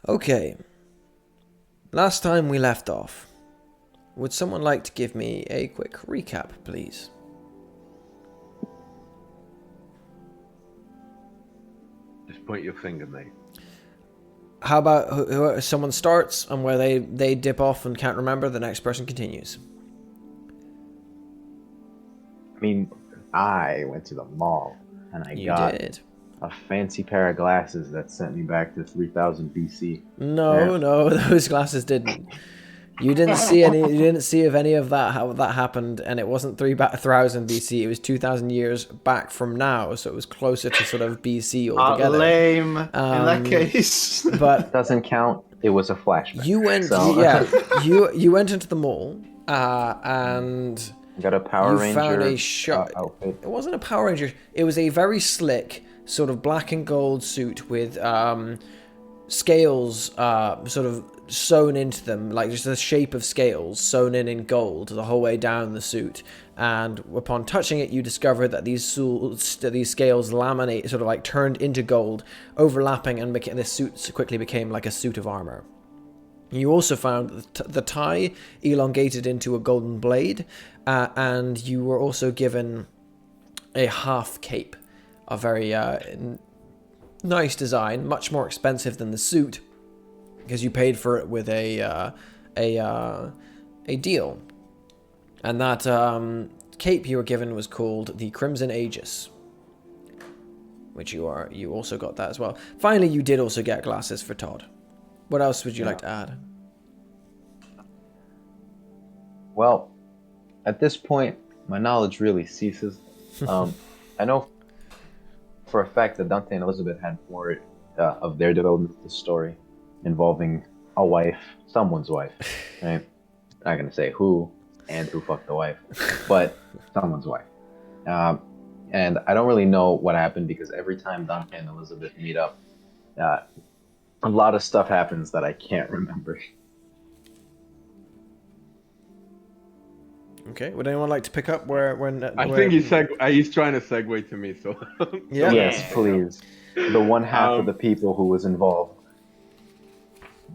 Okay. Last time we left off. Would someone like to give me a quick recap, please? Just point your finger, mate. How about someone starts and where they dip off and can't remember, the next person continues. I mean, I went to the mall and I You got did. a fancy pair of glasses that sent me back to 3000 BC. No, those glasses didn't. You didn't see any. You didn't see if any of that how that happened, and it wasn't 3000 BC. It was 2000 years back from now, so it was closer to sort of BC altogether. Lame. In that case, But doesn't count. It was a flashback. you went. So, You went into the mall, and got a Power you Ranger found a shot. outfit. It wasn't a Power Ranger. It was a very slick sort of black and gold suit with scales sort of sewn into them, like just the shape of scales sewn in gold the whole way down the suit. And upon touching it, you discover that these scales laminate, sort of like turned into gold, overlapping, and this suit quickly became like a suit of armor. You also found the tie elongated into a golden blade, and you were also given a half cape, a very nice design, much more expensive than the suit, because you paid for it with a deal. And that cape you were given was called the Crimson Aegis, which you also got that as well. Finally, you did also get glasses for Todd. What else would you like to add? Well, at this point, my knowledge really ceases. I know for a fact that Dante and Elizabeth had more of their development of the story involving a wife, someone's wife, right? Not gonna say who and who fucked the wife, but someone's wife. And I don't really know what happened because every time Dante and Elizabeth meet up, a lot of stuff happens that I can't remember. Okay. Would anyone like to pick up where I think he's trying to segue to me, so Yeah. Yes, please. The one half of the people who was involved.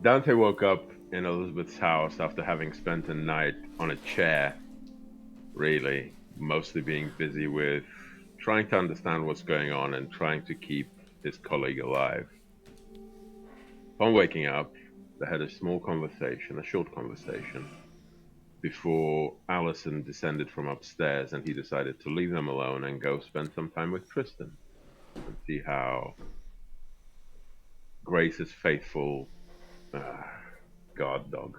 Dante woke up in Elizabeth's house after having spent a night on a chair, really, mostly being busy with trying to understand what's going on and trying to keep his colleague alive. Upon waking up, they had a short conversation, before Allison descended from upstairs and he decided to leave them alone and go spend some time with Tristan and see how Grace's faithful guard dog,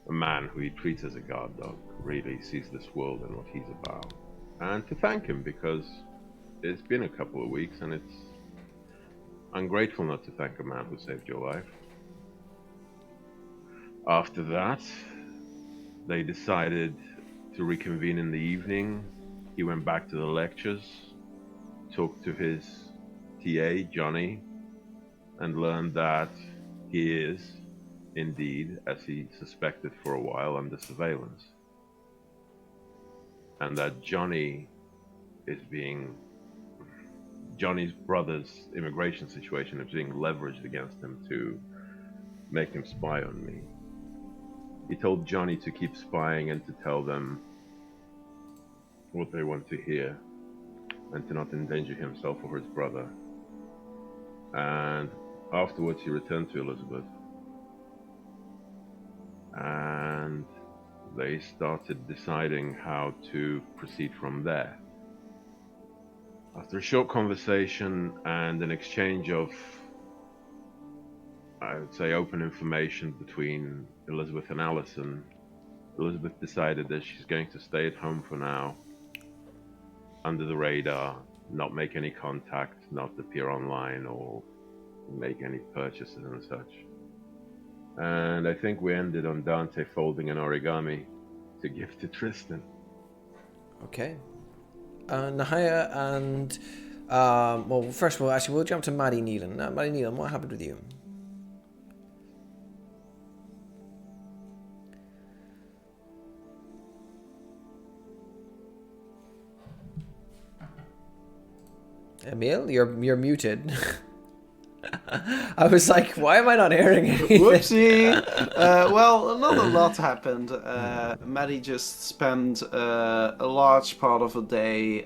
a man who he treats as a guard dog, really sees this world and what he's about. And to thank him, because it's been a couple of weeks and it's ungrateful not to thank a man who saved your life. After that, they decided to reconvene in the evening. He went back to the lectures, talked to his TA, Johnny, and learned that he is, indeed, as he suspected for a while, under surveillance. And that Johnny's brother's immigration situation is being leveraged against him to make him spy on me. He told Johnny to keep spying and to tell them what they want to hear and to not endanger himself or his brother. And afterwards he returned to Elizabeth and they started deciding how to proceed from there. After a short conversation and an exchange of, I would say, open information between Elizabeth and Allison, Elizabeth decided that she's going to stay at home for now, under the radar, not make any contact, not appear online or make any purchases and such. And I think we ended on Dante folding an origami to give to Tristan. Okay. Nahia and well, first of all, actually, we'll jump to Maddie Nealon. Maddie Nealon, what happened with you? Emil, you're muted. I was like, why am I not hearing anything? Whoopsie. Well, not a lot happened. Maddie just spent a large part of the day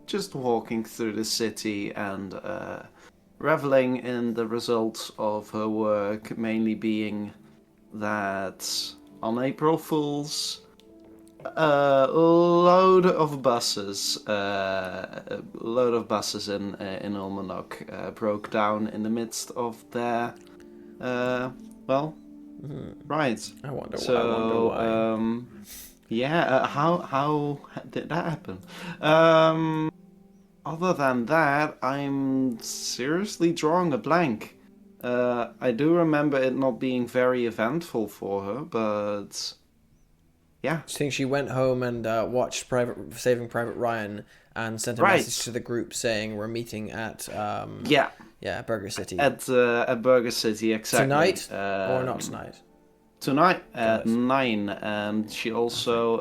just walking through the city and reveling in the results of her work, mainly being that on April Fool's, a load of buses in Ullmanoch broke down in the midst of their right. I wonder So why. how did that happen? Other than that, I'm seriously drawing a blank. I do remember it not being very eventful for her, but yeah. I think she went home and watched Saving Private Ryan and sent a Right. message to the group saying we're meeting at Burger City. At Burger City, exactly. Tonight or not tonight? Tonight at 9, and she also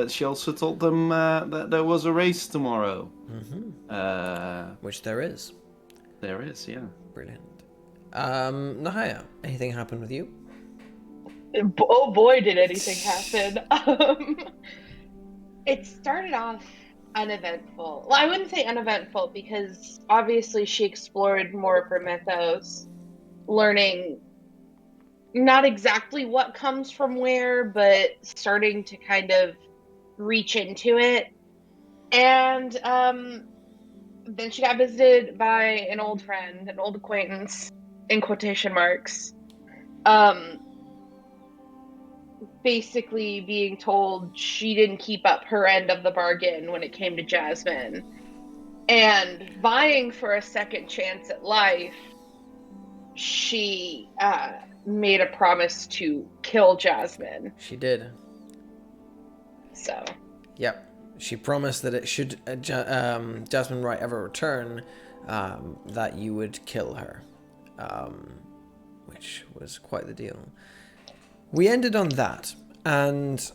she also told them that there was a race tomorrow. Which there is. There is, yeah. Brilliant. Nahia, anything happened with you? Oh boy, did anything happen. It started off uneventful. Well, I wouldn't say uneventful because obviously she explored more of her mythos, learning not exactly what comes from where, but starting to kind of reach into it. And then she got visited by an old friend, an old acquaintance, in quotation marks. Basically being told she didn't keep up her end of the bargain when it came to Jasmine. And vying for a second chance at life, she made a promise to kill Jasmine. She did. So. Yep. She promised that it should Jasmine Wright ever return, that you would kill her, which was quite the deal. We ended on that, and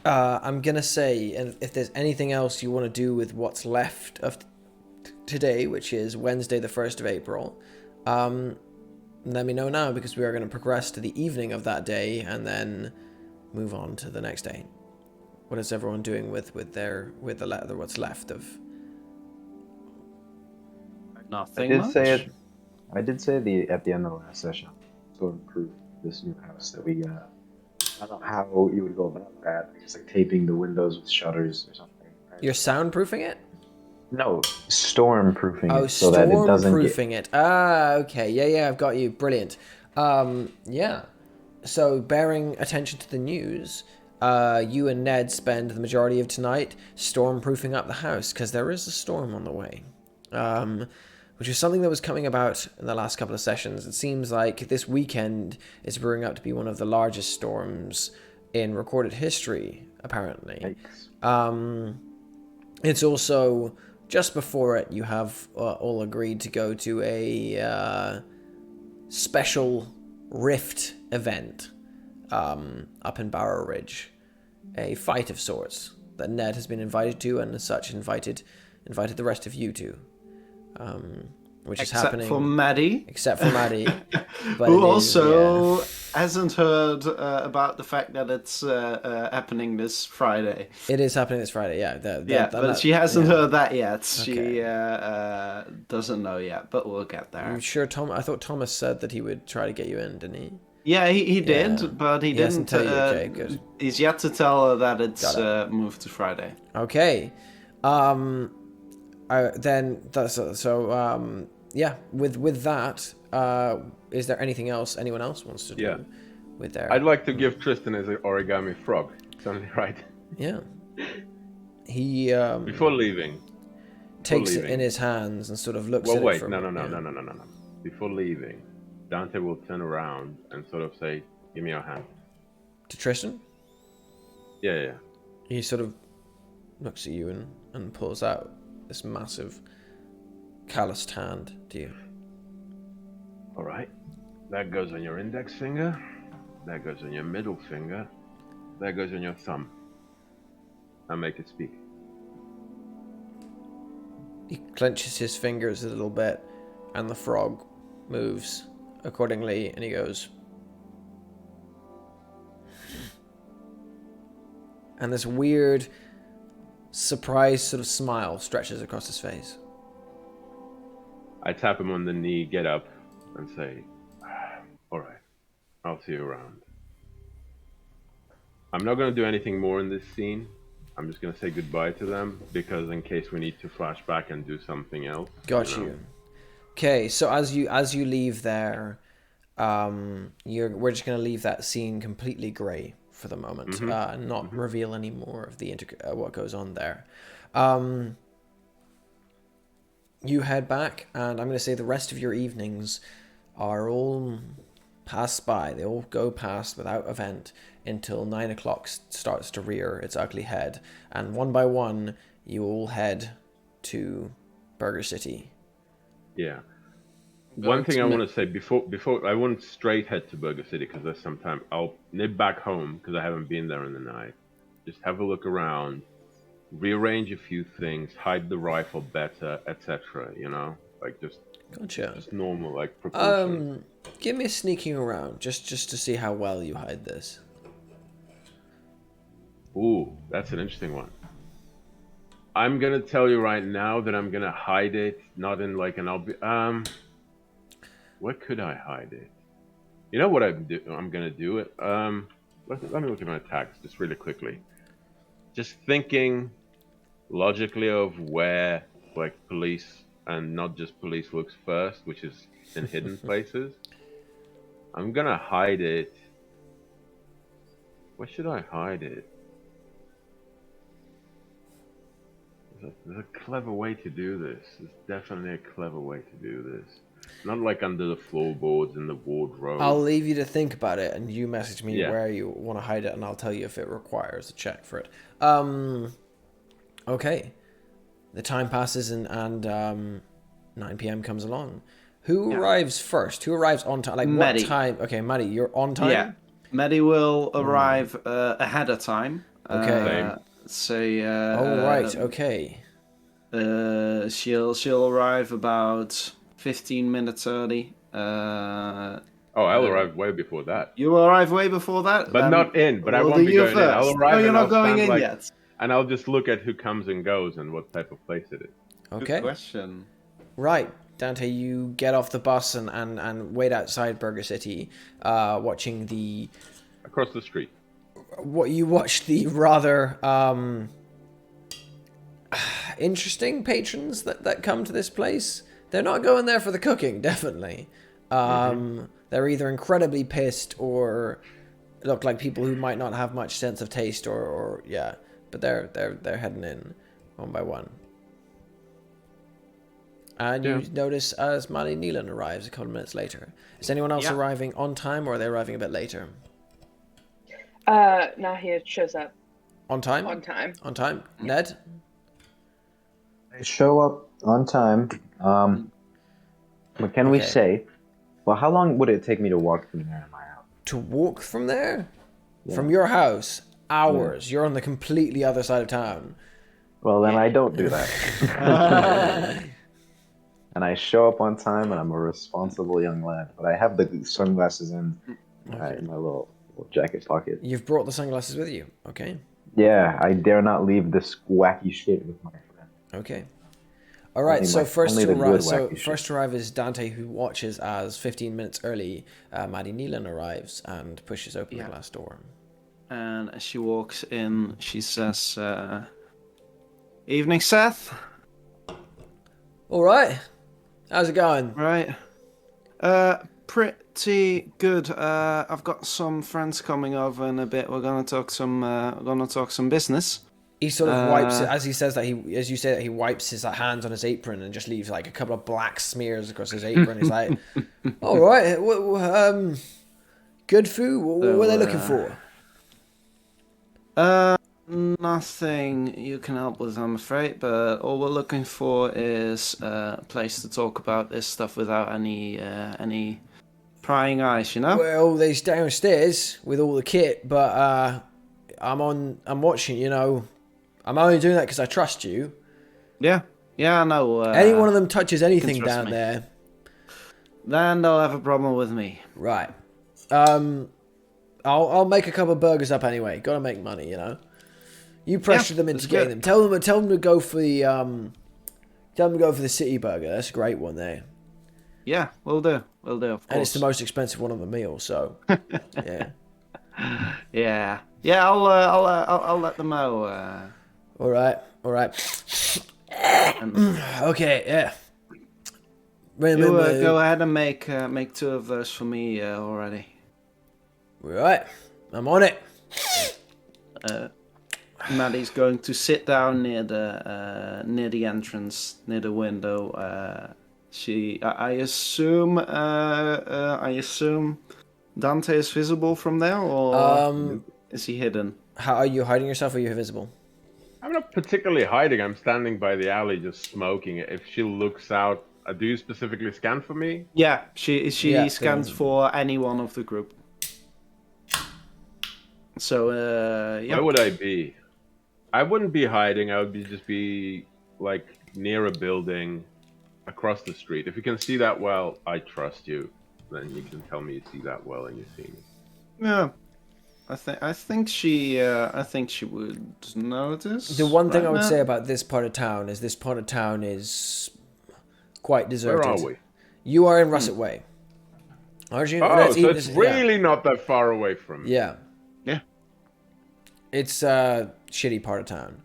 I'm gonna say, if there's anything else you want to do with what's left of today, which is Wednesday the 1st of April, let me know now, because we are going to progress to the evening of that day and then move on to the next day. What is everyone doing with what's left of? Nothing. I did say at the end of the last session, to improve this new house that we got. I don't know how you would go about that. Just like taping the windows with shutters or something. Right? You're soundproofing it? No, storm-proofing Oh, it so that it doesn't storm-proofing it. Okay. Yeah, I've got you. Brilliant. Yeah. So, bearing attention to the news, you and Ned spend the majority of tonight storm-proofing up the house, because there is a storm on the way. Which is something that was coming about in the last couple of sessions. It seems like this weekend is brewing up to be one of the largest storms in recorded history, apparently. It's also, just before it, you have all agreed to go to a special Rift event up in Barrow Ridge. A fight of sorts that Ned has been invited to, and as such invited the rest of you to. Which is happening. Except for Maddie. But who also hasn't heard about the fact that it's happening this Friday. It is happening this Friday, yeah. But she hasn't heard that yet. She doesn't know yet, but we'll get there. I'm sure I thought Thomas said that he would try to get you in, didn't he? Yeah, he did, but he didn't tell you. Okay, good. He's yet to tell her that it's moved to Friday. Okay. With that, is there anything else anyone else wants to do with their... I'd like to give Tristan his origami frog. Sounds right. Yeah. He before leaving takes it in his hands and sort of looks at it for no. Before leaving, Dante will turn around and sort of say, "Give me your hand." To Tristan? Yeah. He sort of looks at you and pulls out this massive calloused hand to you. All right. That goes on your index finger. That goes on your middle finger. That goes on your thumb. Now make it speak. He clenches his fingers a little bit and the frog moves accordingly, and he goes. And this weird, surprised sort of smile stretches across his face. I tap him on the knee, get up, and say, all right, I'll see you around. I'm not going to do anything more in this scene. I'm just going to say goodbye to them, because in case we need to flash back and do something else. Got you. Okay, so as you leave there, we're just going to leave that scene completely grey for the moment, not reveal any more of the what goes on there. You head back, and I'm going to say the rest of your evenings are all pass by. They all go past without event until 9 o'clock starts to rear its ugly head, and one by one you all head to Burger City. Yeah. One thing I want to say before I wouldn't straight head to Burger City because there's some time. I'll nip back home because I haven't been there in the night. Just have a look around, rearrange a few things, hide the rifle better, etc. You know, like just normal like precautions. Give me a sneaking around just to see how well you hide this. Ooh, that's an interesting one. I'm gonna tell you right now that I'm gonna hide it, not in like an where could I hide it? You know what I'm gonna do it. Let me look at my attacks just really quickly. Just thinking logically of where like police and not just police looks first, which is in hidden places. I'm gonna hide it. Where should I hide it? There's a clever way to do this. There's definitely a clever way to do this. Not like under the floorboards in the wardrobe. I'll leave you to think about it, and you message me where you want to hide it, and I'll tell you if it requires a check for it. Okay. The time passes, and 9 p.m. comes along. Who arrives first? Who arrives on time? Like Maddie. What time? Okay, Maddie, you're on time? Yeah. Maddie will arrive ahead of time. Okay. Right, okay. She'll arrive about 15 minutes early. I'll arrive way before that. You will arrive way before that? But not in, but I won't be going in. I'll arrive no, you're not I'll going in like, yet. And I'll just look at who comes and goes and what type of place it is. Okay. Good question. Right, Dante, you get off the bus and wait outside Burger City, watching the... Across the street. What you watch the rather interesting patrons that come to this place. They're not going there for the cooking, definitely. They're either incredibly pissed or look like people who might not have much sense of taste or yeah. But they're heading in one by one. And you notice as Maddie Nealon arrives a couple of minutes later. Is anyone else arriving on time, or are they arriving a bit later? Nahia shows up. On time? On time. On time. Ned? I show up on time. What can we say? Well, how long would it take me to walk from there to my house? To walk from there? Yeah. From your house? Hours. Yeah. You're on the completely other side of town. Well, then I don't do that. And I show up on time, and I'm a responsible young lad. But I have the sunglasses in my little jacket pocket. You've brought the sunglasses with you. Okay. Yeah, I dare not leave this wacky shit with my friend. Okay. All right. So first to arrive is Dante, who watches as 15 minutes early. Maddie Nealon arrives and pushes open the glass door. And as she walks in, she says, "Evening, Seth." All right. How's it going? Right. Pretty good. I've got some friends coming over in a bit. We're gonna talk some business. He sort of wipes it as he says that as you say that he wipes his hands on his apron and just leaves like a couple of black smears across his apron. He's like, "All right, good food. What are they looking for?" Nothing you can help with, I'm afraid. But all we're looking for is a place to talk about this stuff without any prying eyes, you know. Well, they's downstairs with all the kit, but I'm watching. You know, I'm only doing that because I trust you. Yeah, I know. Any one of them touches anything down there, then they'll have a problem with me. Right. I'll make a couple of burgers up anyway. Gotta make money, you know. You pressure them into that's getting good. them. Tell them to go for the city burger. That's a great one there. Yeah, we'll do. Of course. And it's the most expensive one on the meal, so yeah. Yeah. Yeah, I'll let them know. All right. Okay, yeah. You go ahead and make 2 of those for me already. Right, I'm on it. Maddie's going to sit down near the entrance, near the window. I assume Dante is visible from there, or is he hidden? How are you hiding yourself? Or are you invisible? I'm not particularly hiding. I'm standing by the alley just smoking. If she looks out, do you specifically scan for me? Yeah, she Yeah, scans for any one of the group. So yeah. Where would I be? I wouldn't be hiding. I would be like near a building, across the street. If you can see that well, I trust you. Then you can tell me you see that well and you see me. Yeah. I think she would notice. The one thing right I would now. say about this part of town is quite deserted. Where are we? You are in Russet Way. Aren't you? Oh, so it's really not that far away from me. Yeah. Yeah. It's a shitty part of town.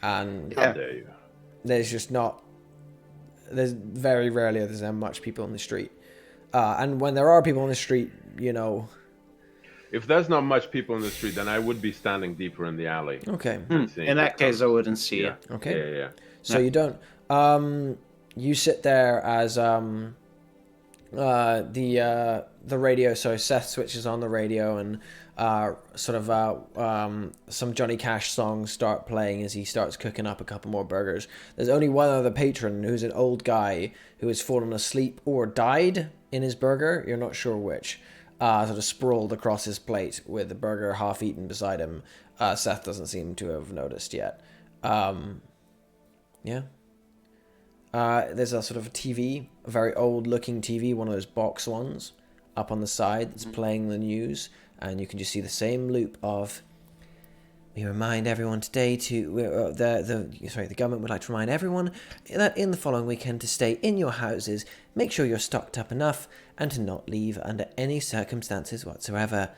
And How dare you? there's just not... There's very rarely there's much people on the street. And when there are people on the street, you know... If there's not much people in the street, then I would be standing deeper in the alley. Okay. In that case, I wouldn't see Yeah. you. Okay. Yeah. So you don't... you sit there as the radio, so Seth switches on the radio and some Johnny Cash songs start playing as he starts cooking up a couple more burgers. There's only one other patron who's an old guy who has fallen asleep or died in his burger. You're not sure which. Sort of sprawled across his plate with the burger half eaten beside him. Seth doesn't seem to have noticed yet. Yeah. There's a sort of a TV, a very old looking TV, one of those box ones, up on the side that's playing the news, and you can just see the same loop of, we remind everyone today to, the government would like to remind everyone that in the following weekend to stay in your houses, make sure you're stocked up enough, and to not leave under any circumstances whatsoever.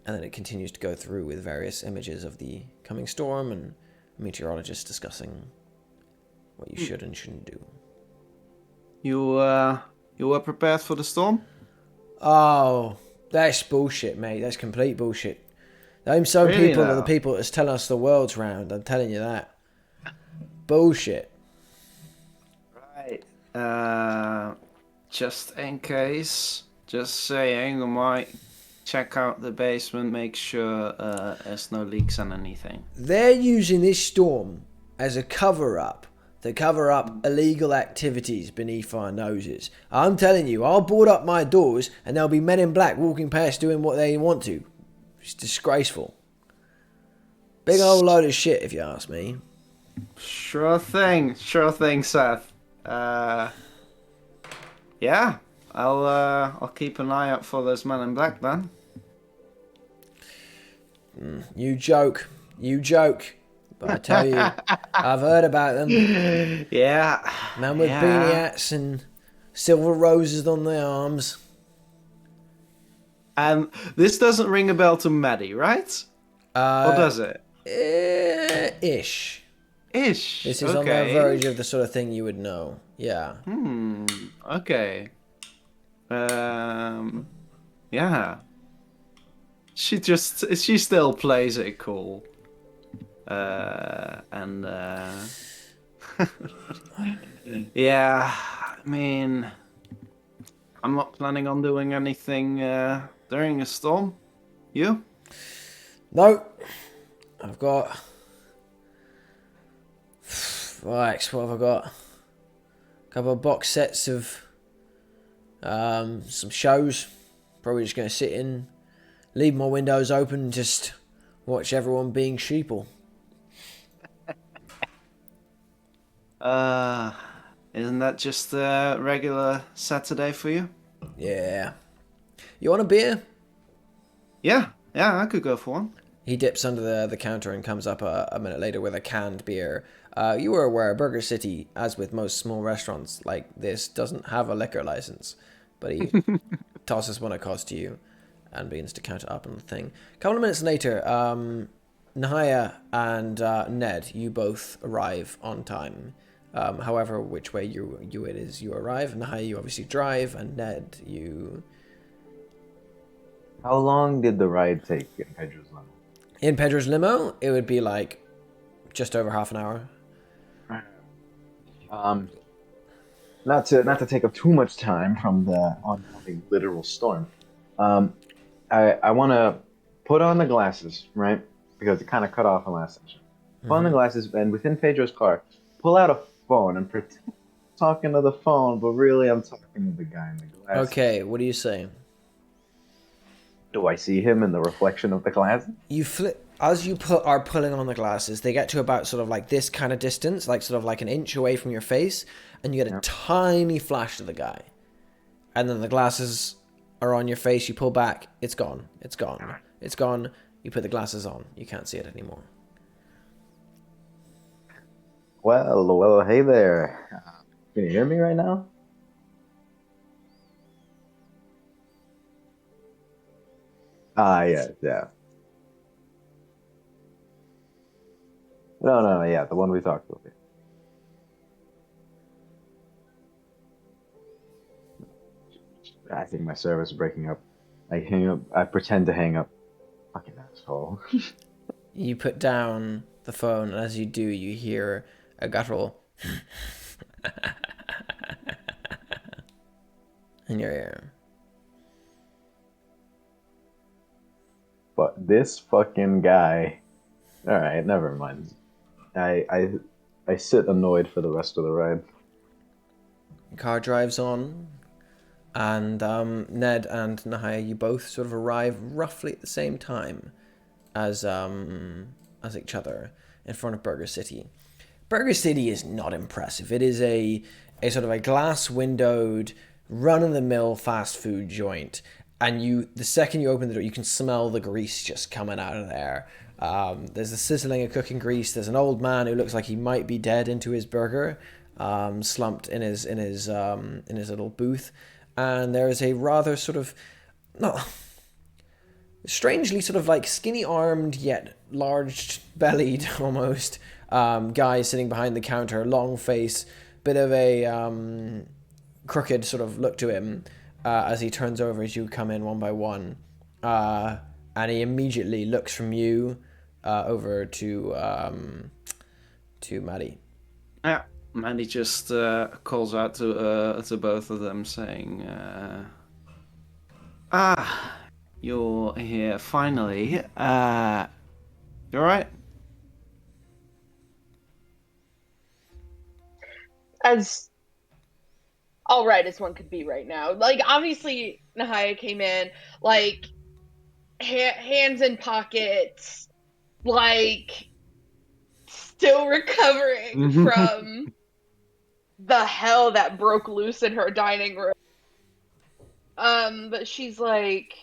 And then it continues to go through with various images of the coming storm and meteorologists discussing what you should and shouldn't do. You were prepared for the storm? Oh, that's bullshit, mate. That's complete bullshit. Them some Really people now? are the people that's telling us the world's round. I'm telling you that. Bullshit. Right. Just in case, just saying, I might check out the basement, make sure there's no leaks and anything. They're using this storm as a cover-up to cover up illegal activities beneath our noses. I'm telling you, I'll board up my doors and there'll be men in black walking past doing what they want to. It's disgraceful. Big old load of shit, if you ask me. Sure thing, Seth. Yeah, I'll keep an eye out for those men in black then. You joke. But I tell you, I've heard about them. Yeah. Man with beanie hats and silver roses on their arms. And this doesn't ring a bell to Maddie, right? Or does it? Ish. Ish. This is on the verge of the sort of thing you would know. Yeah. Okay. Yeah. She still plays it cool. Yeah, I mean, I'm not planning on doing anything during a storm. You? No. I've got... Right, what have I got? A couple of box sets of some shows. Probably just going to sit in, leave my windows open and just watch everyone being sheeple. Isn't that just a regular Saturday for you? Yeah. You want a beer? Yeah, I could go for one. He dips under the counter and comes up a minute later with a canned beer. You were aware Burger City, as with most small restaurants like this, doesn't have a liquor license. But he tosses one across to you and begins to count it up on the thing. A couple of minutes later, Nahia and Ned, you both arrive on time. However, which way you it is you arrive. Nahia, you obviously drive, and Ned, you... How long did the ride take in Pedro's limo? In Pedro's limo, it would be like just over half an hour. Not to take up too much time from the oncoming literal storm. I want to put on the glasses, right? Because it kind of cut off in last session. Put on the glasses, and within Pedro's car, pull out a phone and pretend I'm talking to the phone, but really I'm talking to the guy in the glasses. Okay, what do you say? Do I see him in the reflection of the glasses? You flip as you are pulling on the glasses. They get to about sort of like this kind of distance, like sort of like an inch away from your face, and you get a tiny flash of the guy. And then the glasses are on your face. You pull back. It's gone. It's gone. It's gone. You put the glasses on. You can't see it anymore. Well, hey there. Can you hear me right now? Yeah. No, yeah, the one we talked about. I think my server's breaking up. I hang up. I pretend to hang up. Fucking asshole. You put down the phone, and as you do, you hear a guttural in your ear. But this fucking guy. All right, never mind. I sit annoyed for the rest of the ride. The car drives on, and Ned and Nahia, you both sort of arrive roughly at the same time as each other in front of Burger City. Burger City is not impressive. It is a sort of a glass-windowed, run-of-the-mill fast food joint. And the second you open the door, you can smell the grease just coming out of there. There's the sizzling of cooking grease. There's an old man who looks like he might be dead into his burger, slumped in his little booth. And there is a rather sort of, strangely sort of like skinny-armed yet large-bellied almost guy sitting behind the counter, long face, bit of a crooked sort of look to him. As he turns over as you come in one by one. And he immediately looks from you over to Maddie. Yeah, Maddie just calls out to both of them saying, you're here finally. You alright? As all right as one could be right now. Like, obviously, Nahia came in, like, hands in pockets, like, still recovering from the hell that broke loose in her dining room. But she's like,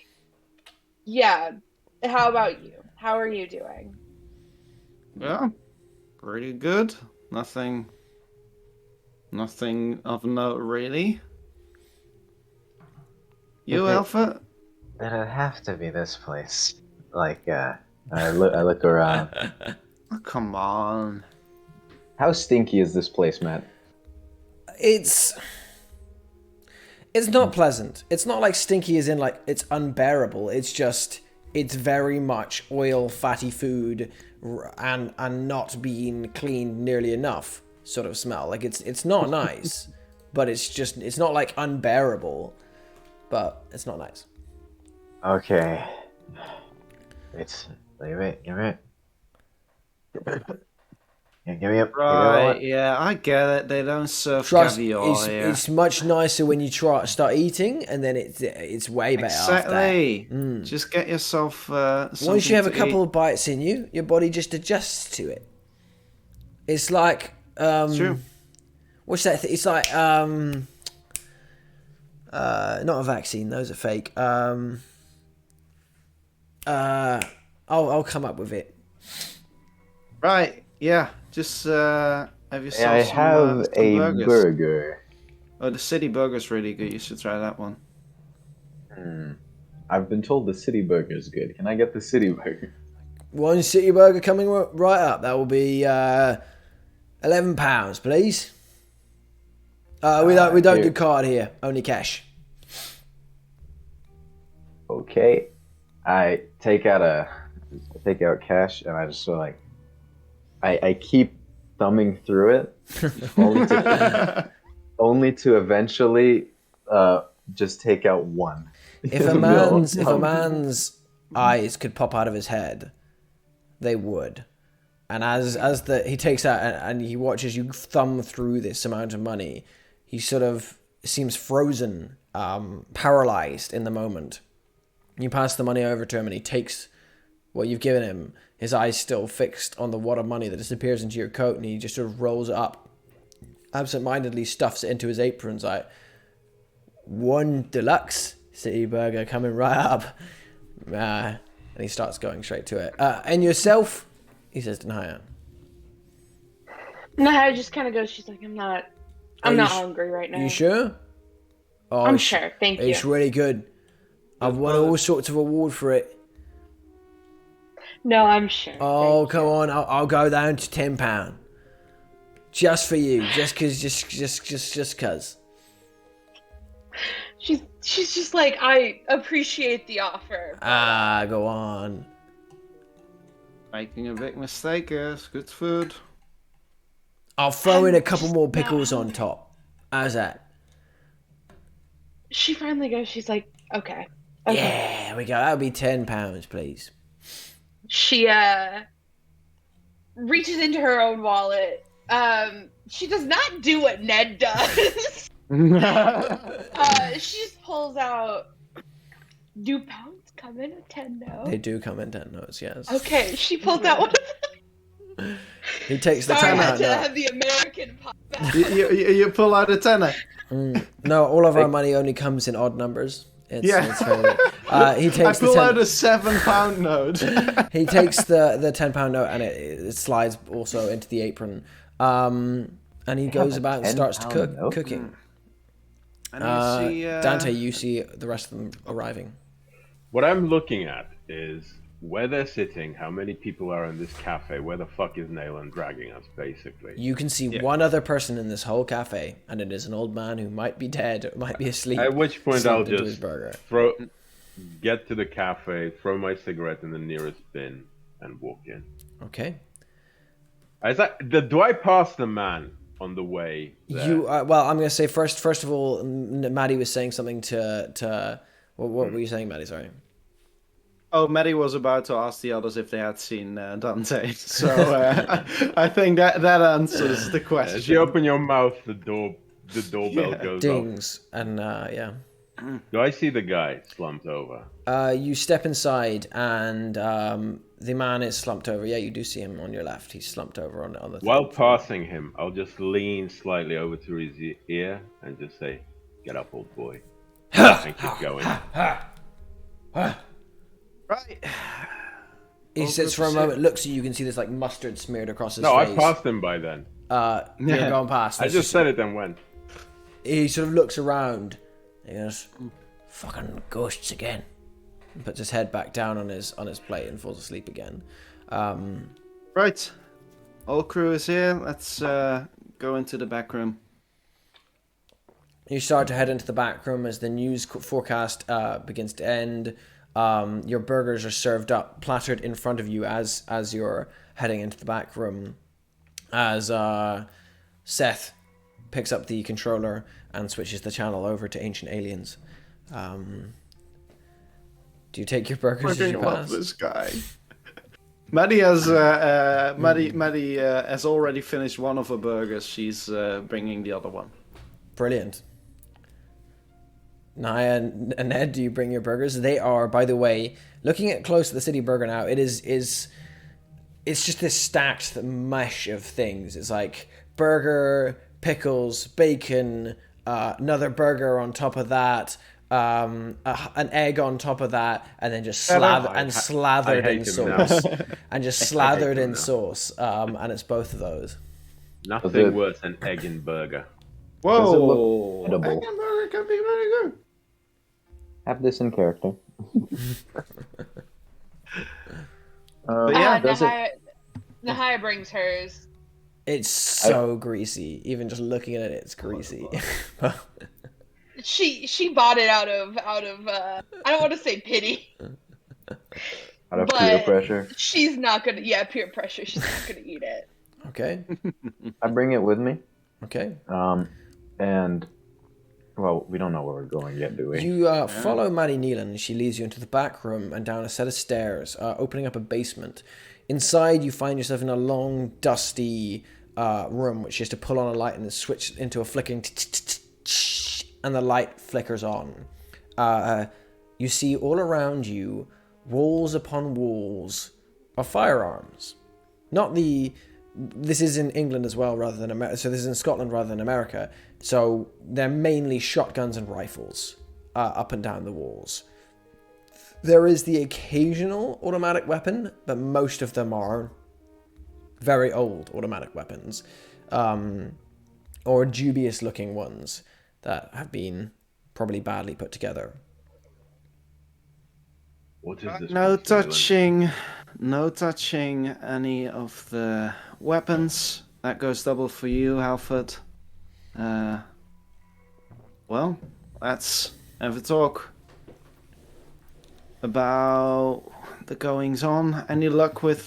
yeah, how about you? How are you doing? Yeah, pretty good. Nothing of note, really. You, Alpha? It'd have to be this place. Like, I look around. Oh, come on. How stinky is this place, Matt? It's not pleasant. It's not like stinky as in like it's unbearable. It's just, it's very much oil, fatty food, and not being cleaned nearly enough sort of smell. Like it's not nice, but it's not like unbearable, but it's not nice. Okay. Give me up. Right, yeah, I get it. They don't serve Trust, caviar here. it's much nicer when you start eating, and then it's way better Exactly. after. Just get yourself Once you have a couple of bites in you, your body just adjusts to it. It's like It's true. what's that? It's like Not a vaccine. Those are fake. I'll come up with it. Right, yeah. Just have yourself I some, have some a burgers. burger. Oh, the city burger's really good. You should try that one. I've been told the city burger is good. Can I get the city burger? One city burger coming right up. That will be £11, please. We don't here. do card here. Only cash. Okay. I take out cash and I just sort of like I keep thumbing through it, only to eventually just take out one. If a man's eyes could pop out of his head, they would. And as he takes out and he watches you thumb through this amount of money, he sort of seems frozen, paralyzed in the moment. You pass the money over to him and he takes what you've given him, his eyes still fixed on the wad of money that disappears into your coat, and he just sort of rolls it up, absent-mindedly stuffs it into his apron. It's like, one deluxe city burger coming right up. And he starts going straight to it. And yourself, he says to Nahia. Nahia just kind of goes, she's like, I'm not hungry right now. You sure? Oh, I'm sure, thank you. It's really good. I've won all sorts of awards for it. No, I'm sure. Oh, come on. I'll go down to £10. Just for you. Just cause. She's just like, I appreciate the offer. Go on. Making a big mistake, yes. Good food. I'll throw in a couple more pickles on top. How's that? She finally goes, she's like, okay. Yeah, there we go. That'll be £10, please. She reaches into her own wallet. She does not do what Ned does. She just pulls out. Do pounds come in a 10 note? They do come in 10 notes, yes. Okay, she pulls out one of them. He takes the Sorry, 10 I had out to note. have the American pop back. You pull out a tenner. No, all of our money only comes in odd numbers. It's very, he takes I pull the out a £7 note. he takes the £10 note and it slides also into the apron. And he goes about and starts to cooking. And you see, Dante, you see the rest of them arriving. What I'm looking at is where they're sitting, how many people are in this cafe, where the fuck is Nayland dragging us, basically. You can see one other person in this whole cafe, and it is an old man who might be dead or might be asleep. At which point I'll slumped into his just burger. get to the cafe, throw my cigarette in the nearest bin, and walk in. Okay. Do I pass the man on the way there? You well, I'm going to say first of all, Maddie was saying something to what were you saying, Maddie? Sorry. Oh, Maddie was about to ask the others if they had seen Dante, so I think that answers the question. As you open your mouth, the doorbell goes Dings and yeah. Do I see the guy slumped over? You step inside and the man is slumped over. Yeah, you do see him on your left. He's slumped over on the. While passing him, I'll just lean slightly over to his ear and just say, "Get up, old boy," and keep going. Right. He sits for a moment, looks at you. You can see this like mustard smeared across his No, face. I passed him by then. You're going past. I just said it and went. He sort of looks around. He goes, "Fucking ghosts again." And puts his head back down on his plate and falls asleep again. Right. All crew is here. Let's go into the back room. You start to head into the back room as the news forecast begins to end. Your burgers are served up, plattered in front of you as you're heading into the back room. As Seth picks up the controller and switches the channel over to Ancient Aliens. Do you take your burgers as you I love pass? this guy. Maddie has Maddie has already finished one of her burgers. She's bringing the other one. Brilliant. Nahia and Ned, do you bring your burgers? They are, by the way, looking at close at the city burger now, it's just this stacked mesh of things. It's like burger, pickles, bacon, another burger on top of that, an egg on top of that, and then just I slathered hate in him now. sauce, and just hate slathered him in now. sauce, and it's both of those. Nothing worse than egg and burger. Does it look Whoa! edible? Egg and burger can be very good. Have this in character. But yeah, does it? Nahia brings hers. It's so greasy. Even just looking at it, it's greasy. She bought it out of I don't want to say pity. Out of But peer pressure. She's not gonna. Yeah, peer pressure. She's not gonna eat it. Okay. I bring it with me. Okay. And well, we don't know where we're going yet, do we? You follow Maddie Nealon, and she leads you into the back room and down a set of stairs, opening up a basement. Inside, you find yourself in a long, dusty room, which you have to pull on a light and then switch into a flickering, and the light flickers on. You see all around you, walls upon walls of firearms. This is in England as well, rather than America. So this is in Scotland rather than America. So they're mainly shotguns and rifles up and down the walls. There is the occasional automatic weapon, but most of them are very old automatic weapons, or dubious-looking ones that have been probably badly put together. What is this? No concealment? touching any of the weapons. That goes double for you, Halford. Well, let's have a talk about the goings on. Any luck with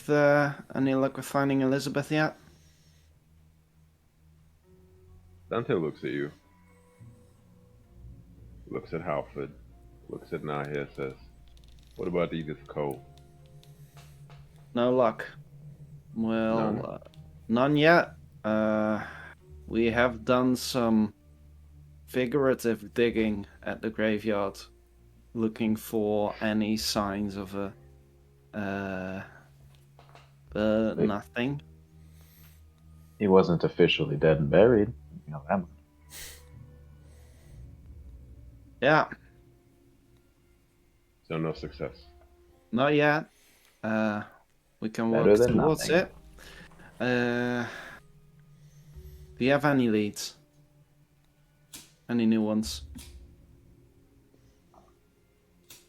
finding Elizabeth yet? Dante looks at you. Looks at Halford. Looks at Nahia. Says, "What about Edith Cole?" No luck. Well, none yet. We have done some figurative digging at the graveyard, looking for any signs of but nothing. He wasn't officially dead and buried. You know that much. Yeah, So no success. not yet. We can Better work than towards nothing. it. Do you have any leads? Any new ones?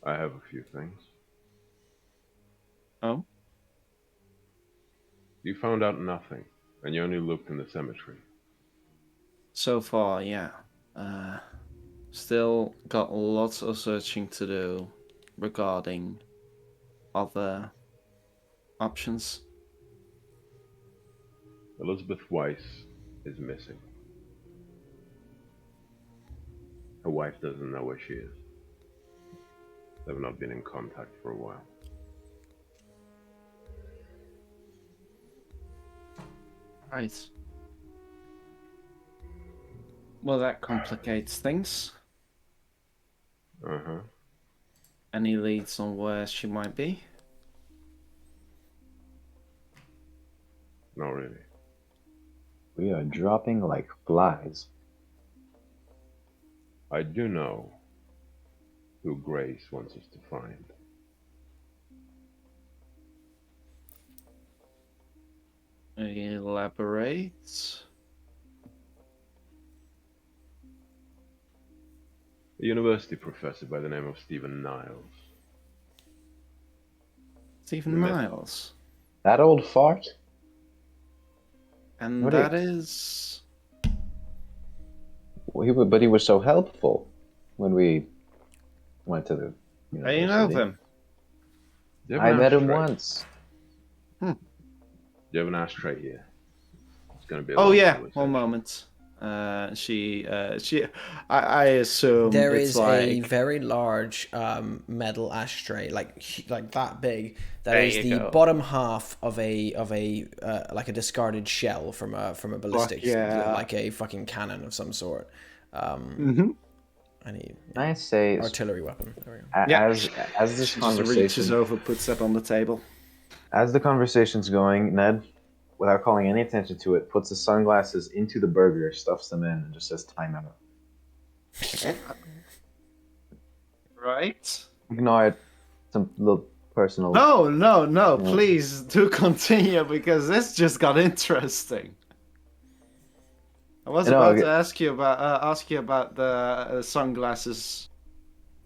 I have a few things. Oh? You found out nothing, and you only looked in the cemetery. So far, yeah. Still got lots of searching to do regarding other options. Elizabeth Weiss is missing. Her wife doesn't know where she is. They've not been in contact for a while. Right. Well, that complicates things. Uh-huh. Any leads on where she might be? Not really. We are dropping like flies. I do know who Grace wants us to find. Elaborate. A university professor by the name of Stephen Niles. Stephen Niles. That old fart? And What do you- that is... But he was so helpful when we went to the university. You know him. Do you have I an met him ashtray? once. Do you have an ashtray here? It's going to be a Oh long yeah, conversation. one moment. I assume There it's is like... a very large metal ashtray, like that big. That There is you the go. bottom half of a like a discarded shell from a ballistic, yeah. like a fucking cannon of some sort. Mm-hmm. Any I say, artillery weapon. There we go. Yeah. as this She just reaches conversation, over, puts that on the table. as the conversation's going, Ned, without calling any attention to it, puts the sunglasses into the burger, stuffs them in, and just says "time out." Right? Ignore it. Some little personal. No, no, no, Yeah. please do continue because this just got interesting. I was You know, about to ask you about the sunglasses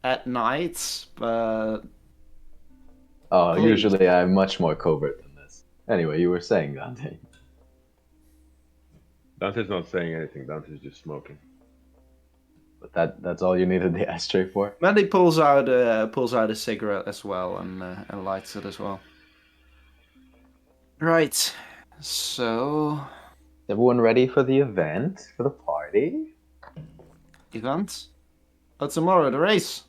at night, but Oh, please. usually I'm much more covert than this. Anyway, you were saying, Dante. Dante's not saying anything. Dante's just smoking. But that's all you needed the ashtray for? Mandy pulls out a cigarette as well and lights it as well. Right. So Everyone ready for the event? For the party? event? Oh, tomorrow the race.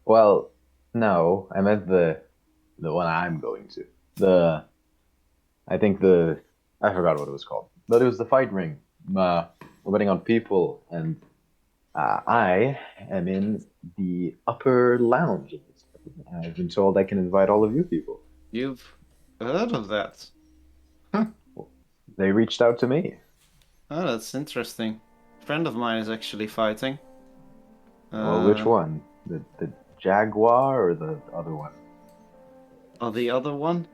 Well, no, I meant the one I'm going to. I forgot what it was called. But it was the fight ring. We're betting on people, and I am in the upper lounge of this. I've been told I can invite all of you people. You've heard of that? They reached out to me. Oh, that's interesting. A friend of mine is actually fighting. Well, which one? The Jaguar or the other one? Or the other one?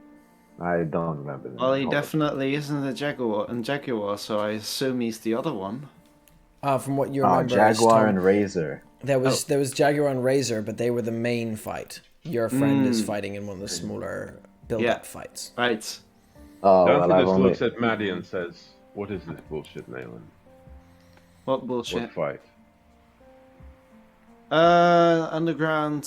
I don't remember the Well, name. he Hold up. definitely isn't a Jaguar, so I assume he's the other one. From what you Oh, remember, as Jaguar Tom, and Razor. there was Jaguar and Razor, but they were the main fight. Your friend is fighting in one of the smaller build-up fights. Right. Oh, Dante well, I've just only... looks at Maddie and says, "What is this bullshit, Nayland? What bullshit? What fight?" Underground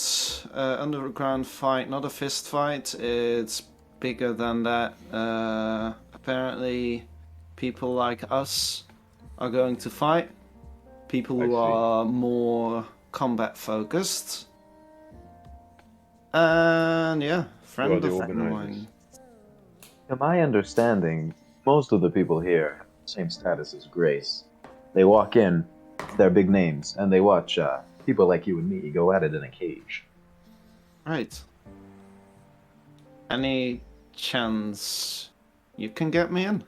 fight, not a fist fight. It's bigger than that. Apparently, people like us are going to fight. People I who see. are more combat focused. And yeah, Who are friend the of organizers? mine. To my understanding, most of the people here have the same status as Grace. They walk in, they're big names, and they watch people like you and me go at it in a cage. Right. Any chance you can get me in?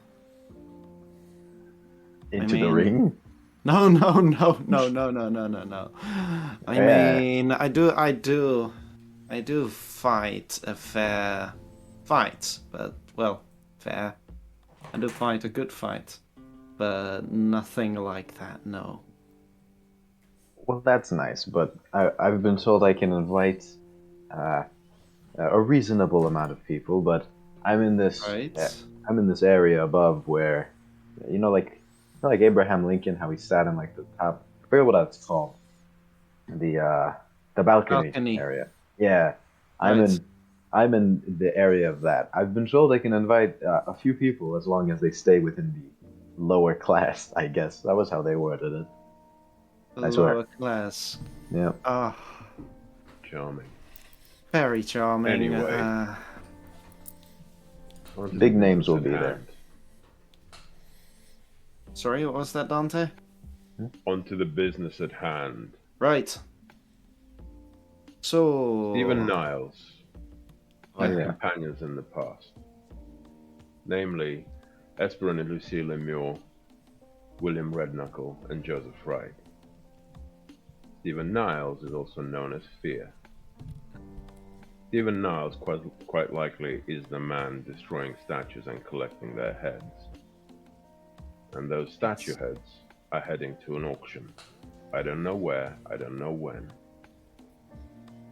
Into the mean- ring? No. I Yeah. mean, I do fight a fair fight, but well, fair. I do fight a good fight, but nothing like that. No. Well, that's nice, but I've been told I can invite a reasonable amount of people, but I'm in this Right. I'm in this area above where, like Abraham Lincoln, how he sat in like the top. I forget what that's called. The balcony Balcony. area. Yeah, Right. I'm in the area of that. I've been told I can invite a few people as long as they stay within the lower class. I guess that was how they worded it. The I swear. lower class. Yeah. Ah, Charming. very charming. Anyway. On to the Big names business will at be there. hand. Sorry, what was that, Dante? On to the business at hand. Right. So. Stephen Niles had Yeah. companions in the past, namely Esperon and Lucille Muir, William Redknuckle, and Joseph Wright. Stephen Niles is also known as Fear. Stephen Niles quite likely is the man destroying statues and collecting their heads. And those statue heads are heading to an auction. I don't know where, I don't know when.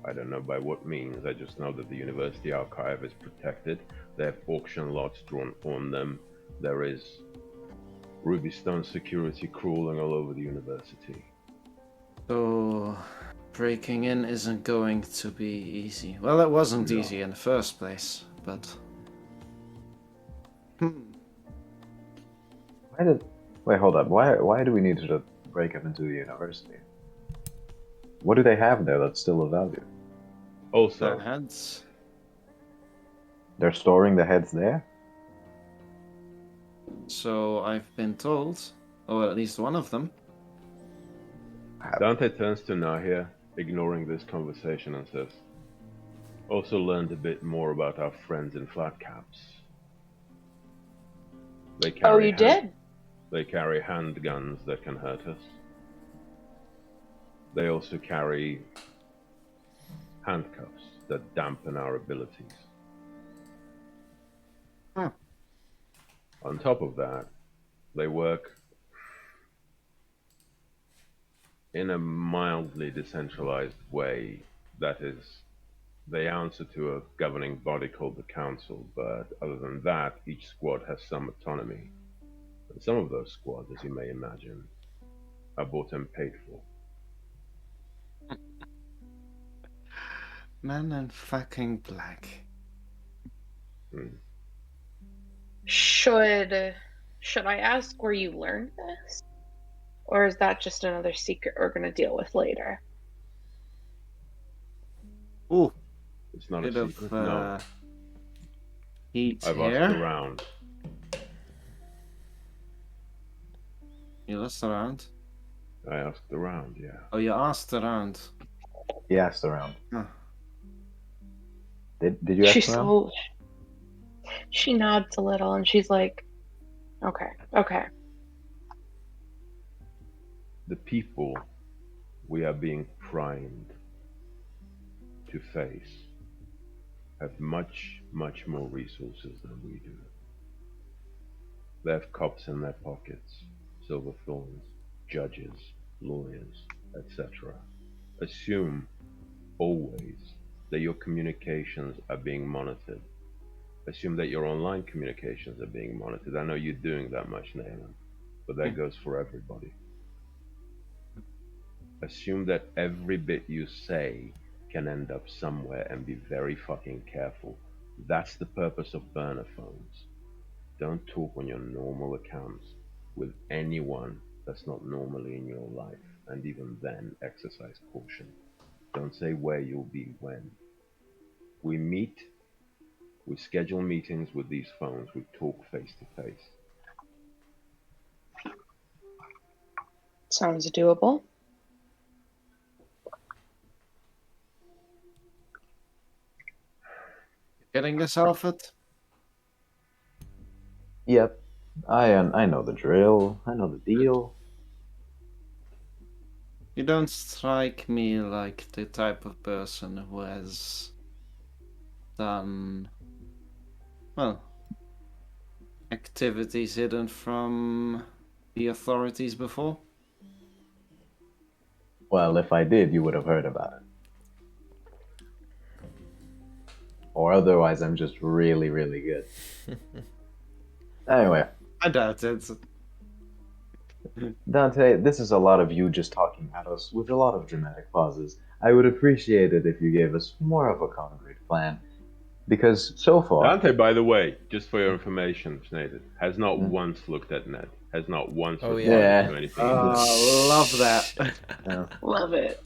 I don't know by what means, I just know that the university archive is protected. They have auction lots drawn on them. There is Ruby Stone security crawling all over the university. So, breaking in isn't going to be easy. Well, it wasn't No. easy in the first place, but. Wait, hold up. Why do we need to break up into the university? What do they have there that's still of value? Also, Heads. They're storing the heads there? So, I've been told, or at least one of them. Dante turns to Nahia, ignoring this conversation, and says, "Also learned a bit more about our friends in flat caps. They Oh, carry you did? They carry handguns that can hurt us. They also carry handcuffs that dampen our abilities. Huh. On top of that, they work in a mildly decentralized way. That is, they answer to a governing body called the Council, but other than that, each squad has some autonomy. And some of those squads, as you may imagine, are bought and paid for. Men in fucking black. Should I ask where you learned this? Or is that just another secret we're gonna deal with later? Ooh, It's not a bit secret, of no. heat I've here. asked around. You listened around? I asked around, yeah. Oh, you asked around. He asked around. Huh. Did you ask around? She nods a little and she's like, okay. The people we are being primed to face have much, much more resources than we do. They have cops in their pockets, silver thorns, judges, lawyers, etc. Assume always that your communications are being monitored. Assume that your online communications are being monitored. I know you're doing that much, Nahia, but that goes for everybody. Assume that every bit you say can end up somewhere, and be very fucking careful. That's the purpose of burner phones. Don't talk on your normal accounts with anyone that's not normally in your life, and even then exercise caution. Don't say where you'll be when. We meet, we schedule meetings with these phones, we talk face to face. Sounds doable. Getting this, Halford? Yep. I know the drill. I know the deal. You don't strike me like the type of person who has done, well, activities hidden from the authorities before. Well, if I did, you would have heard about it. Or otherwise, I'm just really, really good. Anyway, I doubt it. Dante, this is a lot of you just talking at us with a lot of dramatic pauses. I would appreciate it if you gave us more of a concrete plan. Because so far... Dante, by the way, just for your information, shnaided, has not once looked at Ned. Has not once responded yeah. to anything. Love that. Love it.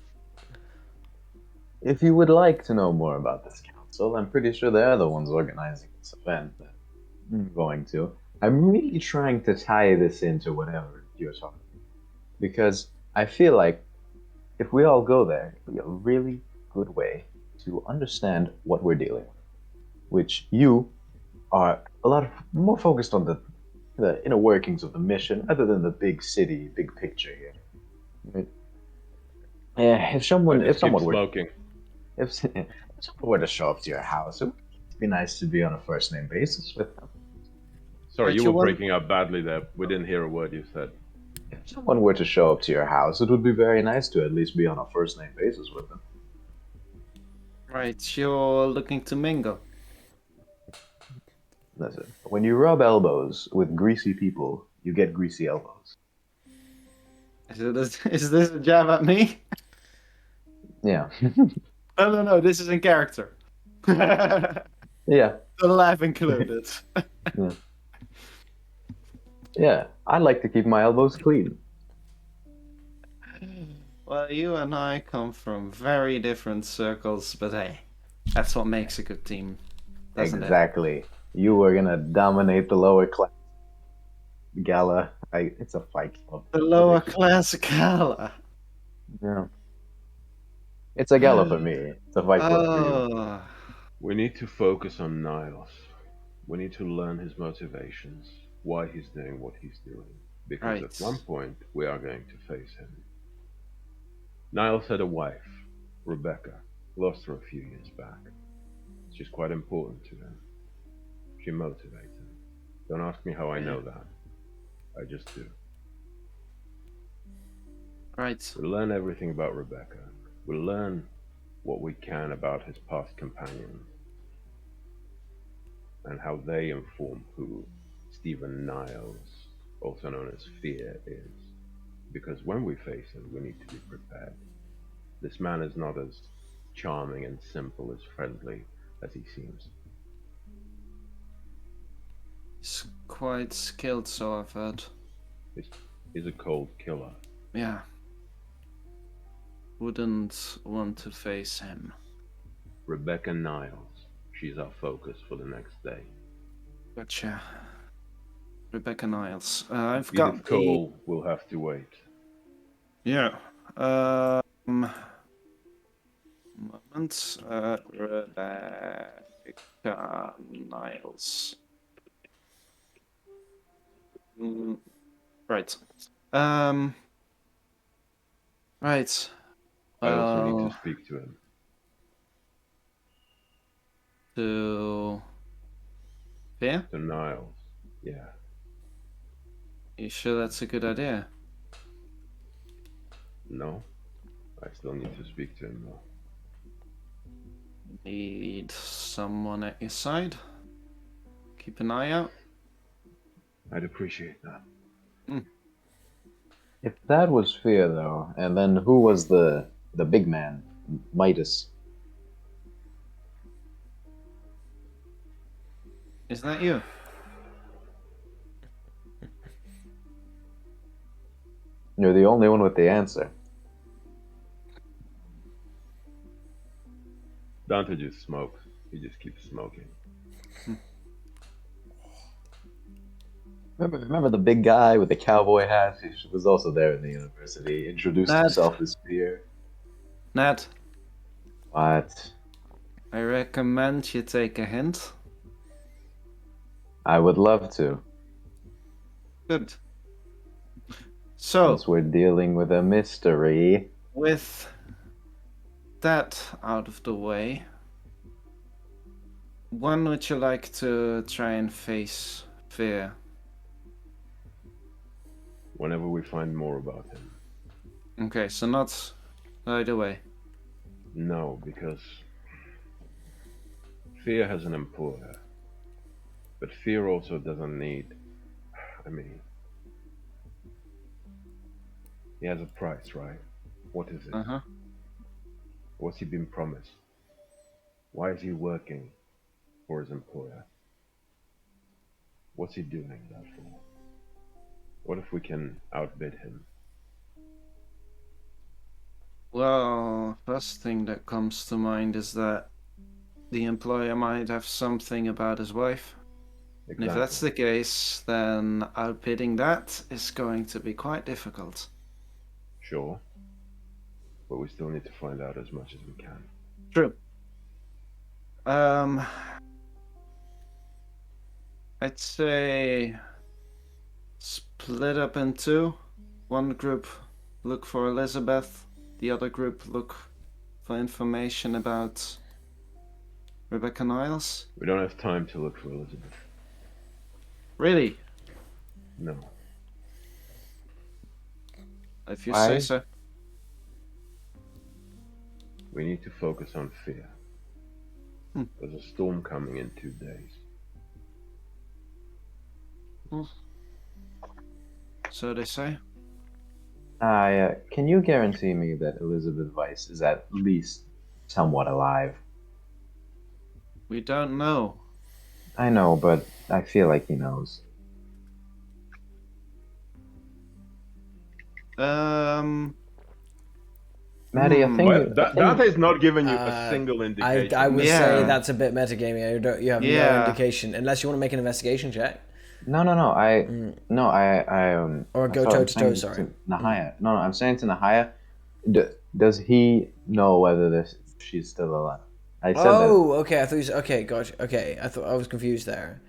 If you would like to know more about this council, I'm pretty sure they're the ones organizing this event that I'm going to. I'm really trying to tie this into whatever you're talking about. Because I feel like if we all go there, it'll be a really good way to understand what we're dealing with. Which you are a lot more focused on the inner workings of the mission, other than the big city, big picture here. Right? Yeah, if someone were smoking. if someone were to show up to your house, it would be nice to be on a first name basis with them. Sorry, But you you were want- breaking up badly there. We didn't hear a word you said. If someone were to show up to your house, it would be very nice to at least be on a first name basis with them. Right, you're looking to mingle. Listen, when you rub elbows with greasy people, you get greasy elbows. Is this a jab at me? Yeah. No, this is in character. The Yeah. laugh included. Yeah. I like to keep my elbows clean. Well, you and I come from very different circles, but hey, that's what makes a good team, doesn't Exactly. You were gonna dominate the lower class gala. It's a fight club. it? The lower class gala. Yeah. It's a gala for me. It's a fight club for you. Oh, We need to focus on Niles. We need to learn his motivations, why he's doing what he's doing. Because Right. at one point, we are going to face him. Niles had a wife, Rebecca. Lost her a few years back. She's quite important to him. She motivates him. Don't ask me how I know that. I just do. Right. We'll learn everything about Rebecca. We'll learn what we can about his past companions and how they inform who Stephen Niles, also known as Fear, is. Because when we face him, we need to be prepared. This man is not as charming and simple as friendly as he seems. He's quite skilled, so I've heard. He's a cold killer. Yeah. Wouldn't want to face him. Rebecca Niles. She's our focus for the next day. Gotcha. Rebecca Niles. I've Edith got Cole will have to wait. Yeah. Moment. Rebecca Niles. Right. Right. I also need to speak to him. To Fear? To Niles. Yeah. You sure that's a good idea? No? I still need to speak to him though. Need someone at your side? Keep an eye out? I'd appreciate that. If that was Fear, though, and then who was the big man, Midas? Is that you? You're the only one with the answer. Dante just smokes. He just keeps smoking. Remember the big guy with the cowboy hat? He was also there in the university. He introduced Ned. himself as Fear. Ned, What? I recommend you take a hint. I would love to, Good. So, since we're dealing with a mystery. with that out of the way, when would you like to try and face Fear? Whenever we find more about him. Okay, so not right away. No, because Fear has an employer. But Fear also doesn't need... I mean... He has a price, right? What is it? Uh-huh. What's he been promised? Why is he working for his employer? What's he doing that for? What if we can outbid him? Well, first thing that comes to mind is that the employer might have something about his wife. And if that's the case, then outbidding that is going to be quite difficult. Sure. But we still need to find out as much as we can. True. I'd say split up in two. One group look for Elizabeth, the other group look for information about Rebecca Niles. We don't have time to look for Elizabeth. Really? No. If you Why? say so. We need to focus on Fear. There's a storm coming in 2 days. So they say. Can you guarantee me that Elizabeth Weiss is at least somewhat alive? We don't know. I know, but I feel like he knows. Maddie, I think... But Dante's not giving you a single indication. I would Yeah. say that's a bit metagaming. You have no Yeah. indication unless you want to make an investigation check. No. Or go I'm toe to toe, saying sorry. to Nahia. No, I'm saying to Nahia, does he know whether she's still alive? I said Oh, okay. I thought you said, okay, gotcha. Okay, I thought I was confused there.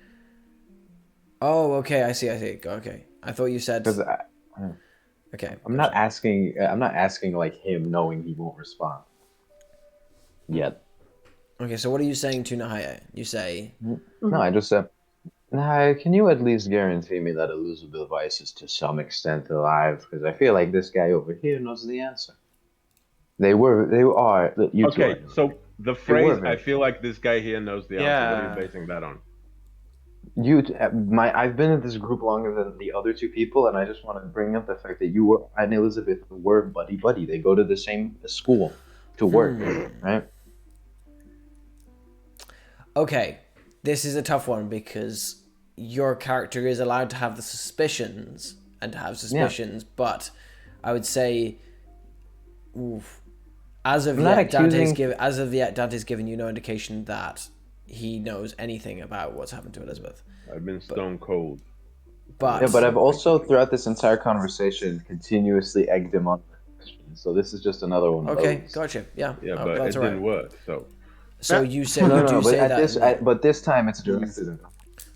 Oh, okay. I see. Okay, I thought you said. that. Okay. I'm not asking. I'm not asking like him, knowing he won't respond yet. Okay, so what are you saying to Nahia? You say, No, I just said, nah, can you at least guarantee me that Elizabeth Weiss is to some extent alive? Because I feel like this guy over here knows the answer. They are. You two are. Okay, so the They were phrase "I very. feel like this guy here knows the answer." What are you Yeah. basing that on? I've been in this group longer than the other two people, and I just want to bring up the fact that you and Elizabeth were buddy buddy. They go to the same school to work, right? okay, this is a tough one because your character is allowed to have the suspicions and to have suspicions, but I would say, oof, as of I'm not yet, accusing. Dante's given you no indication that he knows anything about what's happened to Elizabeth. I've been stone cold. But Yeah, but I've also throughout this entire conversation continuously egged him on questions. So this is just another one of okay, those. gotcha. Yeah, Yeah, oh, but that's it all right. didn't work. So So you say No, you no, do but say at that. this, but this time it's directed at him.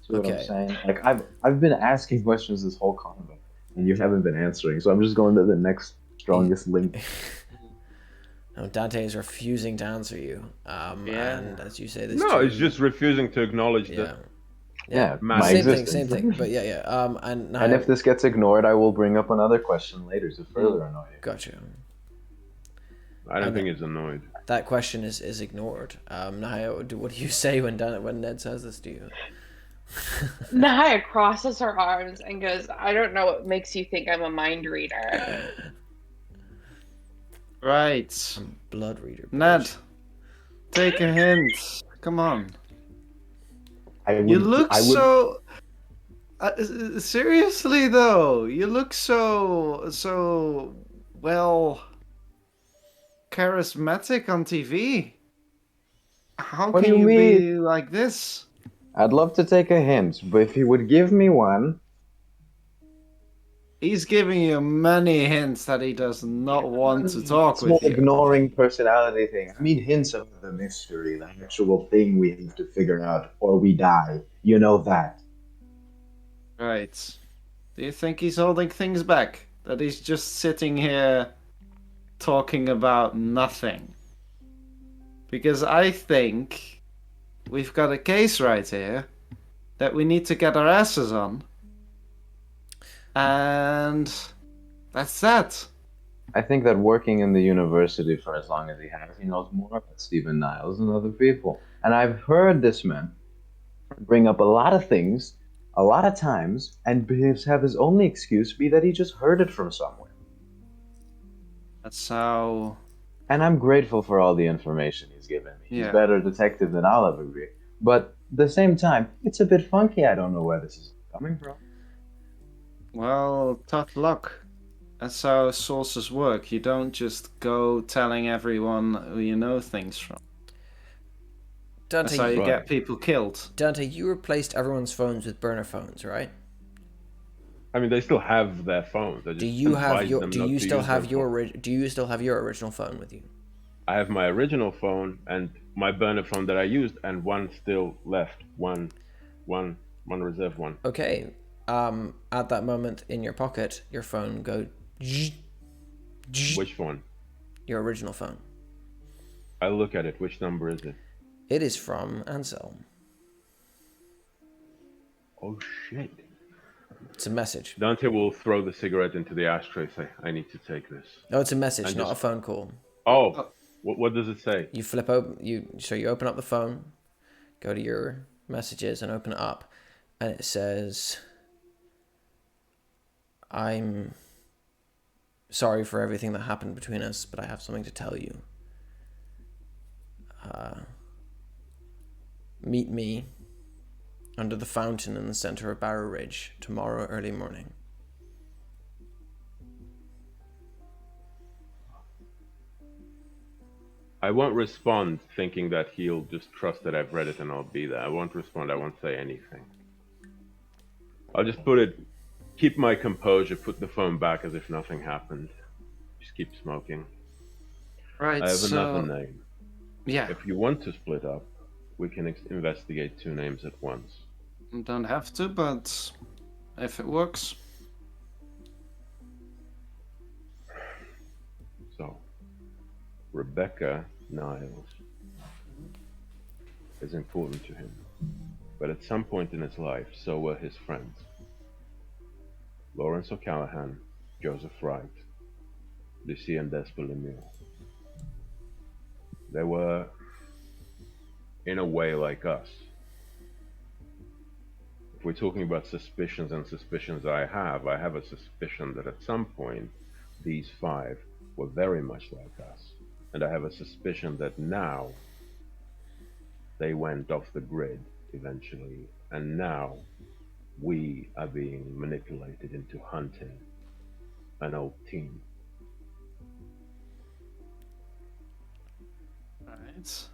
See what I'm Okay. saying? Like I've been asking questions this whole convo, and you haven't been answering. So I'm just going to the next strongest link. No, Dante is refusing to answer you. Yeah. And as you say, this. no, it's just refusing to acknowledge Yeah. that. Yeah, Man, my Same existence. thing, same thing. But yeah. And now, And if this gets ignored, I will bring up another question later to further annoy you. gotcha. I don't think he's annoyed. That question is ignored. Nahia, what do you say when Ned says this to you? Nahia crosses her arms and goes, I don't know what makes you think I'm a mind reader. Right. Blood reader. Ned, bitch. take a hint. Come on. I would. So. Seriously though, you look so well charismatic on TV. How What do can you you mean? be like this? I'd love to take a hint, but if you would give me one. He's giving you many hints that he does not want to talk It's more with you. ignoring personality thing. I mean hints of the mystery, the actual thing we have to figure out, or we die. You know that. Right. Do you think he's holding things back? That he's just sitting here talking about nothing? Because I think we've got a case right here that we need to get our asses on. And that's that. I think that working in the university for as long as he has, he knows more about Stephen Niles than other people. And I've heard this man bring up a lot of things, a lot of times, and have his only excuse be that he just heard it from somewhere. That's how. And I'm grateful for all the information he's given me. He's Yeah. a better detective than I'll ever be. But at the same time, it's a bit funky. I don't know where this is coming from. Well, tough luck. That's how sources work. You don't just go telling everyone who you know things from. That's how Dante, you get people killed. Dante, you replaced everyone's phones with burner phones, right? I mean, they still have their phones. I just Do you have advise your? them Do not you to still use have their your? phone. Do you still have your original phone with you? I have my original phone and my burner phone that I used, and one still left. One reserve one. Okay. At that moment in your pocket, your phone go. Which one? Your original phone. I look at it. Which number is it? It is from Anselm. Oh shit! It's a message. Dante will throw the cigarette into the ashtray. Say, "I need to take this." No, it's a message, And not just- a phone call. Oh, what does it say? You flip open. You open up the phone, go to your messages, and open it up, and it says, "I'm sorry for everything that happened between us, but I have something to tell you. Meet me under the fountain in the center of Barrow Ridge tomorrow early morning." I won't respond thinking that he'll just trust that I've read it and I'll be there. I won't respond. I won't say anything. I'll just keep my composure, put the phone back as if nothing happened. Just keep smoking. Right, I have so... another name. Yeah, If you want to split up, we can investigate two names at once. don't have to, but if it works. Rebecca Niles is important to him. But at some point in his life, so were his friends. Lawrence O'Callaghan, Joseph Wright, Lucy and Desper Lemieux. They were, in a way, like us. If we're talking about suspicions and suspicions I have a suspicion that at some point these five were very much like us. And I have a suspicion that now they went off the grid eventually, and now we are being manipulated into hunting an old team. Right.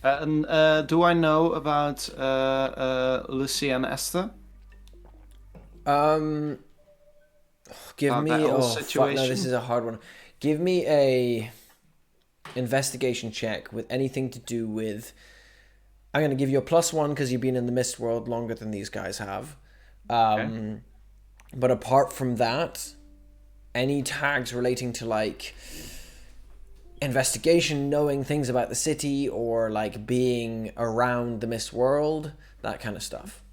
And do I know about Lucy and Esther? Give me that whole fuck, no, situation? this is a hard one. Give me a investigation check with anything to do with. I'm going to give you a +1 because you've been in the Mist world longer than these guys have. Okay. But apart from that, any tags relating to like investigation, knowing things about the city, or like being around the Mist world, that kind of stuff.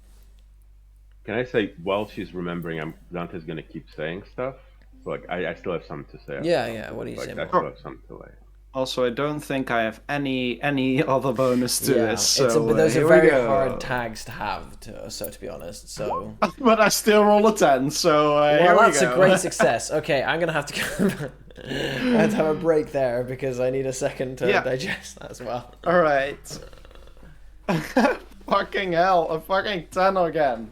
Can I say, while she's remembering, Dante's going to keep saying stuff? So, like, I still have something to say. Yeah, what do you say? I still have something to lay. Also, I don't think I have any other bonus to this. So but those here are we very go. hard tags to have, to be honest. So, But I still roll a 10, so here well, we that's go. a great success. Okay, I'm gonna have to I have to have a break there because I need a second to digest that as well. All right. Fucking hell! A fucking 10 again.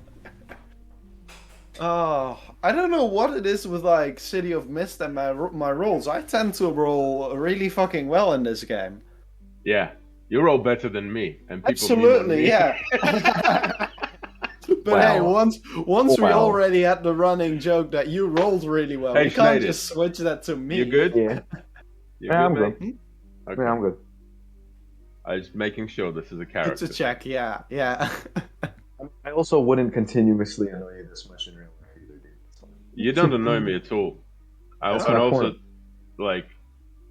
Oh, I don't know what it is with like City of Mist and my rolls. I tend to roll really fucking well in this game. Yeah, you roll better than me, and people Absolutely, yeah. But hey, once we already had the running joke that you rolled really well, Hey, we can't shnaided. just switch that to me. You good? Yeah. I'm good. Okay. Yeah, I'm good. I was making sure this is a character. It's a check, yeah. I also wouldn't continuously annoy you this much in real life either, dude. So. You don't annoy me at all. That's And my also, point. like,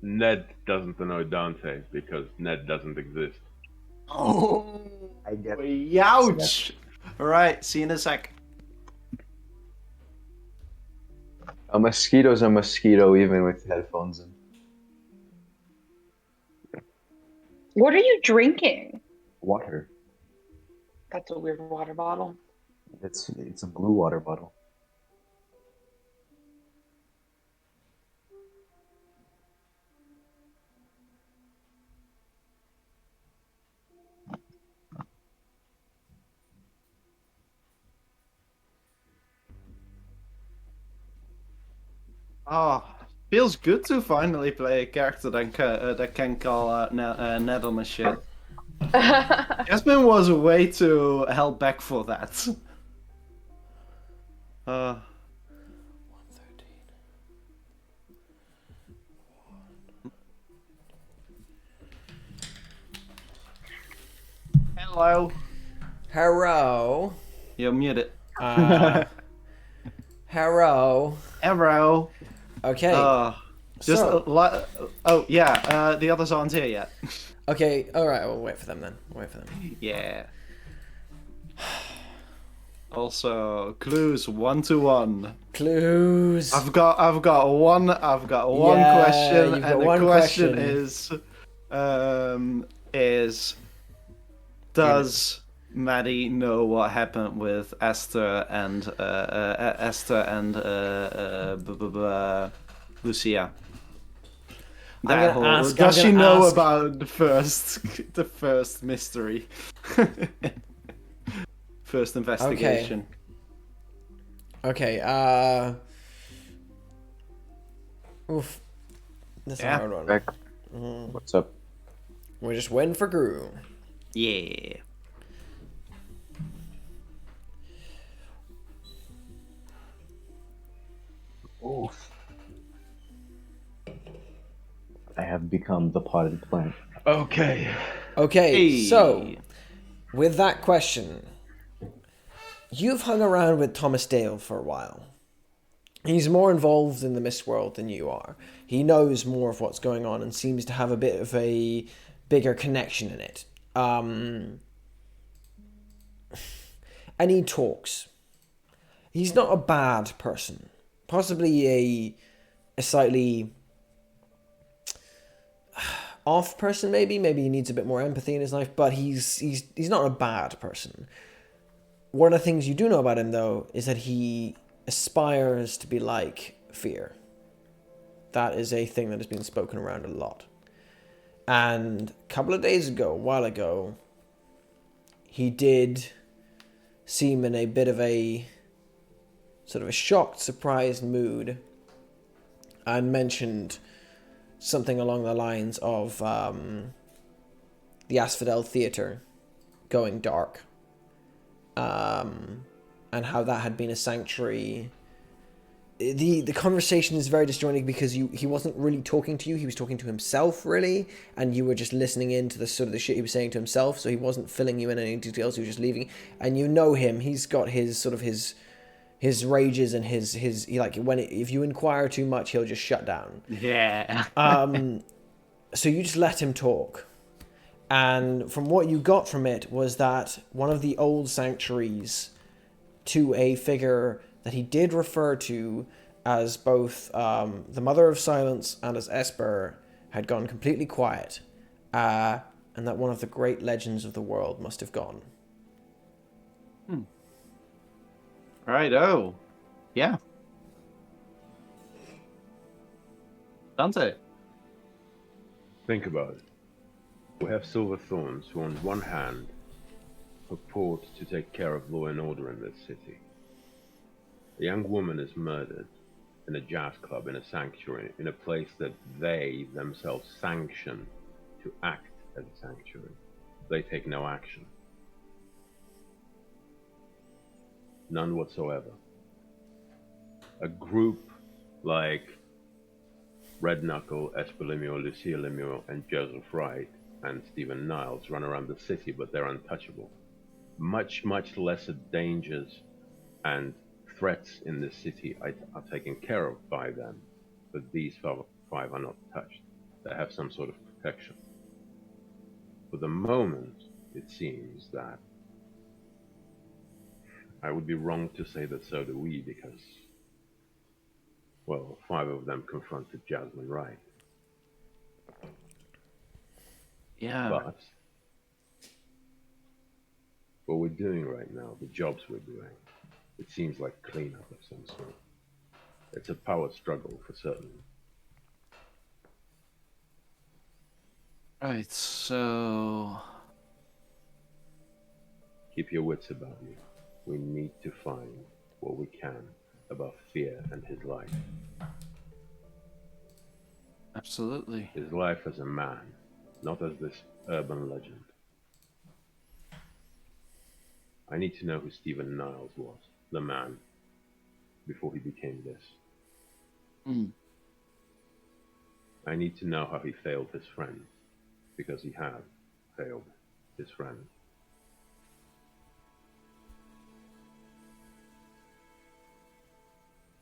Ned doesn't annoy Dante because Ned doesn't exist. Oh, I get it. Youch! Alright, see you in a sec. A mosquito's a mosquito even with headphones in. What are you drinking? Water. That's a weird water bottle. It's a blue water bottle. Oh, feels good to finally play a character that can call out Ned on the shit. Jasmine was way too held back for that. 113. Hello. Hello. You're muted. Hello. Hello. Okay. Oh yeah. The others aren't here yet. Okay. All right. We'll wait for them then. Yeah. Also, clues 1 to 1. Clues. I've got one Yeah, question, you've got and the one question question. is does Maddie know what happened with Esther and Lucia? Does she know about the first mystery? First investigation. Okay. Oof. That's a hard one. Back. What's up? We're just waiting for Guru. Yeah. Oof. I have become the potted plant. Okay. Okay, so with that question, you've hung around with Thomas Dale for a while. He's more involved in the mist world than you are. He knows more of what's going on and seems to have a bit of a bigger connection in it. And he talks. He's not a bad person. Possibly a slightly off person, maybe. Maybe he needs a bit more empathy in his life, but he's not a bad person. One of the things you do know about him, though, is that he aspires to be like Fear. That is a thing that has been spoken around a lot. And a couple of days ago, a while ago, he did seem in a bit of a sort of a shocked, surprised mood and mentioned something along the lines of the Asphodel Theatre going dark. And how that had been a sanctuary. The conversation is very disjointed because he wasn't really talking to you, he was talking to himself, really, and you were just listening in to the sort of the shit he was saying to himself, so he wasn't filling you in any details, he was just leaving. And you know him, he's got his sort of his rages and his like if you inquire too much, he'll just shut down. Yeah. So you just let him talk. And from what you got from it was that one of the old sanctuaries to a figure that he did refer to as both the Mother of Silence and as Esper had gone completely quiet, and that one of the great legends of the world must have gone. Right, oh. Yeah. Dante. Think about it. We have Silver Thorns, who on one hand purport to take care of law and order in this city. A young woman is murdered in a jazz club, in a sanctuary, in a place that they themselves sanction to act as a sanctuary. They take no action. None whatsoever. A group like Red Knuckle, Esper Lemuel, Lucia Lemuel, and Joseph Wright and Stephen Niles run around the city, but they're untouchable. Much, much lesser dangers and threats in the city are taken care of by them, but these five are not touched. They have some sort of protection. For the moment, it seems that I would be wrong to say that so do we, because, well, 5 of them confronted Jasmine Wright. Yeah. But what we're doing right now, the jobs we're doing, it seems like cleanup of some sort. It's a power struggle for certain. Right, so... Keep your wits about you. We need to find what we can about Fear and his life. Absolutely. His life as a man, not as this urban legend. I need to know who Stephen Niles was, the man, before he became this. I need to know how he failed his friends, because he had failed his friends.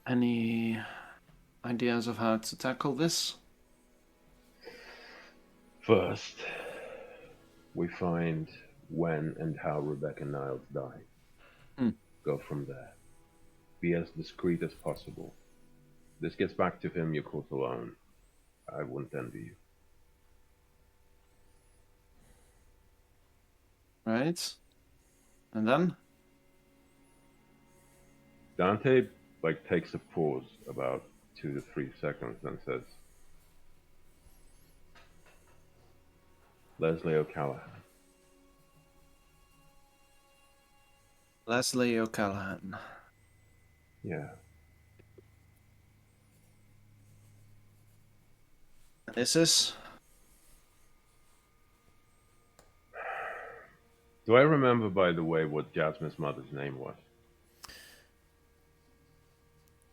Any ideas of how to tackle this? First, we find when and how Rebecca Niles died. Go from there. Be as discreet as possible. This gets back to him you're caught alone. I wouldn't envy you. Right. And then? Dante takes a pause about 2 to 3 seconds and says, Leslie O'Callaghan. Leslie O'Callaghan. Yeah. This is? Do I remember, by the way, what Jasmine's mother's name was?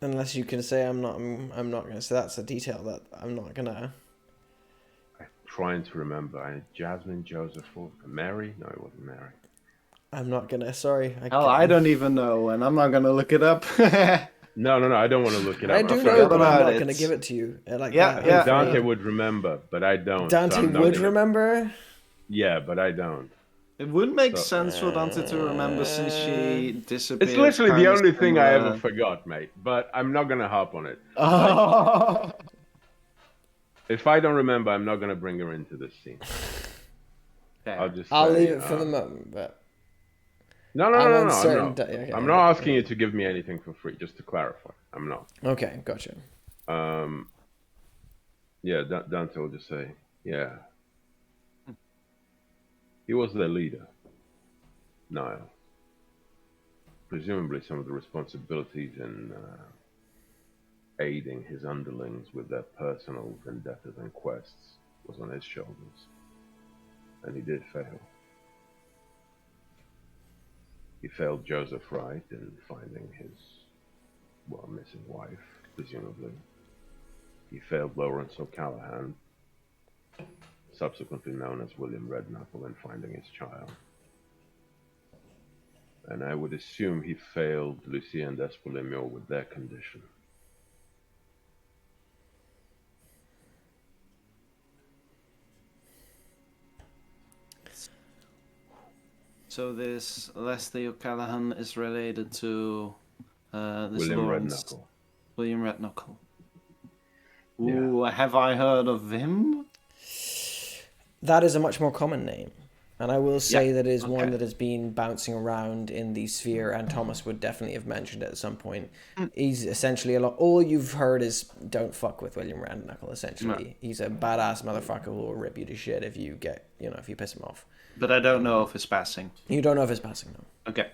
Unless you can say I'm not going to say that's a detail that I'm not going to. I'm trying to remember. Jasmine, Joseph, Mary? No, it wasn't Mary. I'm not going to, sorry. I don't even know, and I'm not going to look it up. No. I don't want to look it up. I I do forgot know, but I'm about not it. going to give it to you like Yeah, that. I think yeah. Dante would remember, but I don't. so Dante I'm not would gonna- remember. Yeah, but I don't. It would make So- sense for Dante to remember since she disappeared. It's literally the kinda only thing I ever similar. forgot, mate. But I'm not gonna hop on it. Oh. If I don't remember, I'm not gonna bring her into this scene. Fair. I'll just. I'll say, leave it for the moment, but No. I'm I'm uncertain. not. Okay, I'm not asking you to give me anything for free. Just to clarify, I'm not. Okay, gotcha. Yeah, Dante will just say, yeah. He was their leader, Niall. Presumably some of the responsibilities in aiding his underlings with their personal vendettas and quests was on his shoulders. And he did fail. He failed Joseph Wright in finding his, missing wife, presumably. He failed Lawrence O'Callaghan, subsequently known as William Redknuckle, in finding his child. And I would assume he failed Lucia and Espolimio with their condition. So this Leslie O'Callaghan is related to this William Lawrence. Redknuckle. William Redknuckle. Yeah. Ooh, have I heard of him? That is a much more common name. And I will say Yeah, that it is one okay. that has been bouncing around in the sphere, and Thomas would definitely have mentioned it at some point. He's essentially all you've heard is don't fuck with William Redknuckle, essentially. No. He's a badass motherfucker who will rip you to shit if you if you piss him off. But I don't know of his passing. You don't know if it's passing, though. Okay.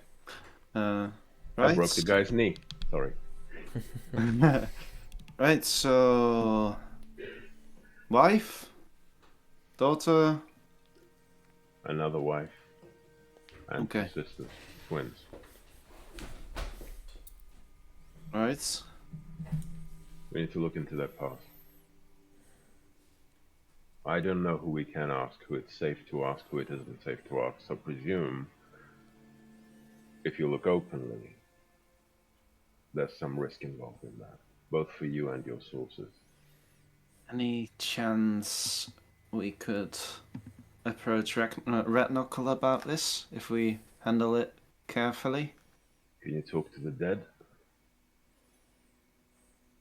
I Right. broke the guy's knee. Sorry. Right, so wife, daughter. Another wife. And Okay. two sisters. Twins. Right. We need to look into that past. I don't know who we can ask, who it's safe to ask, who it isn't safe to ask. So presume, if you look openly, there's some risk involved in that, both for you and your sources. Any chance we could approach Redknuckle about this if we handle it carefully? Can you talk to the dead?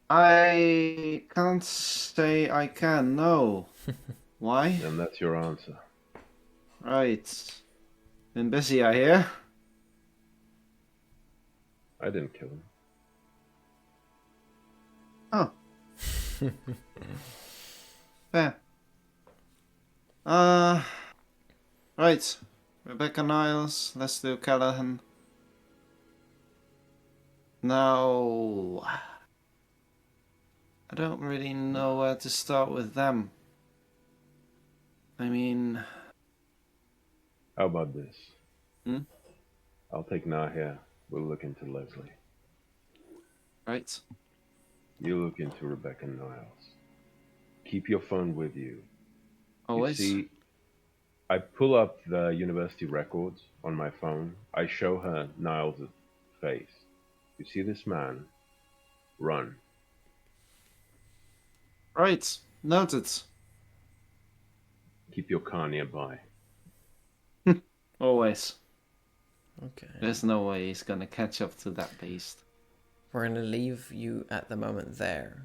I can't say I can, no. Why? And that's your answer. Right. Been busy, I hear. I didn't kill him. Oh. Fair. Right. Rebecca Niles, Leslie O'Callaghan. Now, I don't really know where to start with them. I mean, How about this? Hmm? I'll take Nahia. We'll look into Leslie. right? You look into Rebecca Niles. Keep your phone with you. Always. You see, I pull up the university records on my phone. I show her Niles' face. You see this man? Run. Right. Noted. Keep your car nearby. Always. Okay. There's no way he's gonna catch up to that beast. We're going to leave you at the moment there.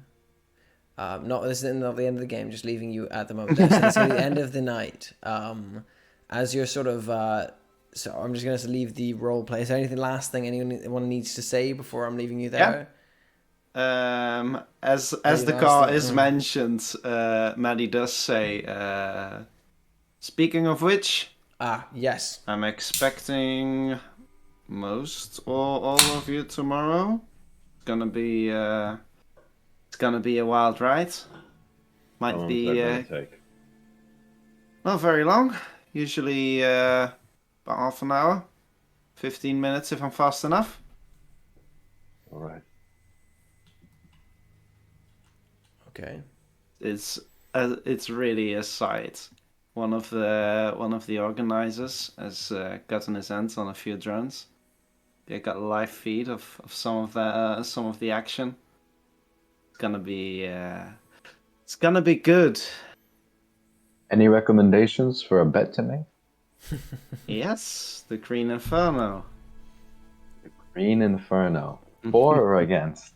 This is not the end of the game, just leaving you at the moment there. So it's going to be the end of the night. As you're sort of... so I'm just going to leave the role play. Is there anything last thing anyone needs to say before I'm leaving you there? As the last car thing- is mentioned, Maddie does say, speaking of which, Yes. I'm expecting most or all of you tomorrow. It's gonna be a wild ride. How Might long be is that going to take? not very long. Usually about half an hour, 15 minutes if I'm fast enough. All right. Okay. It's really a sight. One of the organizers has gotten his hands on a few drones. They got a live feed of some of the action. It's gonna be good. Any recommendations for a bet to make? Yes, the Green Inferno. Green Inferno. For or against?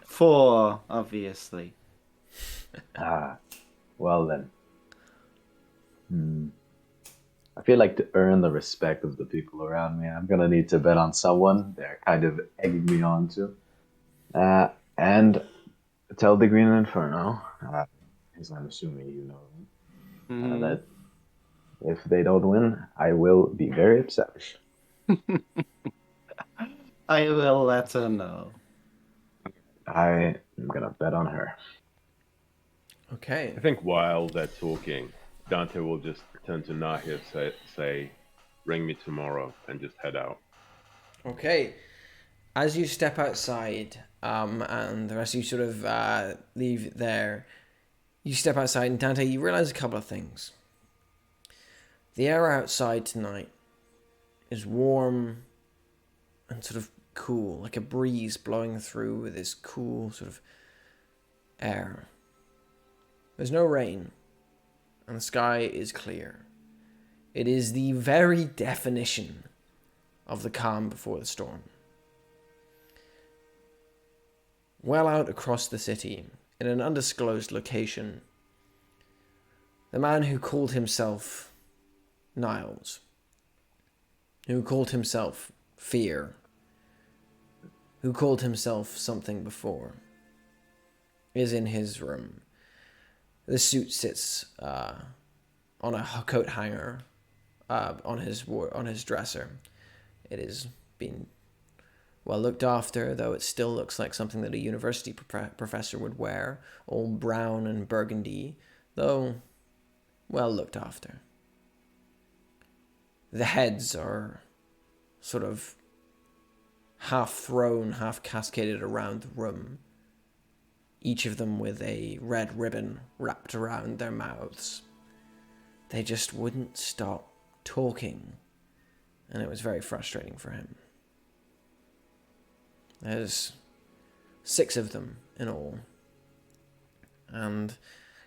4, obviously. Well then. I feel like to earn the respect of the people around me, I'm gonna need to bet on someone they're kind of egging me on to. And tell the Green Inferno, because I'm assuming you know them, that if they don't win, I will be very upset. I will let her know. I am gonna bet on her. Okay. I think while they're talking, Dante will just turn to Nahia and say, ring me tomorrow, and just head out. Okay. As you step outside, and the rest of you sort of leave it there, you step outside, and Dante, you realize a couple of things. The air outside tonight is warm and sort of cool, like a breeze blowing through with this cool sort of air. There's no rain, and the sky is clear. It is the very definition of the calm before the storm. Well out across the city, in an undisclosed location, the man who called himself Niles, who called himself Fear, who called himself something before, is in his room. The suit sits on a coat hanger on his dresser. It has been well looked after, though it still looks like something that a university professor would wear, all brown and burgundy, though well looked after. The heads are sort of half thrown, half cascaded around the room, each of them with a red ribbon wrapped around their mouths. They just wouldn't stop talking, and it was very frustrating for him. There's 6 of them in all, and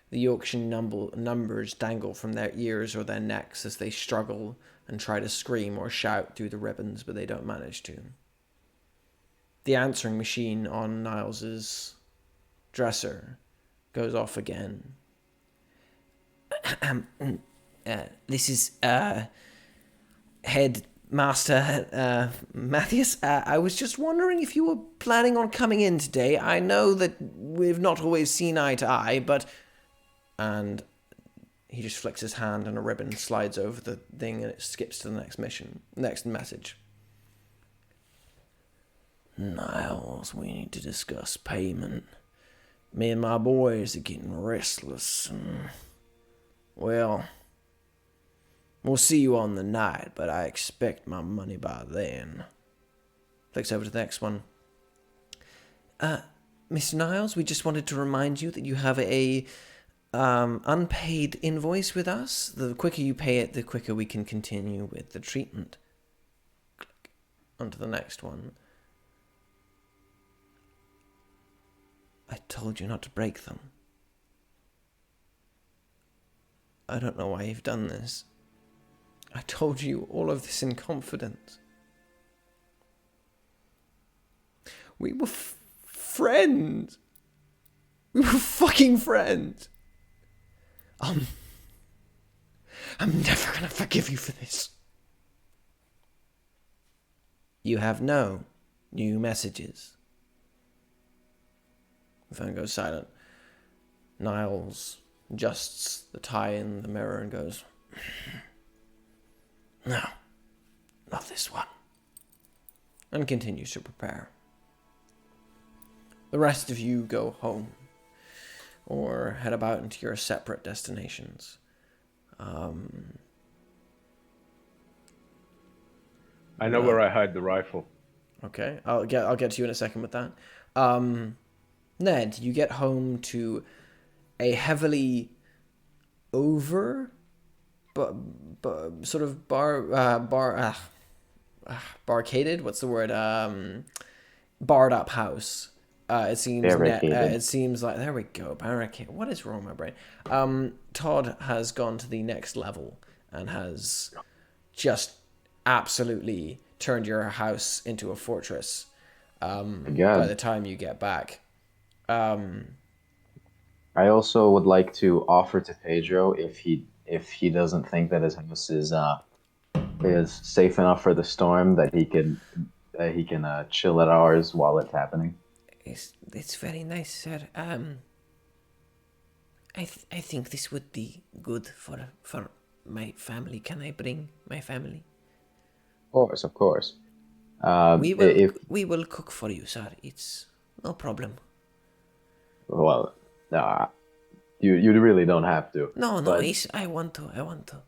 the Yorkshire numbers dangle from their ears or their necks as they struggle and try to scream or shout through the ribbons, but they don't manage to. The answering machine on Niles's dresser goes off again. This is Headmaster Matthias. I was just wondering if you were planning on coming in today. I know that we've not always seen eye to eye, but... And he just flicks his hand and a ribbon slides over the thing and it skips to the next message. Niles, we need to discuss payment. Me and my boys are getting restless and... Well... We'll see you on the night, but I expect my money by then. Flicks over to the next one. Mr. Niles, we just wanted to remind you that you have a unpaid invoice with us. The quicker you pay it, the quicker we can continue with the treatment. Click. Onto the next one. I told you not to break them. I don't know why you've done this. I told you all of this in confidence. We were friends. We were fucking friends. I'm never gonna forgive you for this. You have no new messages. The phone goes silent. Niles adjusts the tie in the mirror and goes... No, not this one. And continues to prepare. The rest of you go home. Or head about into your separate destinations. I know where I hide the rifle. Okay, I'll get to you in a second with that. Ned, you get home to a heavily barricaded. What's the word? Barred up house. It seems Barricaded. it seems like there we go. Barricade. What is wrong with my brain? Todd has gone to the next level and has just absolutely turned your house into a fortress. By the time you get back, I also would like to offer to Pedro if he doesn't think that his house is safe enough for the storm that he can chill at ours while it's happening. it's very nice, sir. I think this would be good for my family. Can I bring my family? Of course. If We will cook for you, sir. It's no problem. well, uh, you really don't have to. No, But I want to. I want to.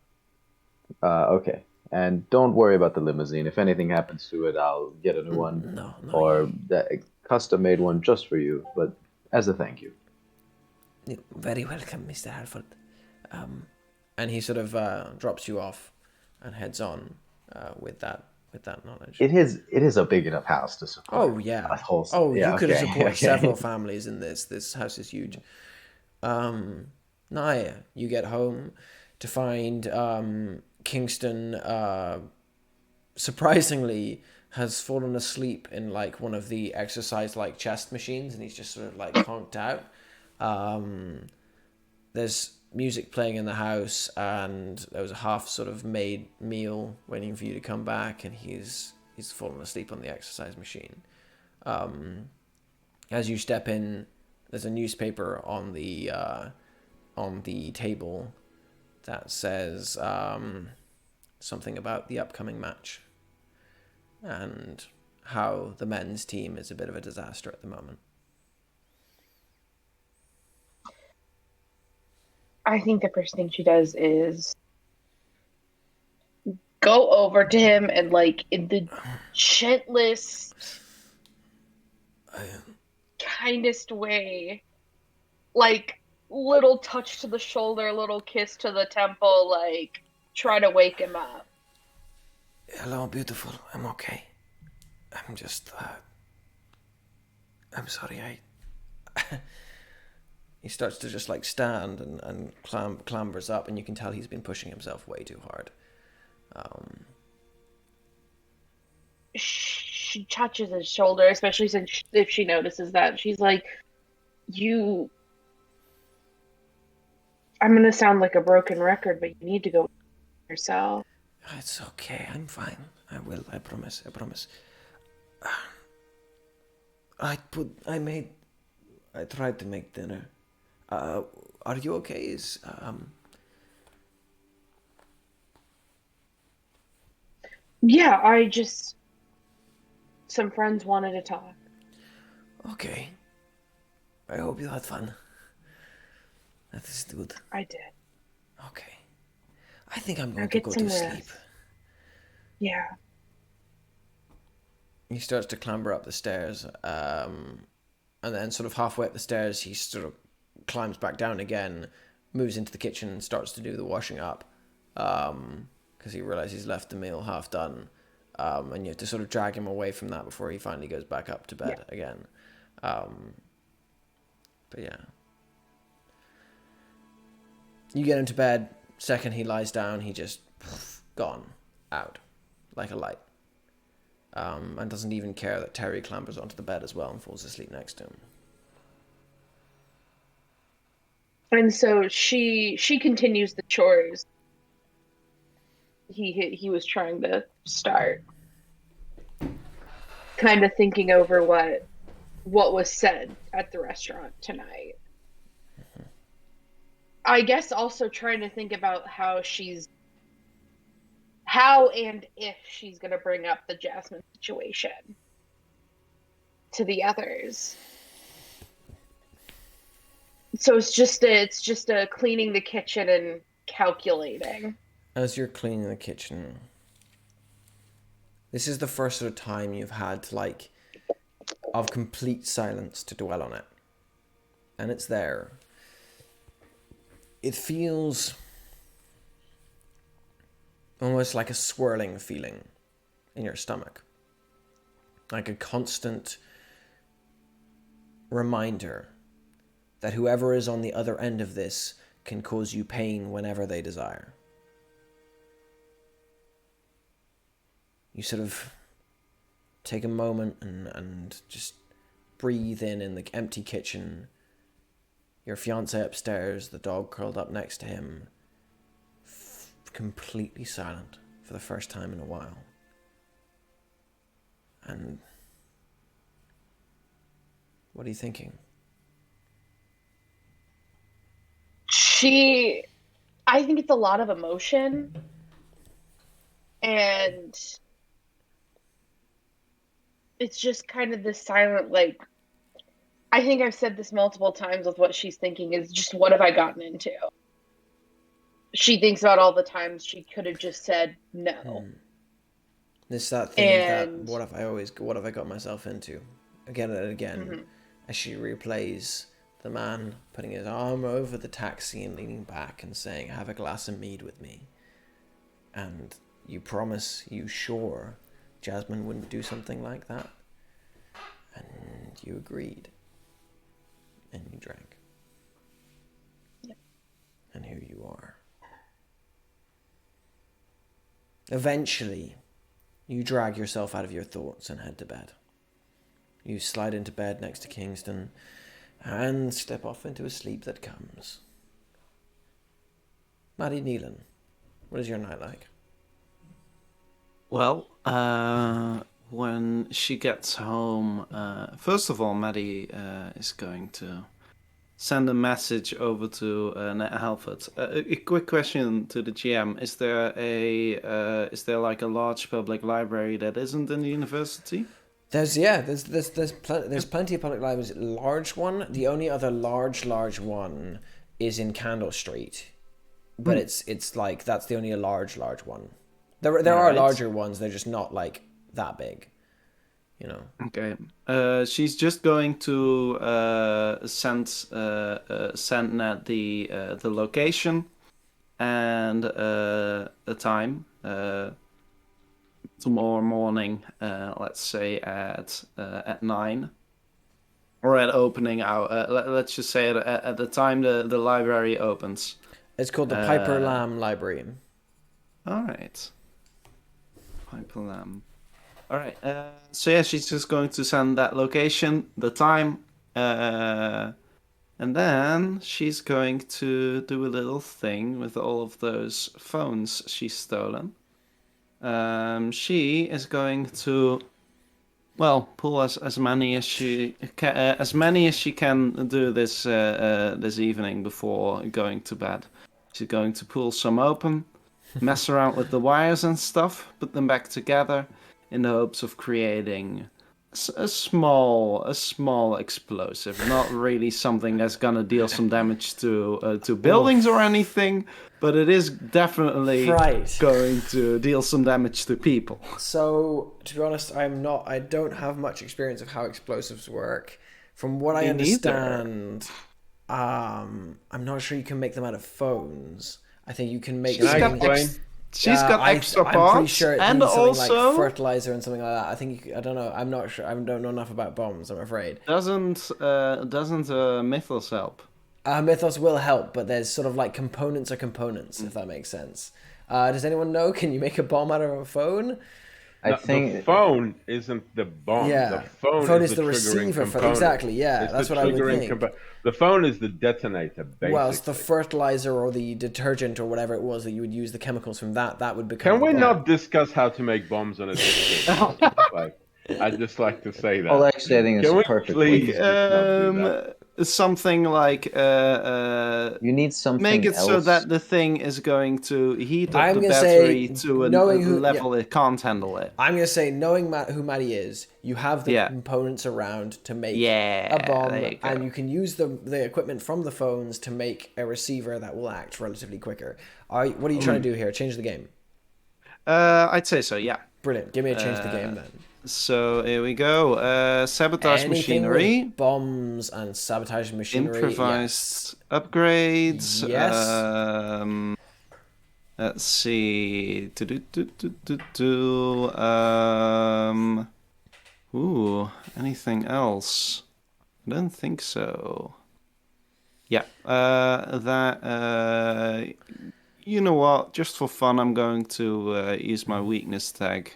okay, and don't worry about the limousine. If anything happens to it, I'll get a new one No, no. or a custom made one just for you. But as a thank you. You're very welcome, Mr. Halford. And he sort of drops you off and heads on with that knowledge. It is a big enough house to support. Oh yeah. A whole, You could okay, support okay. several families in this. This house is huge. Nahia, you get home to find Kingston surprisingly has fallen asleep in like one of the exercise like chest machines, and he's just sort of like conked out. There's music playing in the house, and there was a half sort of made meal waiting for you to come back, and he's fallen asleep on the exercise machine. As you step in, there's a newspaper on the table that says something about the upcoming match and how the men's team is a bit of a disaster at the moment. I think the first thing she does is go over to him and, like, in the gentlest, kindest way, like, little touch to the shoulder, little kiss to the temple, like, try to wake him up. Hello, beautiful. I'm okay. I'm just, I'm sorry, He starts to just, like, stand and clambers up, and you can tell he's been pushing himself way too hard. She touches his shoulder, especially since if she notices that. She's like, I'm gonna sound like a broken record, but you need to go yourself. It's okay. I'm fine. I will. I promise. I promise. I tried to make dinner. Are you okay? Yeah, some friends wanted to talk. Okay. I hope you had fun. That is good. I did. Okay. I think I'm Now going to get go some to rest. sleep. Yeah. He starts to clamber up the stairs, and then sort of halfway up the stairs, he sort of climbs back down again, moves into the kitchen, and starts to do the washing up, because he realizes he's left the meal half done, and you have to sort of drag him away from that before he finally goes back up to bed again. But yeah. You get him to bed, second he lies down, he just gone, out, like a light. And doesn't even care that Terry clambers onto the bed as well and falls asleep next to him. And so she continues the chores he was trying to start. Kind of thinking over what was said at the restaurant tonight. I guess also trying to think about how and if she's going to bring up the Jasmine situation to the others. So it's just a cleaning the kitchen and calculating. As you're cleaning the kitchen, this is the first sort of time you've had, like, of complete silence to dwell on it. And it's there. It feels almost like a swirling feeling. in your stomach. Like a constant reminder that whoever is on the other end of this can cause you pain whenever they desire. You sort of take a moment and just breathe in the empty kitchen. Your fiancé upstairs, the dog curled up next to him, completely silent for the first time in a while. And what are you thinking? I think it's a lot of emotion. And it's just kind of this silent, like, I think I've said this multiple times with what she's thinking is just, what have I gotten into? She thinks about all the times she could have just said no. It's that thing that, what have I got myself into? Again and again, as she replays the man putting his arm over the taxi and leaning back and saying, have a glass of mead with me. And you sure Jasmine wouldn't do something like that? And you agreed. And you drank. Yep. And here you are. Eventually, you drag yourself out of your thoughts and head to bed. You slide into bed next to Kingston and step off into a sleep that comes. Maddie Nealon, what is your night like? Well, when she gets home, first of all, Maddie is going to send a message over to Ned Halford. A quick question to the GM: Is there like a large public library that isn't in the university? There's plenty of public libraries. Large one. The only other large one is in Candle Street, but it's like that's the only large one. There are larger ones. They're just not like that big, you know. Okay. She's just going to send Ned the location and the time. Tomorrow morning, let's say at 9, or at opening hour. Let's just say at the time the library opens. It's called the Piper Lamb Library. All right. Piper Lamb. All right. So yeah, she's just going to send that location, the time, and then she's going to do a little thing with all of those phones she's stolen. She is going to, pull as many as she can do this evening before going to bed. She's going to pull some open, mess around with the wires and stuff, put them back together in the hopes of creating a small explosive. Not really something that's gonna deal some damage to buildings or anything, but it is definitely going to deal some damage to people. So, to be honest, I don't have much experience of how explosives work. From what I understand, I'm not sure you can make them out of phones. I think you can make them. She's got extra parts, I'm pretty sure it and needs something also like fertilizer and something like that. I don't know. I'm not sure. I don't know enough about bombs, I'm afraid. Doesn't Mythos help? Mythos will help, but there's sort of like components are components, if that makes sense. Does anyone know? Can you make a bomb out of a phone? I think the phone isn't the bomb. Yeah, the phone is the receiver component. Exactly. Yeah, that's what I would think. The phone is the detonator, basically. Well, it's the fertilizer or the detergent or whatever it was that you would use the chemicals from. That would become. Can we not discuss how to make bombs on a disc? I'd just like to say that. Well, actually, I think it's perfect. Please just not do that? Something like you need something. Make it else. so that the thing is going to heat up the battery to a level it can't handle it. I'm gonna say, knowing who Maddie is, you have the components around to make a bomb, and you can use the equipment from the phones to make a receiver that will act relatively quicker. What are you trying to do here? Change the game? I'd say so. Yeah. Brilliant. Give me a change the game then. So here we go. Sabotage Anything machinery. With bombs and sabotage machinery. Improvised upgrades. Yes. Let's see. Ooh, anything else? I don't think so. Yeah, you know what? Just for fun, I'm going to use my weakness tag,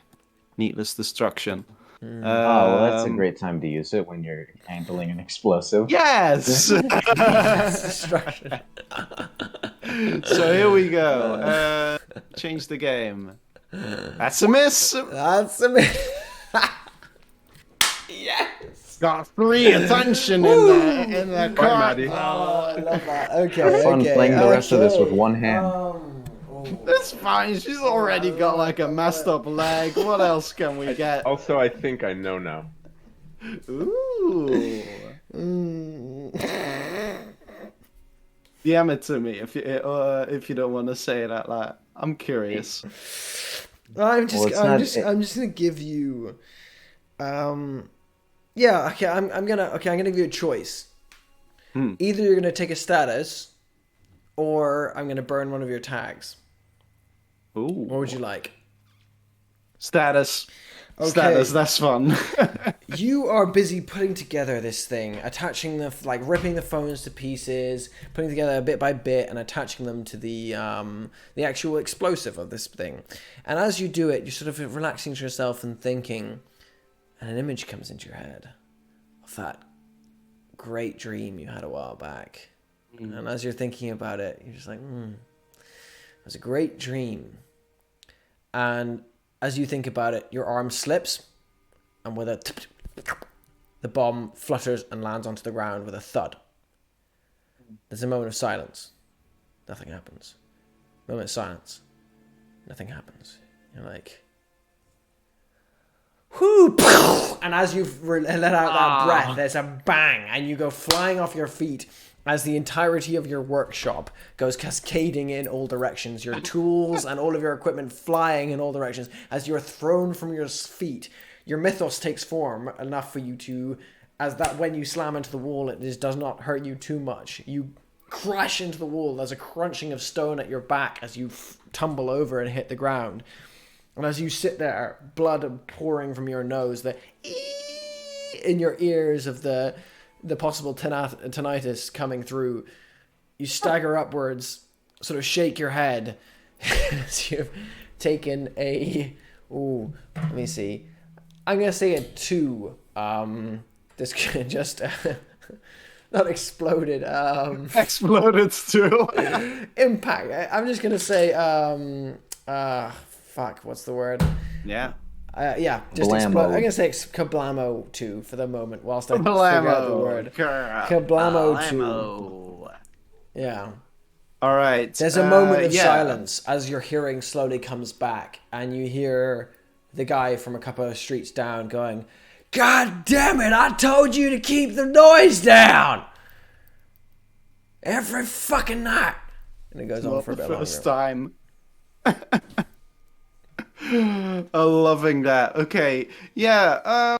needless destruction. Oh, well, that's a great time to use it when you're handling an explosive. Yes! Destruction. So here we go. Change the game. That's a miss! That's amazing. Yes. Got 3 attention in the card. Maddie. Oh, I love that. Okay. Have fun playing the rest of this with one hand. It's fine. She's already got like a messed up leg. What else can we get? Also, I think I know now. Ooh. DM it to me if you don't want to say it out loud. I'm curious. I'm just Well, it's not- I'm just gonna give you yeah, okay, I'm gonna give you a choice. Either you're gonna take a status or I'm gonna burn one of your tags. Ooh. What would you like? Status. Okay. Status, that's fun. You are busy putting together this thing, attaching like ripping the phones to pieces, putting together bit by bit, and attaching them to the actual explosive of this thing. And as you do it, you're sort of relaxing to yourself and thinking, and an image comes into your head of that great dream you had a while back. And as you're thinking about it, you're just like, it was a great dream. And as you think about it, your arm slips, and with the bomb flutters and lands onto the ground with a thud. There's a moment of silence. Nothing happens. Moment of silence. Nothing happens. You're like, whoo! And as you've let out that breath, there's a bang, and you go flying off your feet as the entirety of your workshop goes cascading in all directions. Your tools and all of your equipment flying in all directions. As you're thrown from your feet, your mythos takes form enough for you to, as that when you slam into the wall, it just does not hurt you too much. You crash into the wall. There's a crunching of stone at your back as you tumble over and hit the ground. And as you sit there, blood pouring from your nose, the in your ears of the possible tinnitus coming through, you stagger upwards, sort of shake your head as you've taken a, let me see, I'm going to say a 2. This just not exploded. Exploded too. Impact. I'm just going to say, fuck, what's the word? Yeah. Yeah, just explode. I'm gonna say kablamo 2 for the moment, whilst I figure out the word. Kablamo 2. Yeah. All right. There's a moment of silence as your hearing slowly comes back, and you hear the guy from a couple of streets down going, "God damn it! I told you to keep the noise down every fucking night." And it goes on for a bit longer. First time. I'm loving that. Okay, yeah,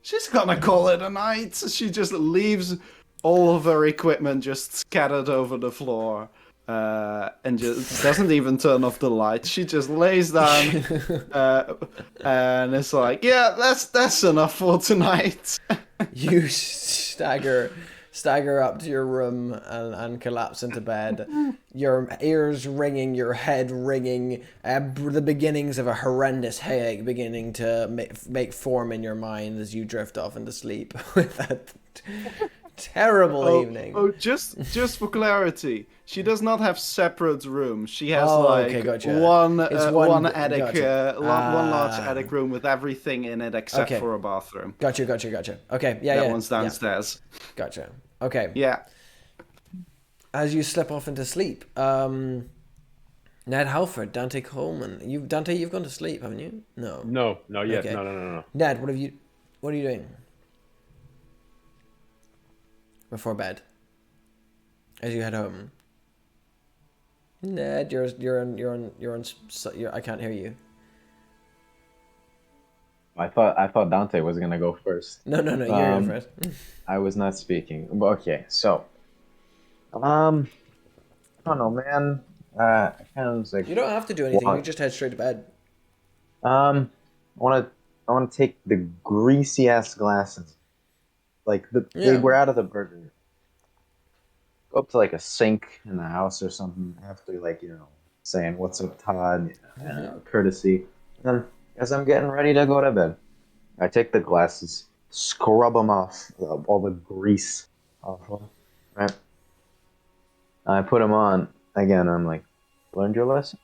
she's gonna call it a night. She just leaves all of her equipment just scattered over the floor, and just doesn't even turn off the light. She just lays down, and it's like, yeah, that's enough for tonight. You stagger up to your room and collapse into bed, your ears ringing, your head ringing, the beginnings of a horrendous headache beginning to make form in your mind as you drift off into sleep with that terrible evening. Oh, just for clarity, she does not have separate rooms. She has gotcha. one one attic, gotcha. one large attic room with everything in it except for a bathroom. Gotcha. Okay, That one's downstairs. Yeah. Gotcha. Okay. Yeah. As you slip off into sleep, Ned Halford, Dante Coleman. Dante, you've gone to sleep, haven't you? No. No, not yet. Okay. No. Ned, what are you doing before bed? As you head home. Ned, you're on. I can't hear you. I thought Dante was gonna go first. No, you're first. I was not speaking. Okay, so I don't know, man. I kind of was like, You don't have to do anything. You what? can just head straight to bed. I want to take the greasy ass glasses, like they Yeah. were out of the burger. Go up to like a sink in the house or something after, like, saying what's up, Todd, courtesy. Then as I'm getting ready to go to bed, I take the glasses, scrub them off, all the grease off of them, right? I put them on again. I'm like, learned your lesson?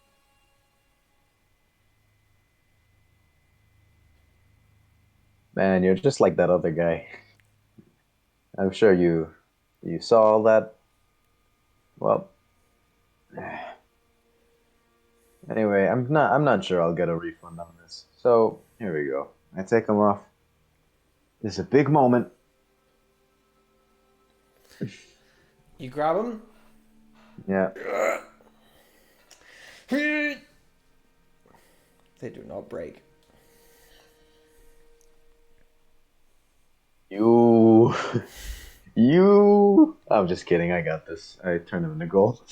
Man, you're just like that other guy. I'm sure you saw all that. Well, anyway, I'm not sure I'll get a refund on this. So here we go. I take them off. It's a big moment. You grab them. Yeah. They do not break. You, you. I'm just kidding. I got this. I turn them into gold.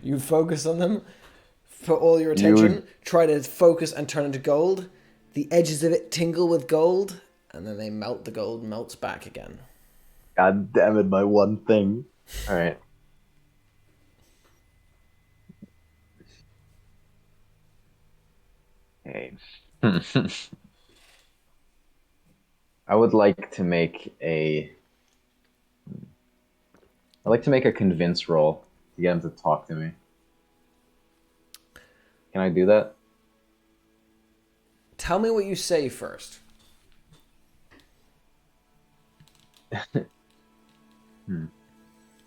You focus on them, put all your You- attention, try to focus and turn into gold. The edges of it tingle with gold, and then they melt. The gold melts back again. God damn it, my one thing. All right. Hey. I would like to make a. I'd like to make a convince roll to get him to talk to me. Can I do that? Tell me what you say first. I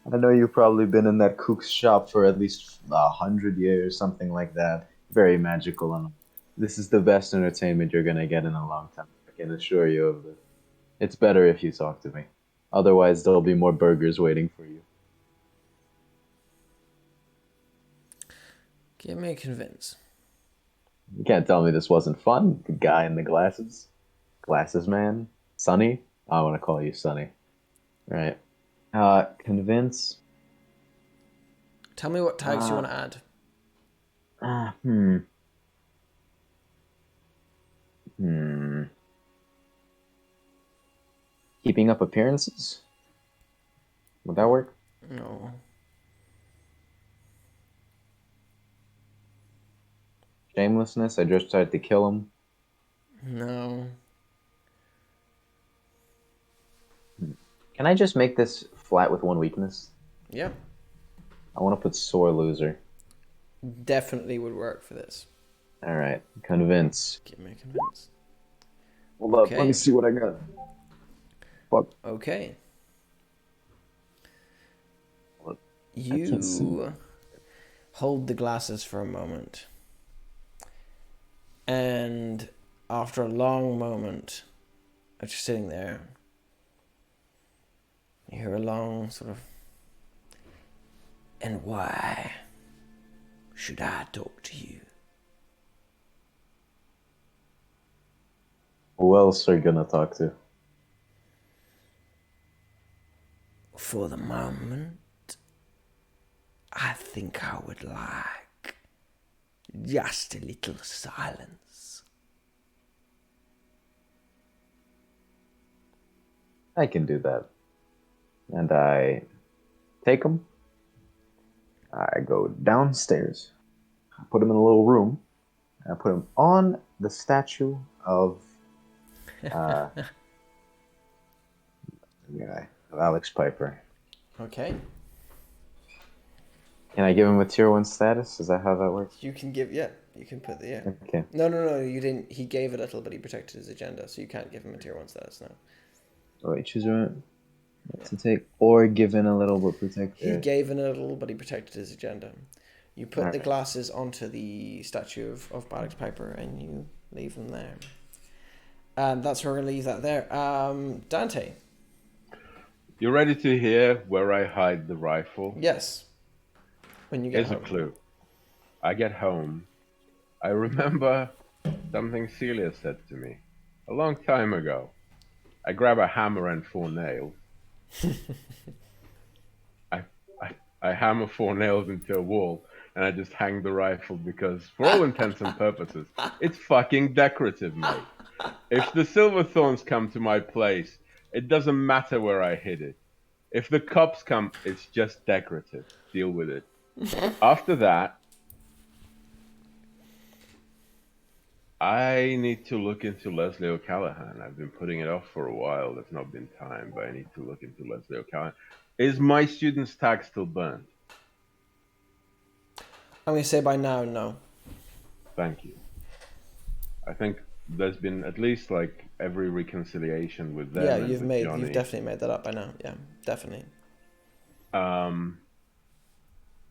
know you've probably been in that cook's shop for at least 100 years, something like that. Very magical, and this is the best entertainment you're gonna get in a long time. I can assure you of this. It's better if you talk to me. Otherwise, there'll be more burgers waiting for you. Give me a convince. You can't tell me this wasn't fun. The guy in the glasses, glasses man, Sonny. I want to call you Sonny. Right. Convince. Tell me what tags you want to add. Ah, hmm. Hmm. Keeping up appearances? Would that work? No. Shamelessness? I just tried to kill him. No. Can I just make this flat with one weakness? Yep. I want to put sore loser. Definitely would work for this. Alright. Convince. Give me a convince. Hold up. Okay. Let me see what I got. Fuck. Okay. What? I can't see. You hold the glasses for a moment. And after a long moment of just sitting there, you hear a long sort of, and why should I talk to you? Who else are you gonna talk to? For the moment, I think I would like just a little silence. I can do that. And I take him. I go downstairs. I put him in a little room. And I put him on the statue of the guy, of Alex Piper. Okay. Can I give him a tier 1 status? Is that how that works? You can give, yeah, you can put the, yeah. Okay. No, you didn't. He gave a little, but he protected his agenda, so you can't give him a tier 1 status now. Oh, wait, choose one to take or given a little but protect. He gave a little, but he protected his agenda. You put the Alright. glasses onto the statue of Alex Piper, and you leave them there. And that's where we're going to leave that there. Dante. You ready to hear where I hide the rifle? Yes. When you get Here's home. a clue. I get home. I remember something Celia said to me a long time ago. I grab a hammer and 4 nails. I I hammer 4 nails into a wall, and I just hang the rifle because, for all intents and purposes, it's fucking decorative, mate. If the silver thorns come to my place, it doesn't matter where I hid it. If the cops come, it's just decorative. Deal with it. After that, I need to look into Leslie O'Callaghan. I've been putting it off for a while. There's not been time, but I need to look into Leslie O'Callaghan. Is my student's tag still burned? I'm going to say by now, no. Thank you. I think there's been at least like every reconciliation with them. Yeah, and you've with Johnny. definitely made that up by now. Yeah, definitely. I'm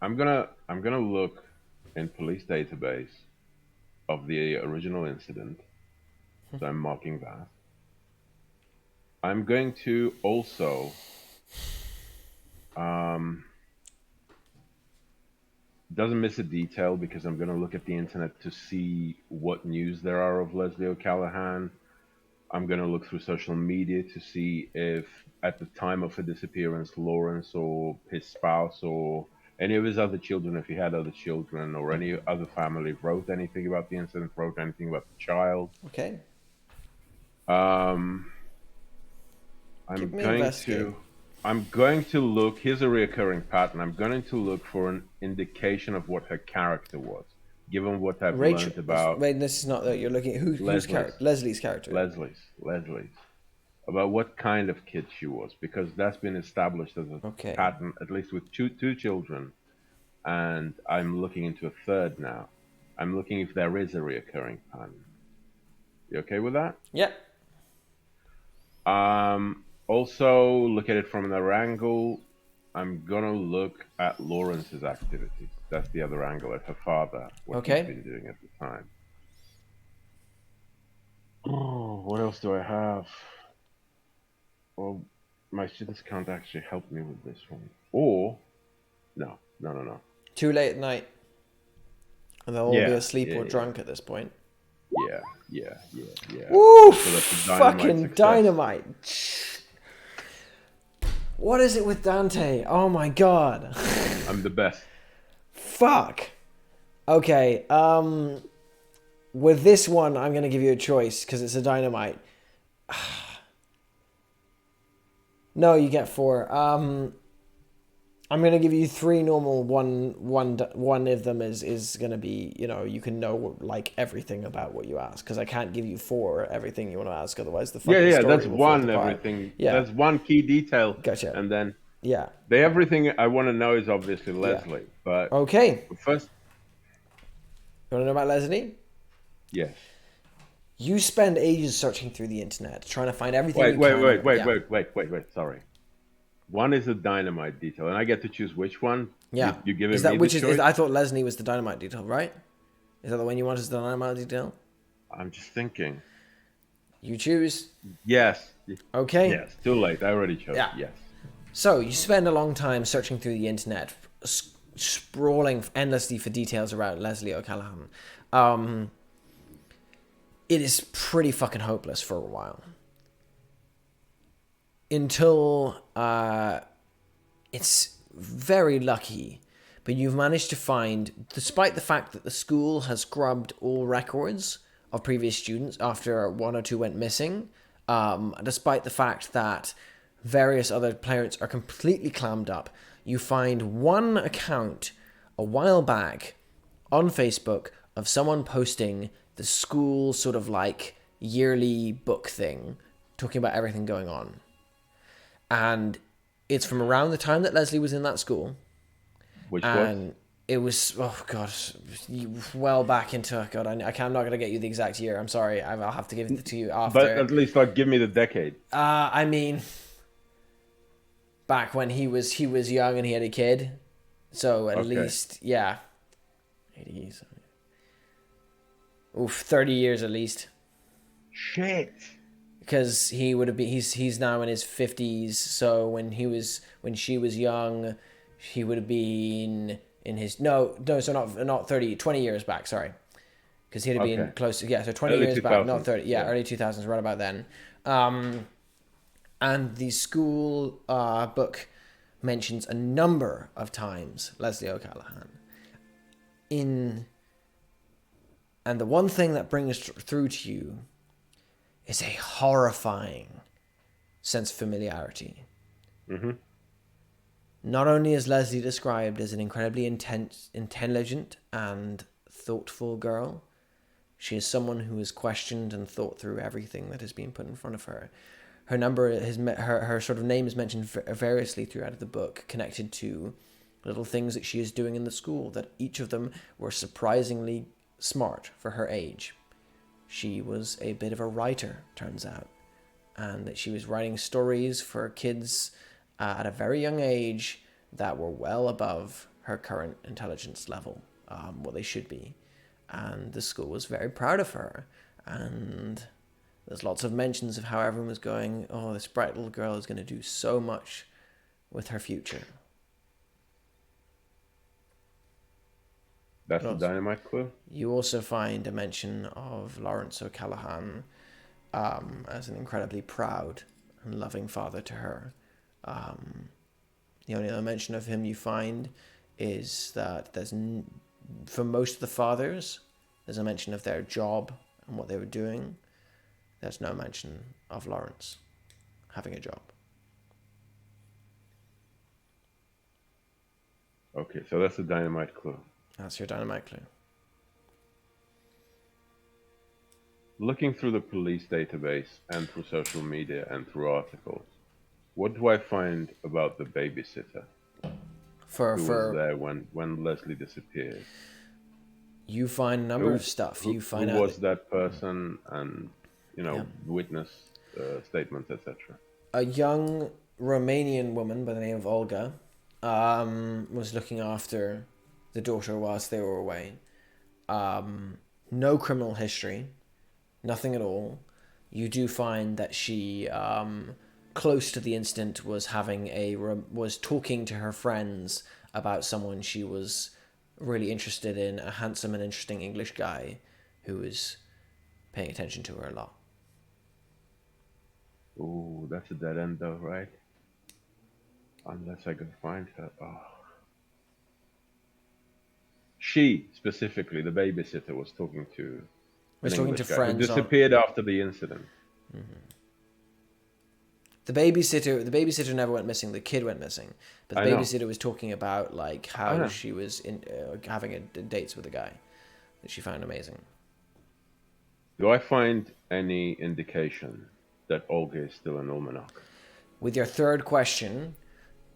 gonna look in police database of the original incident. So I'm marking that. I'm going to also doesn't miss a detail because I'm going to look at the internet to see what news there are of Leslie O'Callaghan. I'm going to look through social media to see if at the time of her disappearance, Lawrence or his spouse or any of his other children, if he had other children or any other family, wrote anything about the incident, wrote anything about the child. Okay. I'm going to look. Here's a reoccurring pattern. I'm going to look for an indication of what her character was, given what I've learned about. Wait, this is not that you're looking at whose character? Leslie's character. Leslie's. About what kind of kid she was, because that's been established as a pattern, at least with two children, and I'm looking into a third now. I'm looking if there is a reoccurring pattern. You okay with that? Yeah. Also, look at it from another angle. I'm gonna look at Lawrence's activities. That's the other angle, at her father, what he's been doing at the time. Oh, what else do I have? Well, my students can't actually help me with this one. Or, no. Too late at night. And they'll all be asleep or drunk at this point. Yeah. Woo! So Fucking dynamite. What is it with Dante? Oh my god. I'm the best. Fuck. Okay, with this one, I'm going to give you a choice because it's a dynamite. No, you get 4. I'm going to give you 3 normal. One of them is going to be, you can know like everything about what you ask, because I can't give you 4 everything you want to ask, otherwise the fucking story that's will one fall apart. everything. Yeah, that's one key detail. Gotcha. And then the everything I want to know is obviously Leslie. But first, you want to know about Leslie? Yes. You spend ages searching through the internet trying to find everything. Wait. Sorry. One is a dynamite detail, and I get to choose which one. Yeah. You give me the choice? I thought Leslie was the dynamite detail, right? Is that the one you want as the dynamite detail? I'm just thinking. You choose. Yes. Okay. Yes. Too late. I already chose. Yeah. Yes. So you spend a long time searching through the internet, sprawling endlessly for details about Leslie O'Callaghan. It is pretty fucking hopeless for a while. Until it's very lucky, but you've managed to find, despite the fact that the school has scrubbed all records of previous students after 1 or 2 went missing, despite the fact that various other parents are completely clammed up, you find one account a while back on Facebook of someone posting the school sort of like yearly book thing, talking about everything going on. And it's from around the time that Leslie was in that school. Which and was? It was, oh god, well back into, I'm not going to get you the exact year. I'm sorry. I'll have to give it to you after. But at least give me the decade. I mean, back when he was young and he had a kid. So at least, 80s. Oof, 30 years at least. Shit. Because he would have been, he's now in his 50s, so when she was young, he would have been in his, so not 30, 20 years back, sorry. Because he'd have been close to, so 20 early years 2000s. back, not 30, early 2000s, right about then. And the school book mentions a number of times Leslie O'Callaghan. And the one thing that brings through to you is a horrifying sense of familiarity. Mm-hmm. Not only is Leslie described as an incredibly intelligent and thoughtful girl, she is someone who has questioned and thought through everything that has been put in front of her. Her sort of name is mentioned variously throughout the book, connected to little things that she is doing in the school, that each of them were surprisingly smart for her age. She was a bit of a writer, turns out, and that she was writing stories for kids at a very young age that were well above her current intelligence level, what they should be. And the school was very proud of her. And there's lots of mentions of how everyone was going, oh, this bright little girl is going to do so much with her future. That's the dynamite clue? You also find a mention of Lawrence O'Callaghan as an incredibly proud and loving father to her. The only other mention of him you find is that for most of the fathers, there's a mention of their job and what they were doing. There's no mention of Lawrence having a job. Okay, so that's the dynamite clue. That's your dynamite clue. Looking through the police database and through social media and through articles, what do I find about the babysitter who was there when Leslie disappeared? You find a number of stuff. You find who out was that person, and witness statements, etc. A young Romanian woman by the name of Olga was looking after the daughter whilst they were away. No criminal history, nothing at all. You do find that she, close to the incident, was talking to her friends about someone she was really interested in, a handsome and interesting English guy who was paying attention to her a lot. Ooh, that's a dead end though, right? Unless I can find her. Oh. She, specifically, the babysitter, was talking to friends who disappeared after the incident. Mm-hmm. The babysitter never went missing. The kid went missing, but the babysitter was talking about like how she was having dates with a guy that she found amazing. Do I find any indication that Olga is still in Ullmanoch? With your third question,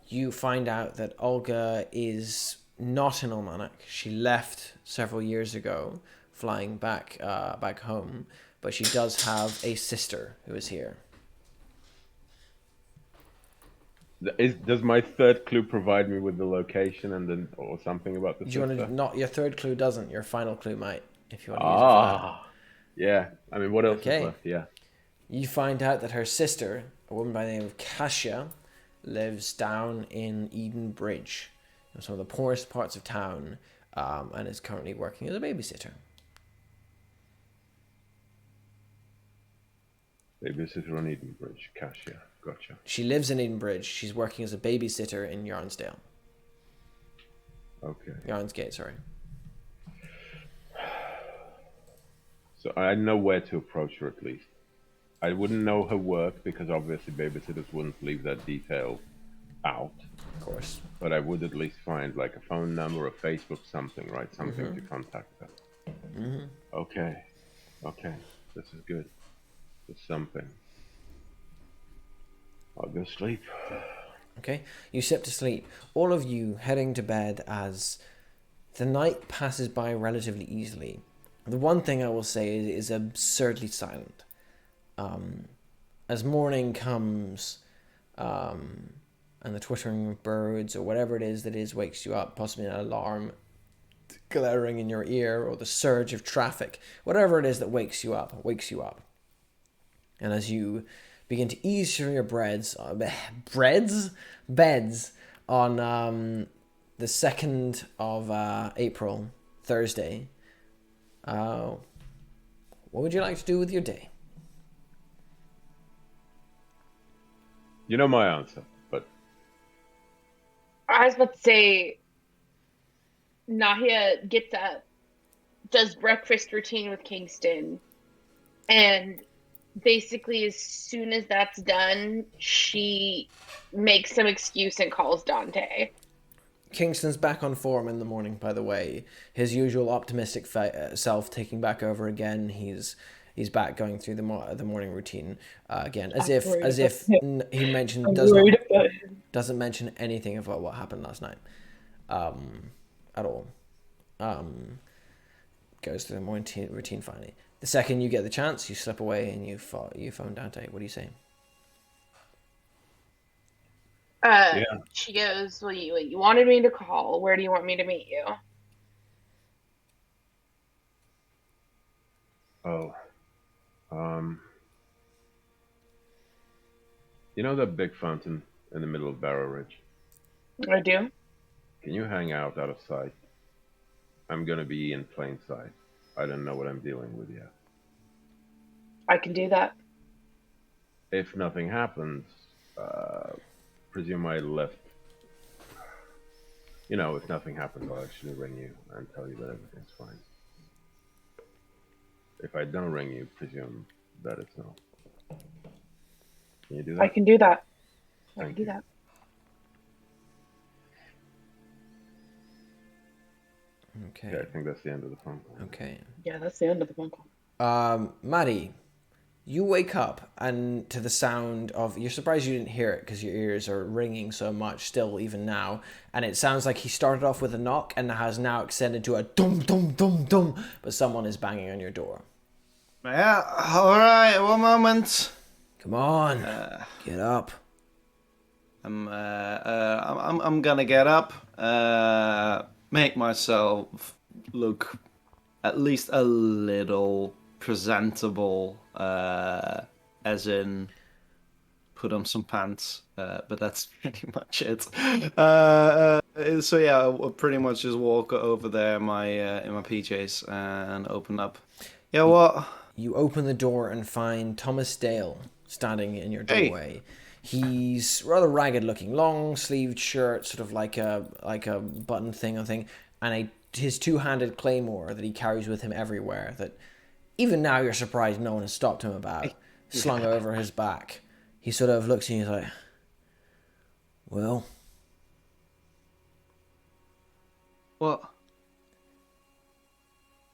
you find out that Olga is not in Ullmanoch. She left several years ago, flying back home, but she does have a sister who is here. Does my third clue provide me with the location or something about the sister? Not your third clue doesn't. Your final clue might, if you want to use it for that. Yeah. I mean, what else is left? Yeah. You find out that her sister, a woman by the name of Kasia, lives down in Eden Bridge, in some of the poorest parts of town, and is currently working as a babysitter. Babysitter on Eden Bridge, Kasia. Gotcha. She lives in Eden Bridge. She's working as a babysitter in Yarnsdale. Okay. Yarnsgate, sorry. So I know where to approach her at least. I wouldn't know her work because obviously babysitters wouldn't leave that detail out. Of course. But I would at least find like a phone number, a Facebook, something, right? Something to contact her. Mm-hmm. Okay. This is good. It's something. I'll go sleep. Okay, you sit to sleep. All of you heading to bed as the night passes by relatively easily. The one thing I will say is absurdly silent. As morning comes, and the twittering of birds or whatever it is wakes you up, possibly an alarm glaring in your ear or the surge of traffic, whatever it is that wakes you up. And as you begin to ease from your beds on the 2nd of April, Thursday, what would you like to do with your day? You know my answer, but I was about to say, Nahia gets up, does breakfast routine with Kingston, and basically as soon as that's done, she makes some excuse and calls Dante. Kingston's back on form in the morning, by the way. His usual optimistic self taking back over again. He's back going through the morning routine again, as if he mentioned doesn't mention anything about what happened last night at all. Goes through the morning routine finally. The second you get the chance, you slip away and you phone Dante. What do you say? She goes, well, you wanted me to call. Where do you want me to meet you? Oh. You know that big fountain in the middle of Barrow Ridge? I do. Can you hang out of sight? I'm gonna be in plain sight. I don't know what I'm dealing with yet. I can do that. If nothing happens, presume I left. You know, if nothing happens, I'll actually ring you and tell you that everything's fine. If I don't ring you, presume that it's no. Can you do that? I can do that. I Thank can do you. that. Okay. Yeah, I think that's the end of the phone call. Okay. Yeah, that's the end of the phone call. Maddie, you wake up and to the sound of, you're surprised you didn't hear it because your ears are ringing so much still even now, and it sounds like he started off with a knock and has now extended to a dum dum dum dum, but someone is banging on your door. Yeah, alright, one moment. Come on, get up. I'm gonna get up, make myself look at least a little presentable, as in put on some pants, but that's pretty much it. So yeah, I'll pretty much just walk over there in my PJs and open up. Yeah, what? You open the door and find Thomas Dale standing in your doorway. He's rather ragged looking, long sleeved shirt, sort of like a button thing, and his two-handed claymore that he carries with him everywhere, that even now you're surprised no one has stopped him about, slung over his back. He sort of looks at you and he's like, well? What?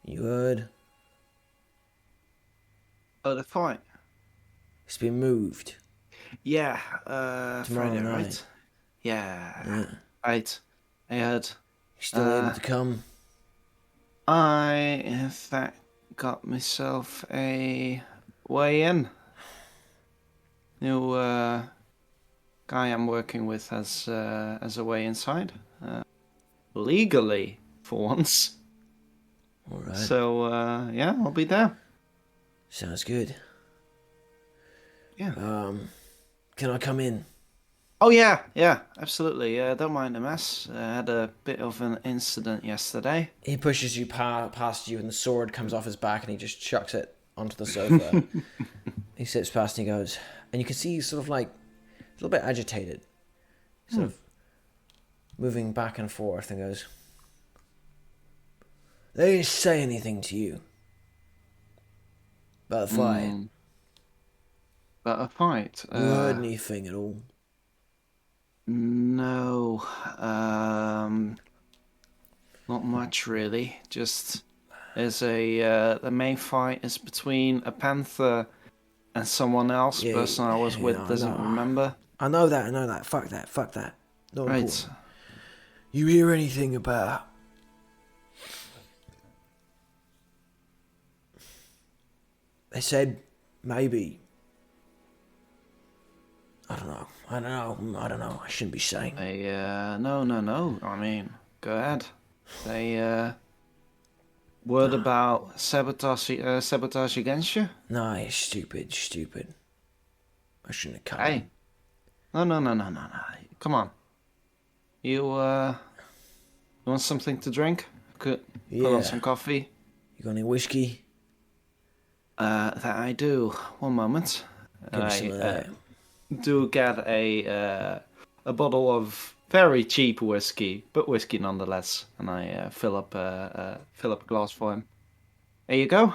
You heard? Oh, the fight? It's been moved. Yeah, Tomorrow Friday, night. right? Yeah. Right. I heard. You still able to come? I, in fact, got myself a way in. New guy I'm working with has a way inside. Legally, for once. All right. So, yeah, I'll be there. Sounds good. Yeah. Can I come in? Oh, yeah, absolutely. Don't mind the mess. Had a bit of an incident yesterday. He pushes you past you and the sword comes off his back and he just chucks it onto the sofa. He sits past and he goes, and you can see he's sort of like a little bit agitated. Sort of moving back and forth and goes, they didn't say anything to you about the fight. About a fight? You heard anything at all? No. Not much really. Just there's the main fight is between a panther and someone else. Yeah, Person I was with doesn't remember. I know that. Fuck that. Not Right. important. You hear anything about... They said maybe... I don't know. I shouldn't be saying. No. I mean, go ahead. They word about sabotage against you? No, it's stupid. I shouldn't have come. Hey. No. Come on. You want something to drink? Could put on some coffee. You got any whiskey? That I do. One moment. Give me some of that. Do get a bottle of Very cheap whiskey, but whiskey nonetheless. And I fill up a glass for him. There you go.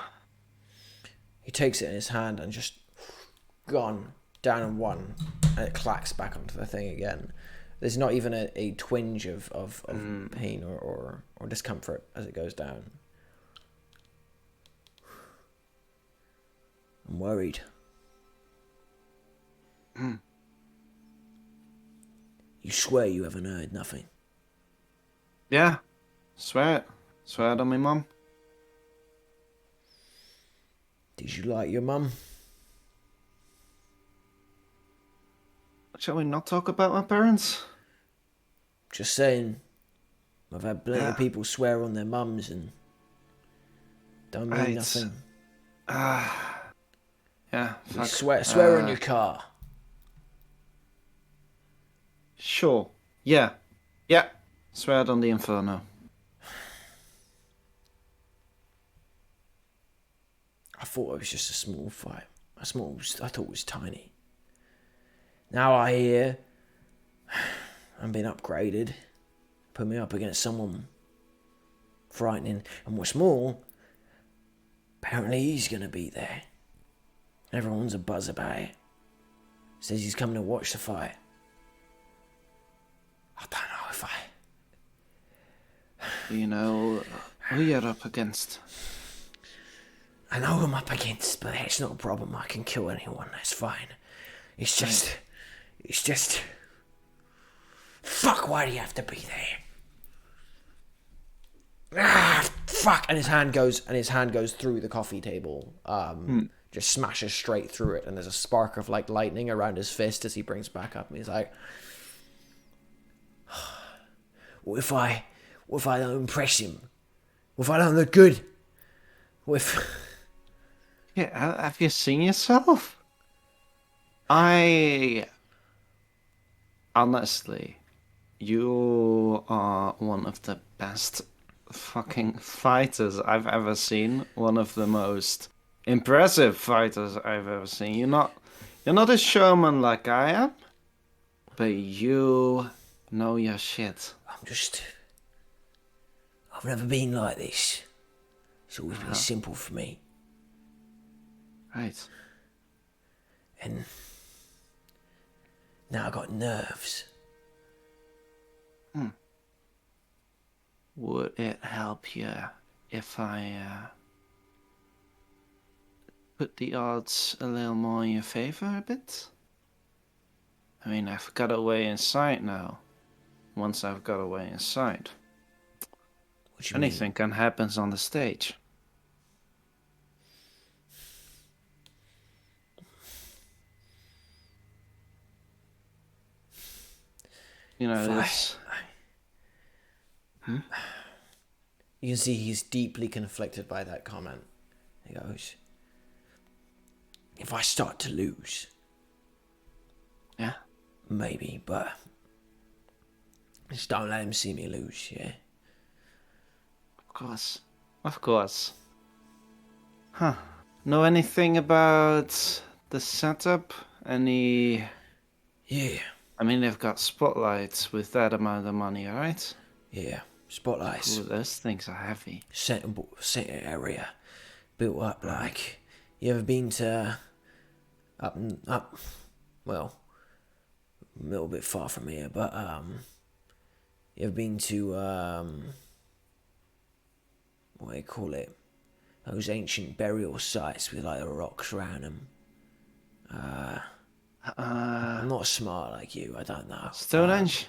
He takes it in his hand and just gone down in one, and it clacks back onto the thing again. There's not even a twinge of pain or discomfort as it goes down. I'm worried. You swear you haven't heard nothing? Yeah. Swear it. Swear it on me, Mum. Did you like your mum? Shall we not talk about my parents? Just saying. I've had plenty of people swear on their mums and don't mean Right. nothing. Yeah, fuck. Swear on your car. Sure. Yeah. Yeah. Swear it on the Inferno. I thought it was just a small fight. I thought it was tiny. Now I hear I'm being upgraded. Put me up against someone frightening. And what's more, apparently he's going to be there. Everyone's a buzz about it. Says he's coming to watch the fight. I don't know if You know who you're up against. I know who I'm up against, but it's not a problem. I can kill anyone, that's fine. It's just... Fuck, why do you have to be there? Fuck! And his hand goes through the coffee table. Just smashes straight through it, and there's a spark of like lightning around his fist as he brings back up, and he's like, what if I don't impress him? What if I don't look good? What if... Yeah, have you seen yourself? Honestly, you are one of the best fucking fighters I've ever seen. One of the most impressive fighters I've ever seen. You're not a showman like I am, but you know your shit. I've never been like this. It's always been simple for me. Right. And now I got nerves. Would it help you if I put the odds a little more in your favor a bit? I mean, I've got a way inside now. Once I've got a way inside, What do you mean? anything can happen on the stage. You know, it's... You can see he's deeply conflicted by that comment. He goes, if I start to lose, Yeah? maybe, but just don't let him see me lose, yeah? Of course. Of course. Huh. Know anything about the setup? Any... Yeah, I mean, they've got spotlights with that amount of money, alright? yeah. Spotlights. Ooh, those things are heavy. Center area. Built up like... You ever been to... Up... Well... A little bit far from here, but, You ever been to, what do you call it? Those ancient burial sites with, like, the rocks around them. I'm not smart like you, I don't know. Stonehenge?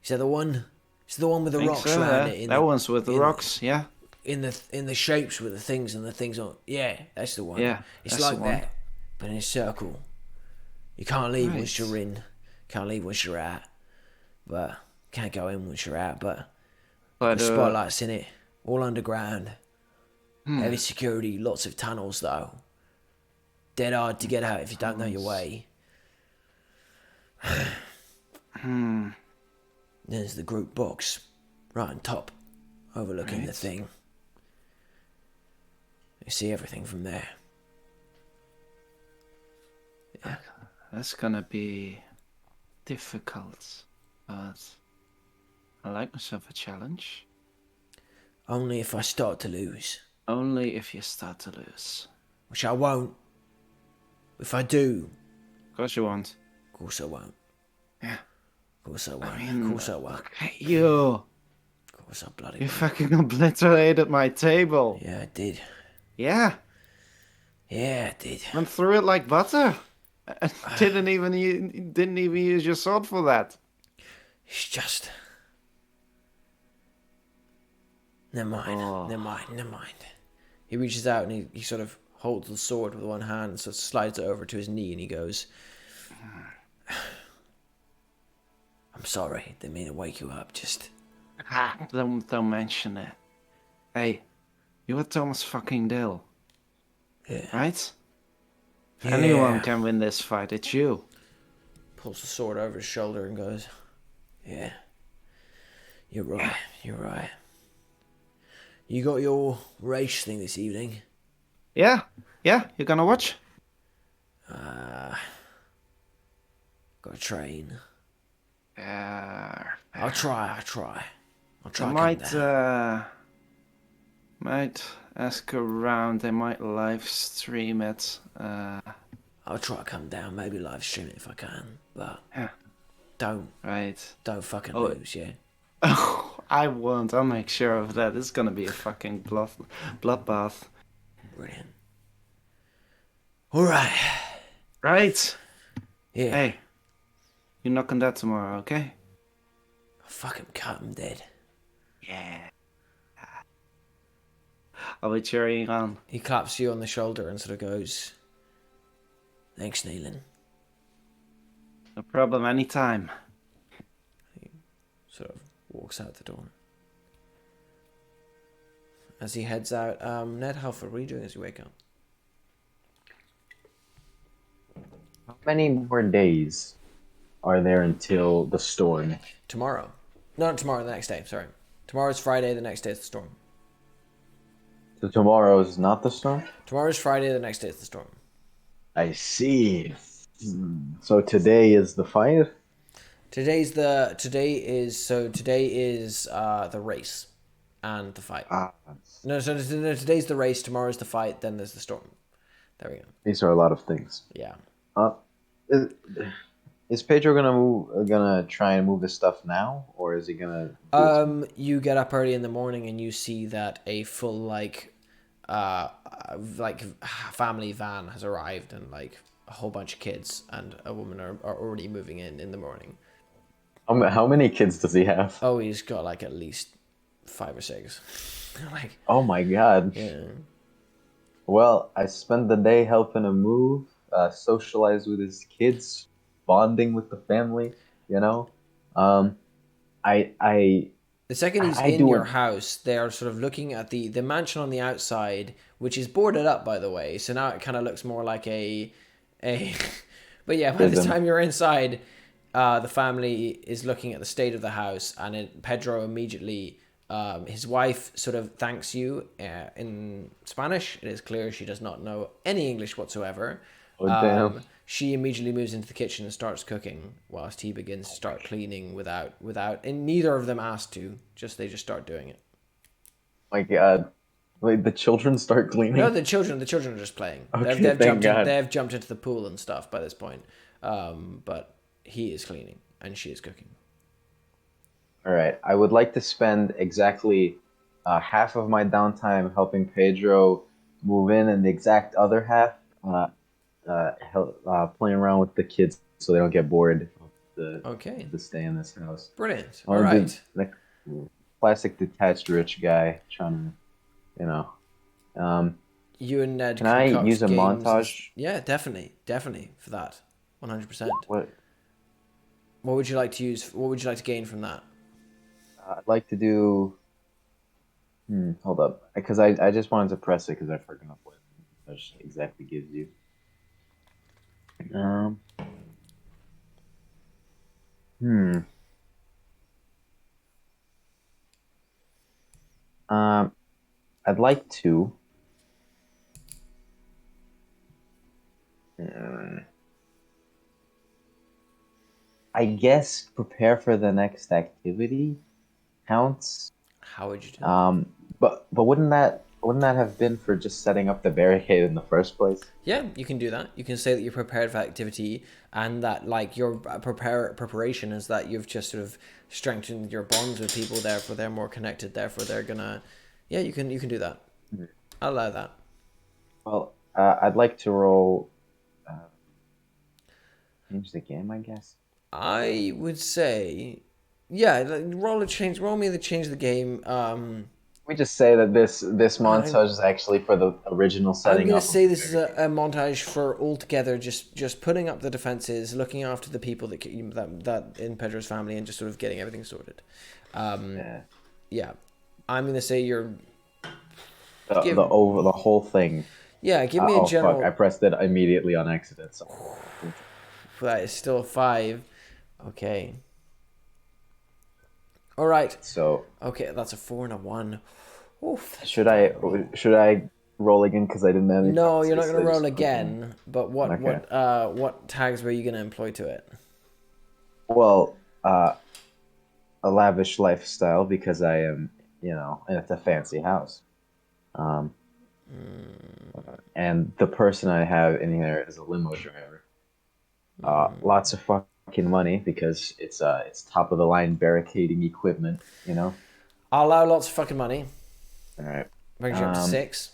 Is that the one? It's the one with the Think rocks so, around yeah. it. That one's with the rocks, yeah. In the shapes with the things and the things on. Yeah, that's the one. Yeah, it's that's like the one. that, but in a circle. You can't leave Right. once you're in. Can't leave once you're out. But can't go in once you're out. But But, the spotlights in it, all underground. Heavy security, lots of tunnels though. Dead hard to get out if you don't know your way. There's the group box, right on top, overlooking the Right. thing. You see everything from there. That's gonna be difficult, but I like myself a challenge. Only if I start to lose. Only if you start to lose. Which I won't. If I do, Of course you won't. of course I won't. Yeah. Of course I won't. I mean, Of course I won't. look at you. Of course I bloody You won't. fucking obliterated my table. Yeah, I did. Yeah. Yeah, I did. Went through it like butter. And didn't even use your sword for that. It's just... Never mind. Oh. Never mind. Never mind. He reaches out and he sort of holds the sword with one hand and sort of slides it over to his knee and he goes... I'm sorry. Didn't mean to wake you up. Just... Don't mention it. Hey, you're Thomas fucking Dill, Yeah. right? If Yeah. anyone can win this fight, it's you. Pulls the sword over his shoulder and goes... Yeah. You're right. You're right. You got your race thing this evening? Yeah? You gonna watch? Got to train. Yeah. I'll try. I'll try. Might ask around. They might live stream it. I'll try to come down. Maybe live stream it if I can. But Yeah. don't Right. fucking Oh. lose, yeah. Oh, I won't. I'll make sure of that. It's gonna be a fucking bloodbath. Brilliant. All right. Right. Yeah. Hey, you knock on that tomorrow, okay? I'll fucking cut him dead. Yeah. I'll be cheering on. He claps you on the shoulder and sort of goes, "Thanks, Neelan." No problem. Anytime. Sort of walks out the door. As he heads out, Ned Halford, what are you doing as you wake up? How many more days are there until the storm? Tomorrow. No, not tomorrow, the next day, sorry. Tomorrow's Friday, the next day is the storm. So tomorrow is not the storm? Tomorrow's Friday, the next day is the storm. I see. So today is the fight? Today is the race and the fight. No, today's the race, tomorrow's the fight, then there's the storm. There we go. These are a lot of things. Yeah. Is Pedro gonna try and move his stuff now, or is he gonna? You get up early in the morning and you see that a full family van has arrived and like a whole bunch of kids and a woman are already moving in the morning. How many kids does he have? Oh, he's got like at least 5 or 6. Like, oh my god. yeah. Well, I spent the day helping him move, socialize with his kids, bonding with the family. You know, The second he's in your house, they are sort of looking at the mansion on the outside, which is boarded up, by the way. So now it kind of looks more like a. But yeah, by the time you're inside, the family is looking at the state of the house, and Pedro immediately, his wife sort of thanks you in Spanish. It is clear she does not know any English whatsoever. Oh, damn. She immediately moves into the kitchen and starts cooking, whilst he begins to start cleaning without, and neither of them asked to. They just start doing it. My God, wait, the children start cleaning? No, the children are just playing. Okay, They've jumped into the pool and stuff by this point. But he is cleaning and she is cooking. All right, I would like to spend exactly half of my downtime helping Pedro move in, and the exact other half playing around with the kids so they don't get bored to stay in this house. Brilliant. Or All right. the classic detached rich guy trying to, You and Ned can I concoct use a games. montage? Yeah, definitely for that. 100%. What? What would you like to use? What would you like to gain from that? I'd like to do. Hold up, because I just wanted to press it because I forgot what it exactly gives you. I'd like to. I guess prepare for the next activity. counts. How would you do that? But wouldn't that have been for just setting up the barricade in the first place? Yeah, you can do that. You can say that you're prepared for activity, and that like your preparation is that you've just sort of strengthened your bonds with people. Therefore, they're more connected. Therefore, they're gonna. Yeah, you can do that. I'll allow that. Well, I'd like to roll. Change the game, I guess. I would say, yeah, like, roll me the change of the game. We just say that this montage is actually for the original setting I'm gonna up. say this is a montage for altogether just putting up the defenses, looking after the people that in Pedro's family, and just sort of getting everything sorted. Yeah, I'm gonna say you're the whole thing. Yeah, give me a general. Fuck! I pressed it immediately on accident. So. That is still a 5. Okay. All right. So. Okay, that's a 4 and a 1. Oof, should I roll again because I didn't manage? No, you're not going to roll again. But what tags were you going to employ to it? Well, a lavish lifestyle because I am, it's a fancy house. And the person I have in here is a limo driver. Lots of fucking money because it's top of the line barricading equipment. I'll allow lots of fucking money. All right. Brings you up to 6.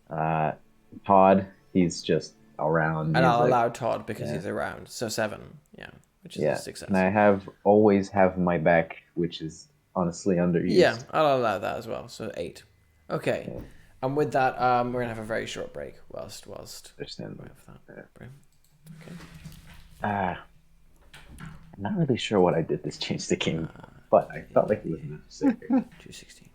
Todd, he's just around. And I'll allow Todd because he's around. So 7. Yeah. Which is a success. And I always have my back, which is honestly underused. Yeah, I'll allow that as well. So 8. Okay. And with that, we're gonna have a very short break whilst Understand. we have that. Okay. I'm not really sure what I did this change the game, but I felt like it was necessary. 216.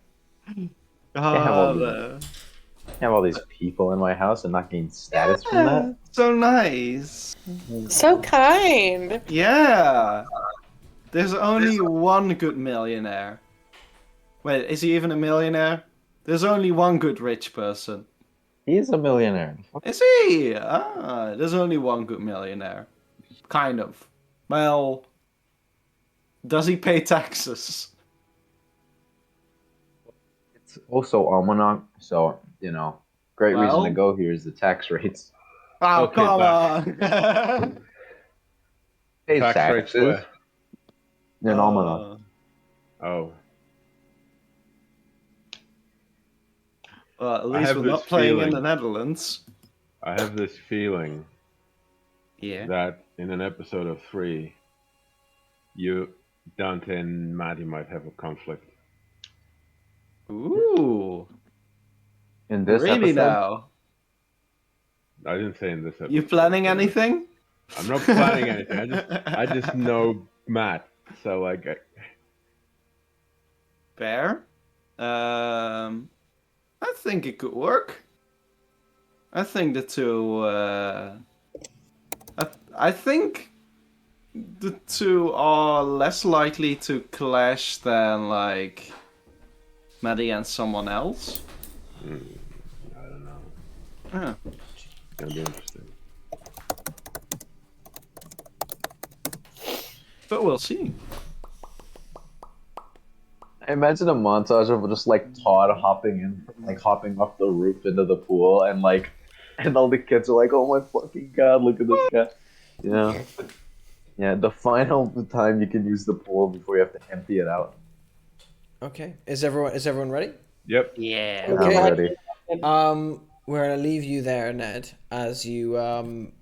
Have all these people in my house and not gain status from that. So nice. So kind. Yeah. There's only one good millionaire. Wait, is he even a millionaire? There's only one good rich person. He's a millionaire. Is he? There's only one good millionaire. Kind of. Well, does he pay taxes? It's also Ullmanoch, so, great reason to go here is the tax rates. Oh, Okay, come on! Pays Tax rates taxes. where? In Ullmanoch. Oh. Well, at least we're not playing in the Netherlands. I have this feeling that in an episode of 3, Dante and Maddie might have a conflict. Ooh. In this really episode? now? I didn't say in this episode. You planning anything? I'm not planning anything. I just know Matt. So like. Fair. I think it could work. I think the two. I think the two are less likely to clash than like Maddie and someone else. I don't know. Yeah. It's gonna be interesting. But we'll see. I imagine a montage of just like Todd hopping off the roof into the pool, and all the kids are like, "Oh my fucking god, look at this guy!" Yeah. The final time you can use the pool before you have to empty it out. Okay. Is everyone ready? Yep. Yeah. Okay. I'm ready. We're gonna leave you there, Ned, as you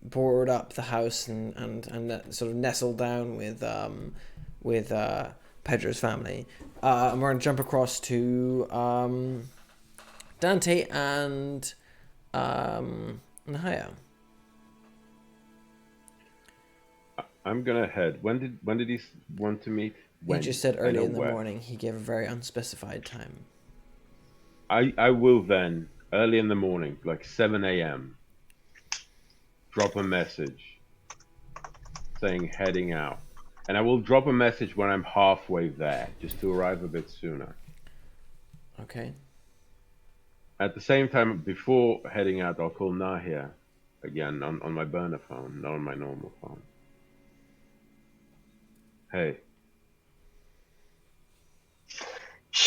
board up the house and sort of nestle down with Pedro's family. And we're gonna jump across to Dante and Nahia. I'm gonna head. When did he want to meet? He just said early in the morning. He gave a very unspecified time. I will then, early in the morning, like 7 a.m., drop a message saying heading out. And I will drop a message when I'm halfway there, just to arrive a bit sooner. Okay. At the same time, before heading out, I'll call Nahia again on my burner phone, not on my normal phone. Hey.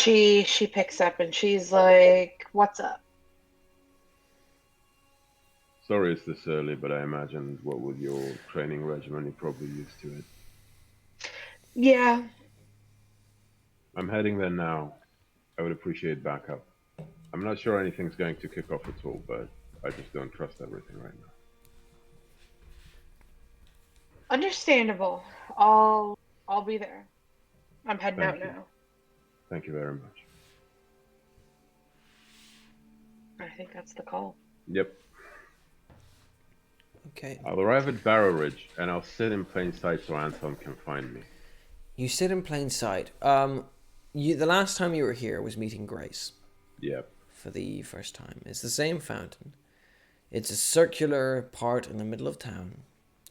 She picks up and she's like, "What's up?" Sorry it's this early, but I imagine what with your training regimen, you're probably used to it. Yeah. I'm heading there now. I would appreciate backup. I'm not sure anything's going to kick off at all, but I just don't trust everything right now. Understandable. I'll be there. I'm heading out Thank you. now. Thank you very much. I think that's the call. Yep. Okay. I'll arrive at Barrow Ridge, and I'll sit in plain sight so Anton can find me. You sit in plain sight. The last time you were here was meeting Grace Yep. for the first time. It's the same fountain. It's a circular part in the middle of town,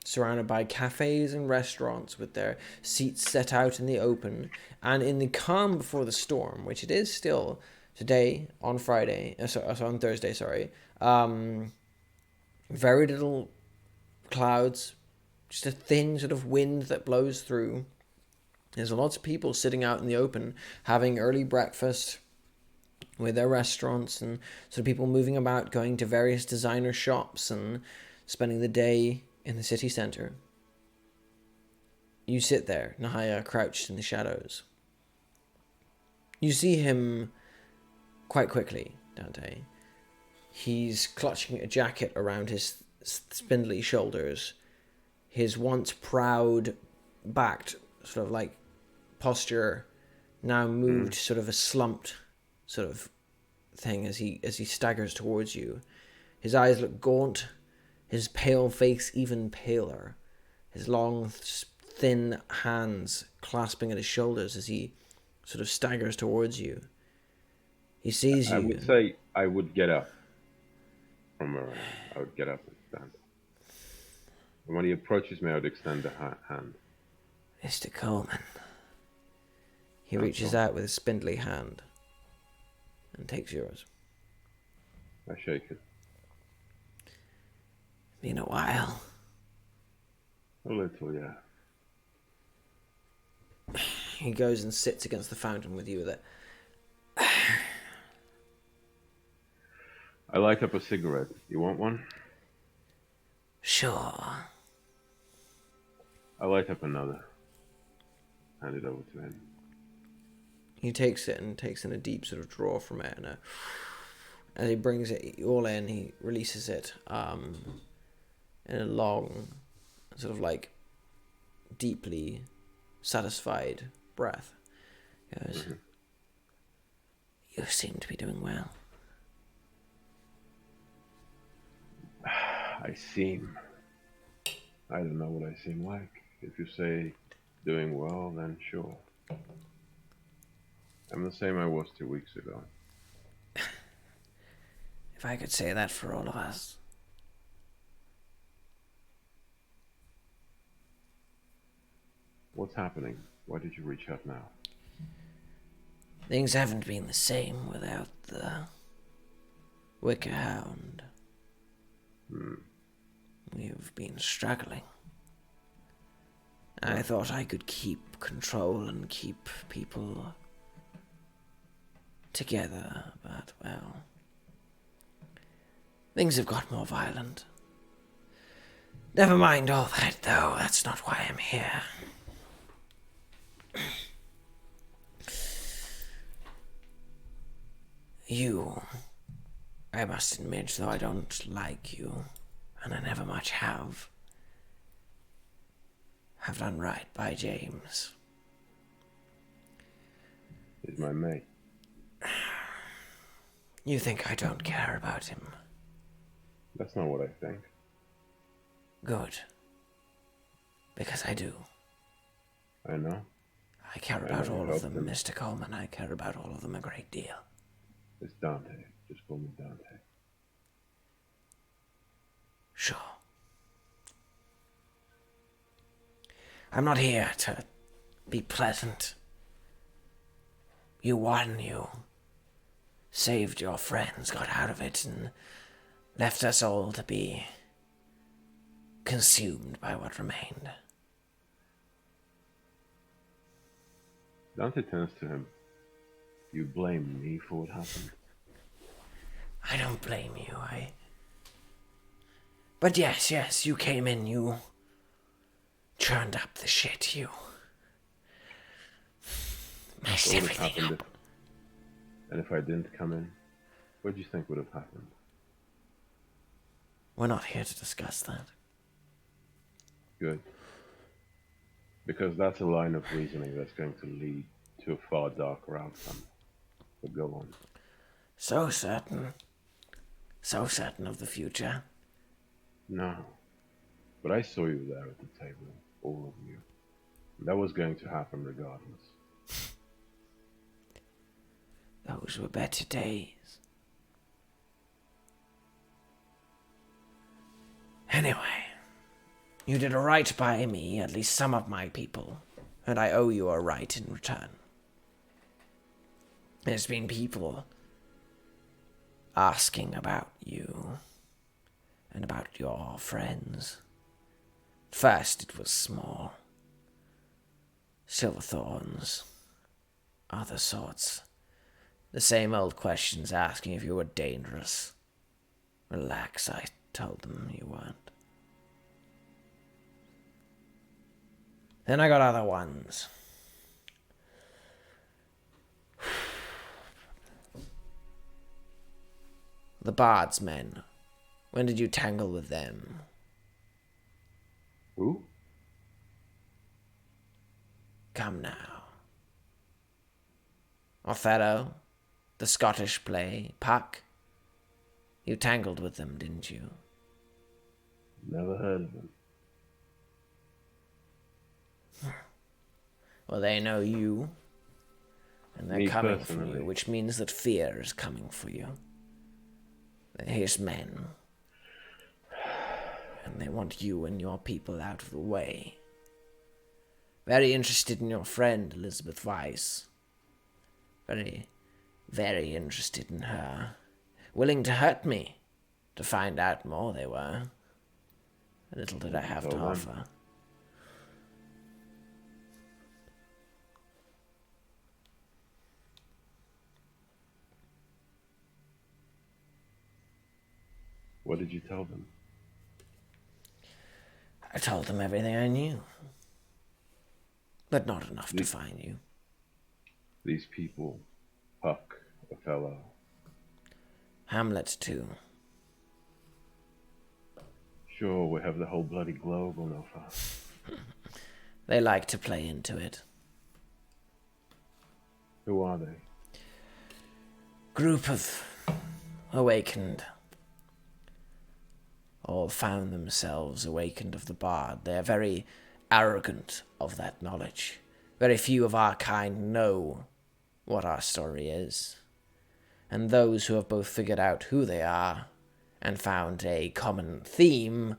surrounded by cafes and restaurants with their seats set out in the open. And in the calm before the storm, which it is still today on on Thursday, sorry, very little clouds, just a thin sort of wind that blows through. There's lots of people sitting out in the open having early breakfast with their restaurants, and sort of people moving about going to various designer shops and spending the day in the city center. You sit there, Nahia, crouched in the shadows. You see him quite quickly, Dante. He's clutching a jacket around his spindly shoulders. His once proud, backed, sort of like posture now moved sort of a slumped sort of thing as he staggers towards you. His eyes look gaunt, his pale face even paler, his long, thin hands clasping at his shoulders as he sort of staggers towards you. He sees you. I would say I would get up from where I am. I would get up and stand. And when he approaches me, I would extend a hand. Mr. Coleman. He reaches out with a spindly hand and takes yours. I shake it. Been a while. A little, yeah. He goes and sits against the fountain with you with it. I light up a cigarette. You want one? Sure. I light up another. Hand it over to him. He takes it and takes in a deep sort of draw from it, and as he brings it all in, he releases it in a long, sort of like deeply satisfied breath. He goes, You seem to be doing well. I seem. I don't know what I seem like. If you say doing well, then sure. I'm the same I was 2 weeks ago. If I could say that for all of us. What's happening? Why did you reach out now? Things haven't been the same without the Wicker Hound. We've been struggling. I thought I could keep control and keep people together, but, well, things have got more violent. Never mind all that, though. That's not why I'm here. You, I must admit, though I don't like you, and I never much have done right by James. He's my mate. You think I don't care about him? That's not what I think. Good. Because I do. I know. I care about all of them, Mr. Coleman. I care about all of them a great deal. It's Dante. Just call me Dante. Sure. I'm not here to be pleasant. You won, you saved your friends, got out of it, and left us all to be consumed by what remained. Dante turns to him. You blame me for what happened? I don't blame you, But yes, you came in, you churned up the shit, you messed What would have everything happened up. and if I didn't come in? What do you think would have happened? We're not here to discuss that. Good. Because that's a line of reasoning that's going to lead to a far darker outcome. But go on. So certain of the future. No. But I saw you there at the table, all of you. That was going to happen regardless. Those were better days. Anyway, you did right by me, at least some of my people, and I owe you a right in return. There's been people asking about you and about your friends. First it was small. Silverthorns, other sorts. The same old questions asking if you were dangerous. Relax, I told them you weren't. Then I got other ones. The Bard's men. When did you tangle with them? Who? Come now. Othello, the Scottish play, Puck. You tangled with them, didn't you? Never heard of them. Well, they know you, and they're Me coming for personally. you, which means that fear is coming for you. They're his men, and they want you and your people out of the way. Very interested in your friend, Elizabeth Weiss. Very, very interested in her. Willing to hurt me, to find out more they were. Little did I have to offer. What did you tell them? I told them everything I knew. But not enough to find you. These people, Puck, Othello. Hamlet, too. Sure, we have the whole bloody globe on offer. They like to play into it. Who are they? Group of awakened. All found themselves awakened of the Bard. They are very arrogant of that knowledge. Very few of our kind know what our story is. And those who have both figured out who they are and found a common theme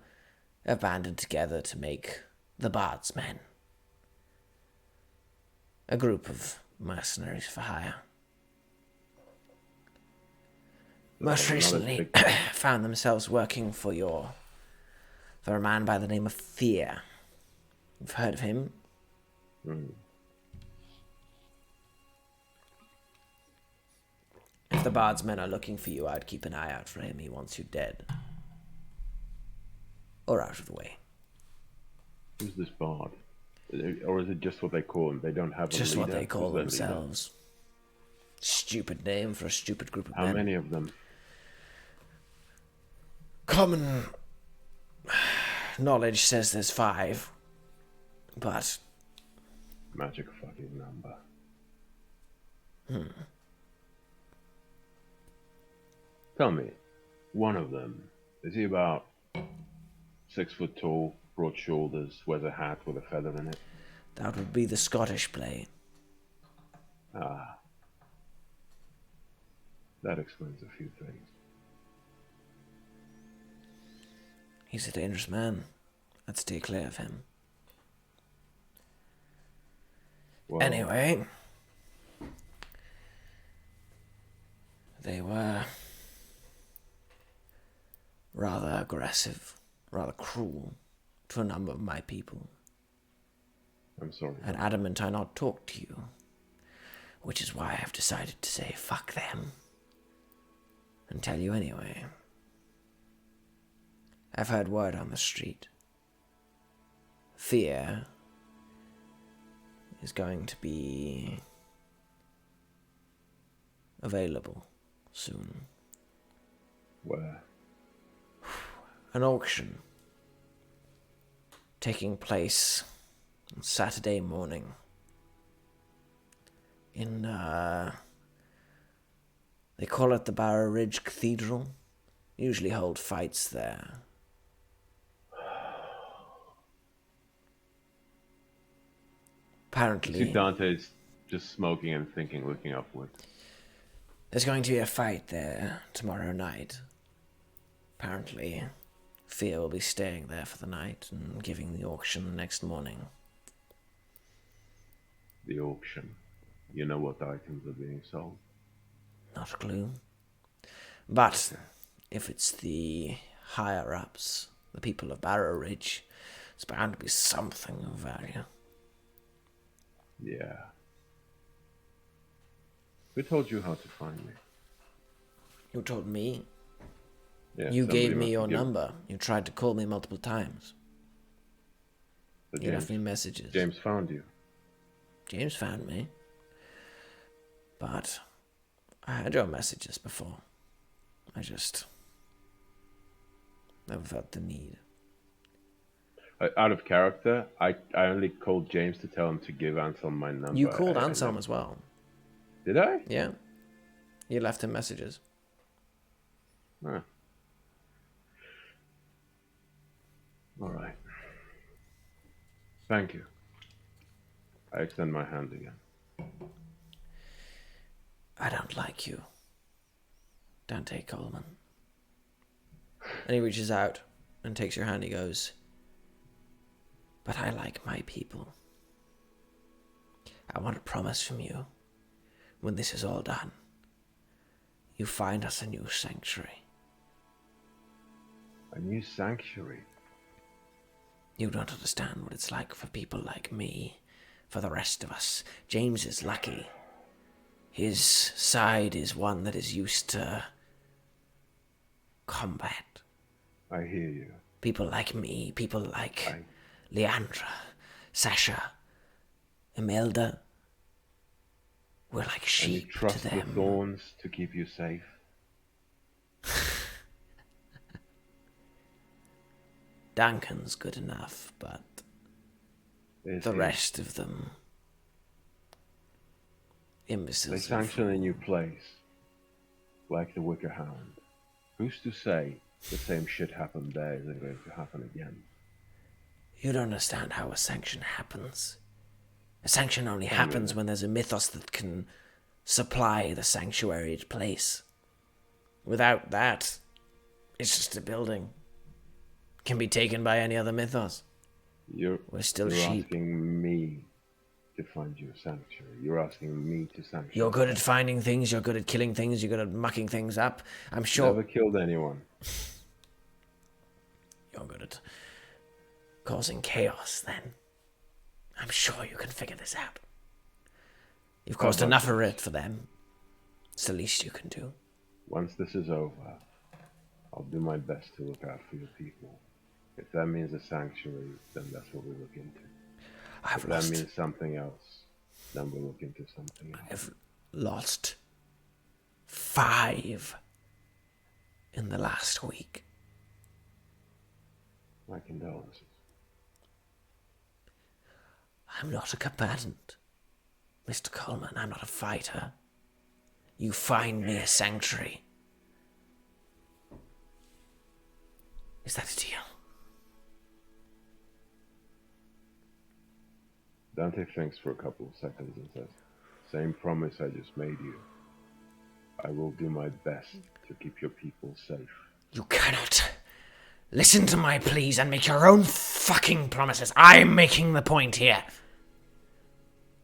have banded together to make the Bard's Men. A group of mercenaries for hire. Most recently, found themselves working for a man by the name of Fear. You've heard of him? If the Bard's Men are looking for you, I'd keep an eye out for him. He wants you dead. Or out of the way. Who's this bard? Or is it just what they call him? They don't have a Just leader? what they call Who's their leader? themselves. Stupid name for a stupid group of How men. many of them? Common knowledge says there's 5. But Magic fucking number. Tell me, one of them, is he about 6 foot tall, broad shoulders, wears a hat with a feather in it? that would be the Scottish play. Ah. That explains a few things. He's a dangerous man. Let's stay clear of him. Well, Anyway, they were rather aggressive, rather cruel to a number of my people, I'm sorry. and adamant I not talk to you. Which is why I've decided to say fuck them. And tell you anyway. I've heard word on the street. Fear is going to be available soon. Where? An auction taking place on Saturday morning in, they call it the Barrow Ridge Cathedral. Usually hold fights there. Apparently, See Dante's just smoking and thinking, looking upward. there's going to be a fight there tomorrow night. Apparently, Fear will be staying there for the night and giving the auction the next morning. The auction. You know what items are being sold? Not a clue. But if it's the higher-ups, the people of Barrow Ridge, it's bound to be something of value. Yeah. Who told you how to find me? You told me. Yeah, You somebody gave me must your have given- number. You tried to call me multiple times. But You left me messages. James found you. James found me. But I had your messages before. I just never felt the need. Out of character, I only called James to tell him to give Anselm my number. You called I Anselm never- as well. Did I? Yeah. You left him messages. Huh. All right. Thank you. I extend my hand again. I don't like you, Dante Coleman. And he reaches out and takes your hand. He goes, but I like my people. I want a promise from you. When this is all done, you find us a new sanctuary. A new sanctuary. You don't understand what it's like for people like me, for the rest of us. James is lucky. His side is one that is used to combat. I hear you. People like me, people like Leandra, Sasha, Imelda. We're like And you sheep trust to the them. thorns to keep you safe. Duncan's good enough, but Is the he? rest of them, imbeciles. They sanction a new place, like the Wicker Hound. Who's to say the same shit happened there isn't going to happen again? You don't understand how a sanction happens. A sanction only happens when there's a mythos that can supply the sanctuaried place. Without that, it's just a building. Can be taken by any other mythos. You're still sheep. asking me to find you a sanctuary. You're asking me to sanctuary. You're good at finding things, you're good at killing things, you're good at mucking things up. I'm sure Never killed anyone. you're good at causing chaos then. I'm sure you can figure this out. You've caused enough of it for them. It's the least you can do. Once this is over, I'll do my best to look out for your people. If that means a sanctuary, then that's what we look into. If that means something else, then we'll look into something else. I've lost 5 in the last week. My condolences. I'm not a combatant, Mr. Coleman. I'm not a fighter. You find me a sanctuary. Is that a deal? Dante thinks for a couple of seconds and says, "Same promise I just made you. I will do my best to keep your people safe." You cannot listen to my pleas and make your own fucking promises. I'm making the point here.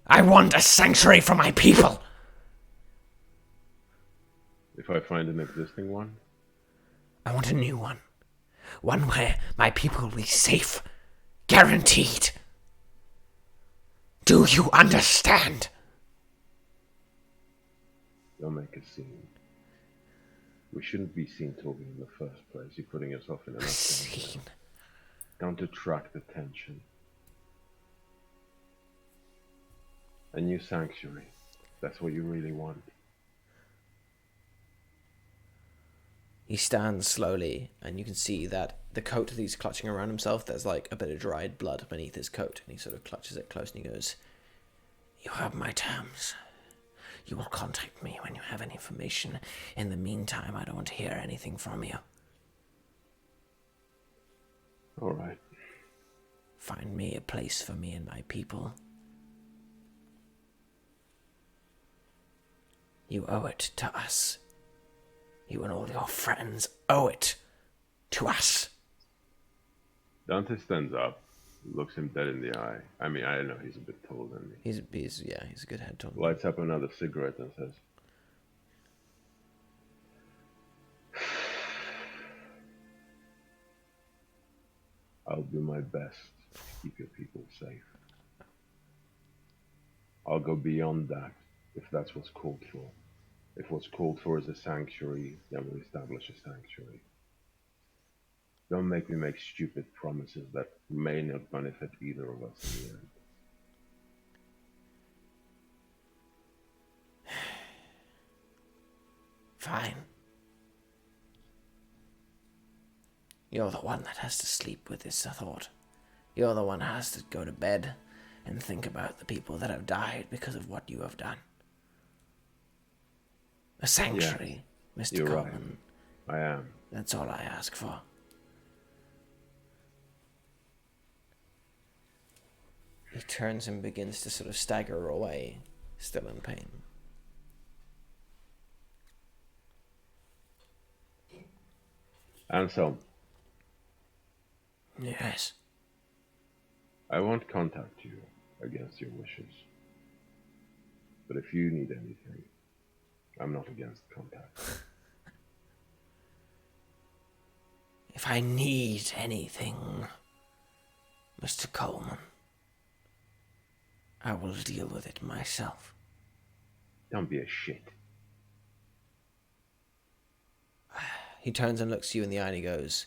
I want a sanctuary for my people. If I find an existing one, I want a new one. One where my people will be safe. Guaranteed. Do you understand? Don't make a scene. We shouldn't be seen talking in the first place. You're putting yourself in enough danger. Don't attract attention. A new sanctuary. That's what you really want. He stands slowly, and you can see that the coat that he's clutching around himself, there's like a bit of dried blood beneath his coat, and he sort of clutches it close, and he goes, "You have my terms. You will contact me when you have any information. In the meantime, I don't want to hear anything from you. All right. Find me a place for me and my people. You owe it to us. You and all your friends owe it to us." Dante stands up, looks him dead in the eye. I mean, I know he's a bit taller than me. He's a good head tone. Lights up another cigarette and says, "I'll do my best to keep your people safe. I'll go beyond that if that's what's called for. If what's called for is a sanctuary, then we'll establish a sanctuary. Don't make me make stupid promises that may not benefit either of us in the end." Fine. You're the one that has to sleep with this thought. You're the one that has to go to bed and think about the people that have died because of what you have done. A sanctuary, Mr. You're Coleman. right. I am. That's all I ask for. He turns and begins to sort of stagger away, still in pain. Anselm, Yes. I won't contact you against your wishes. But if you need anything, I'm not against contact. If I need anything, Mr. Coleman, I will deal with it myself. Don't be a shit. He turns and looks you in the eye and he goes,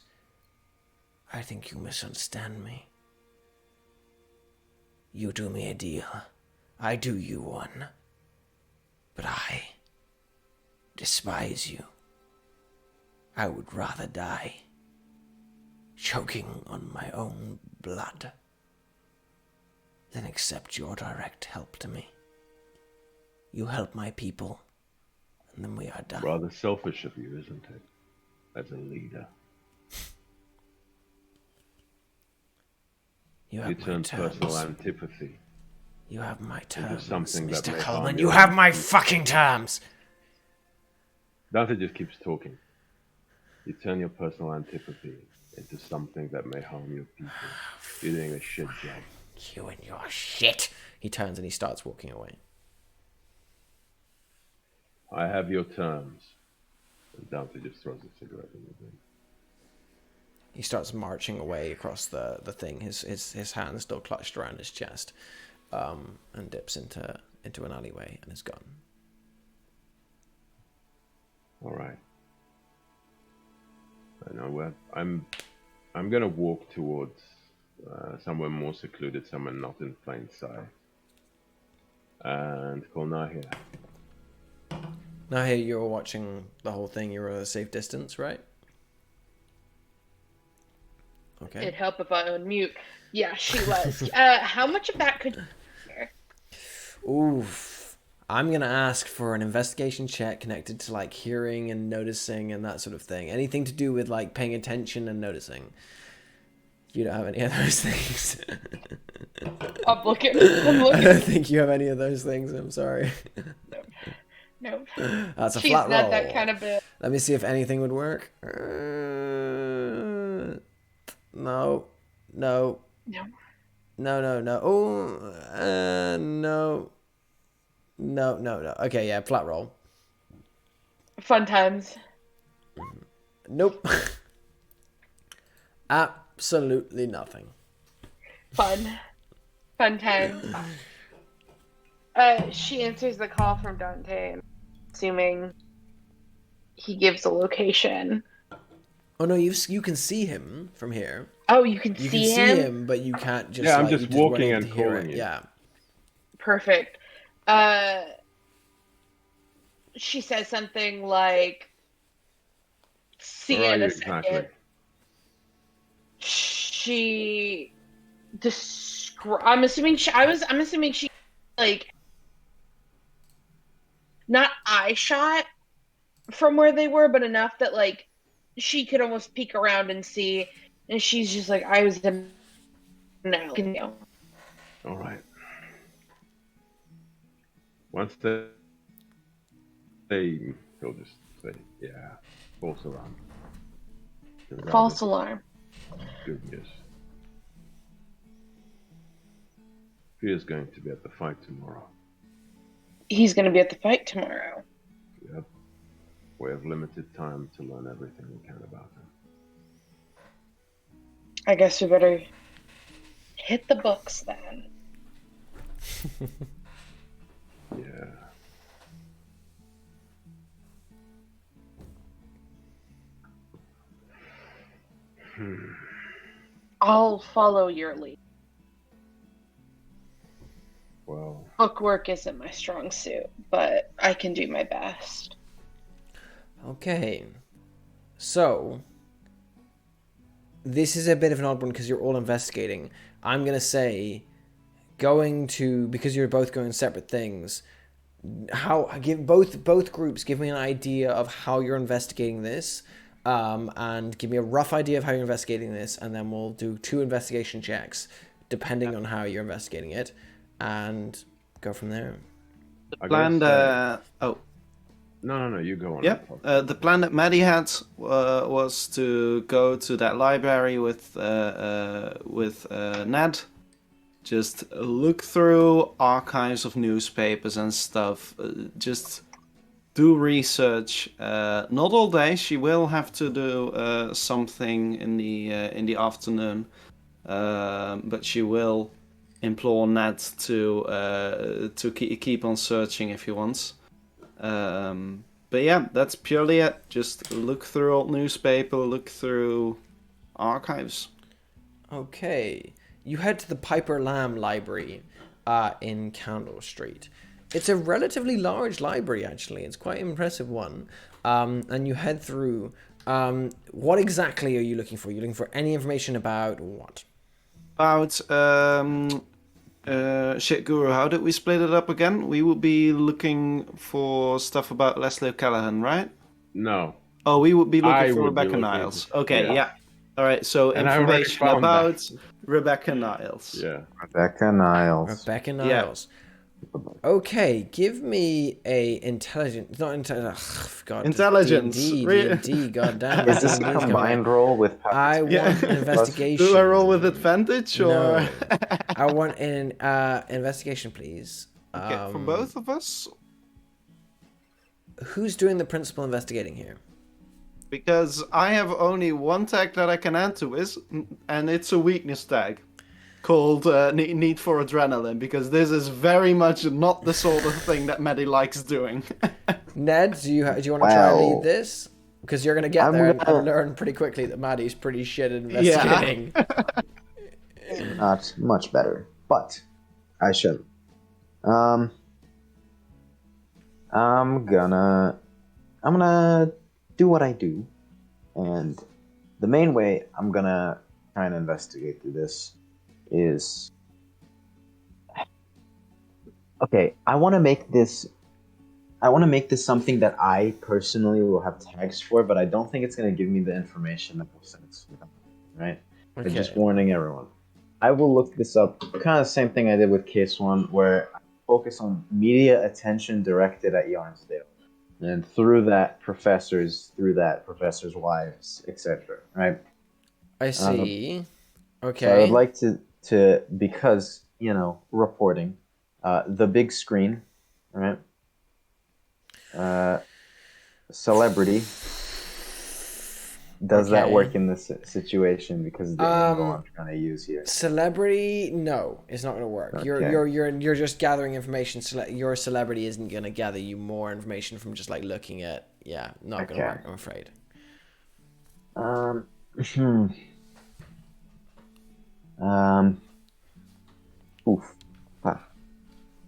"I think you misunderstand me. You do me a deal. I do you one. But I despise you. I would rather die choking on my own blood than accept your direct help to me. You help my people, and then we are done." Rather selfish of you, isn't it? As a leader. You You have my turn terms. personal antipathy You have my into terms, something that Mr. may harm Coleman. your You have own my people. fucking terms. Dante just keeps talking. You turn your personal antipathy into something that may harm your people. You're doing a shit job. You and your shit. He turns and he starts walking away. I have your terms. And Dante just throws a cigarette in the bin. He starts marching away across the thing, his hand still clutched around his chest, and dips into an alleyway and is gone. All right. I know where I'm gonna walk towards somewhere more secluded, somewhere not in plain sight, and call Nahia. Now here you were watching the whole thing. You were at a safe distance, right? Okay. It'd help if I unmute. Yeah, she was. How much of that could you hear? Oof. I'm gonna ask for an investigation check connected to like hearing and noticing and that sort of thing. Anything to do with like paying attention and noticing. You don't have any of those things. I'm looking. I don't think you have any of those things. I'm sorry. No. That's a She's flat roll. not that kind of bitch. Let me see if anything would work. No. No. No. Oh, no. No. Okay, yeah, flat roll. Fun times. Nope. Absolutely nothing. Fun times. She answers the call from Dante. assuming he gives a location. Oh no, you can see him from here. Oh, you can You see can see him? him, but you can't just. Yeah, I'm like, just you just weren't walking able and to hear calling it. you. Yeah. Perfect. She says something like, "See Where you are in you a second." exactly? She I'm assuming I'm assuming she like not eye shot from where they were, but enough that like she could almost peek around and see. And she's just like, "I was in no." All right. Once he'll just say, yeah, false alarm. False alarm. Good news. Fear's going to be at the fight tomorrow. He's going to be at the fight tomorrow. Yep. We have limited time to learn everything we can about him. I guess we better hit the books then. Yeah. I'll follow your lead. Well, Bookwork isn't my strong suit, but I can do my best. Okay. So, this is a bit of an odd one because you're all investigating. I'm going to say, because you're both going separate things, give both groups give me an idea of how you're investigating this, and give me a rough idea of how you're investigating this, and then we'll do 2 investigation checks, depending on how you're investigating it, and go from there. Planned. No, you go on. Yep. The plan that Maddie had was to go to that library with Ned. Just look through archives of newspapers and stuff. Just do research. Not all day. She will have to do something in the afternoon, but she will implore Ned to keep on searching if he wants. But yeah, that's purely it. Just look through old newspaper, look through archives. Okay. You head to the Piper Lamb Library in Candle Street. It's a relatively large library, actually. It's quite an impressive one. And you head through. What exactly are you looking for? You're looking for any information about what? About shit, Guru, how did we split it up again? We would be looking for stuff about Leslie O'Callaghan, right? No. Oh, we would be looking I for would be Rebecca looking Niles. for- Okay, yeah. yeah. All right, so And I already information found that. about Rebecca Niles. Yeah. Rebecca Niles. Rebecca Niles. Okay, give me a intelligence. Not intelligence. God, Intelligence. D&D, goddamn. Is this a D&D's combined roll with I want an investigation. Do I roll with advantage or? No. I want an investigation, please. Okay, for both of us? Who's doing the principal investigating here? Because I have only one tag that I can add to this, and it's a weakness tag called Need for Adrenaline, because this is very much not the sort of thing that Maddie likes doing. Ned, do you want to try and lead this? Because you're going to get there and learn pretty quickly that Maddie's pretty shit at investigating. Yeah. Not much better, but I should. I'm gonna do what I do, and the main way I'm gonna try and investigate through this is okay. I want to make this something that I personally will have tags for, but I don't think it's gonna give me the information that makes sense. Right? Okay. But just warning everyone. I will look this up. Kind of the same thing I did with Case 1, where I focus on media attention directed at Yarnsdale. And through that, professors' wives, etc. Right? I see. Okay. So I would like to because, reporting, the big screen, right? Celebrity. Does that Okay. work in this situation? Because of the angle I'm trying to use here. Celebrity, no, it's not going to work. Okay. You're just gathering information. Your celebrity isn't going to gather you more information from just like looking at. Yeah, not going to Okay. work. I'm afraid. Oof. Ah.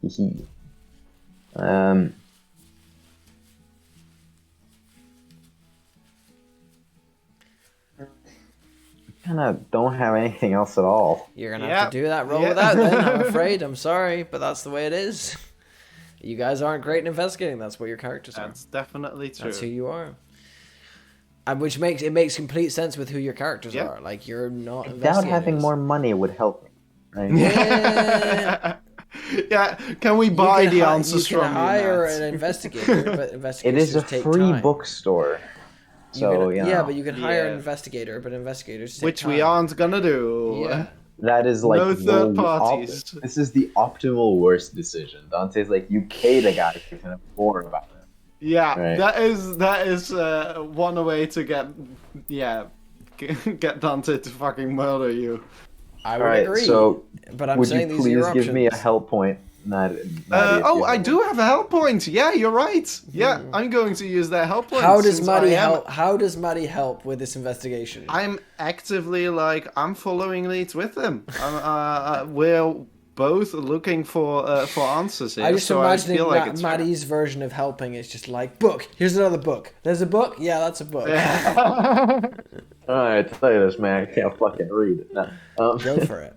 Hee hee. Kind of don't have anything else at all. You're gonna have to do that roll without then. I'm afraid. I'm sorry, but that's the way it is. You guys aren't great in investigating. That's what your characters are. That's definitely true. That's who you are. And which makes complete sense with who your characters are. Like you're not Doubt investigators. having more money would help me. Right? Yeah. Yeah, can we buy the answers you from can hire you, Matt? an investigator, but It investigators is a take free time. bookstore. So, Yeah, but you can hire an Yeah. investigator, but investigators take Which time. we aren't gonna do. Yeah. that is like No third parties. This is the optimal worst decision. Dante's like, you pay the guy who can afford about it. Yeah, Right. that is one way to get Dante to fucking murder you. I would Alright, agree. so but I'm would you saying these are your please options. give me a help point? Maddie, if you I have do have a help point. Yeah, you're right. Yeah, I'm going to use that help point. How does since Maddie I am- help? How does Maddie help with this investigation? I'm actively I'm following leads with him. We're both looking for answers here. I just so imagining I feel like it's fair. Maddie's version of helping is just like, book. Here's another book. There's a book. Yeah, that's a book. Alright, tell you this, man. I can't fucking read it. No. Go for it.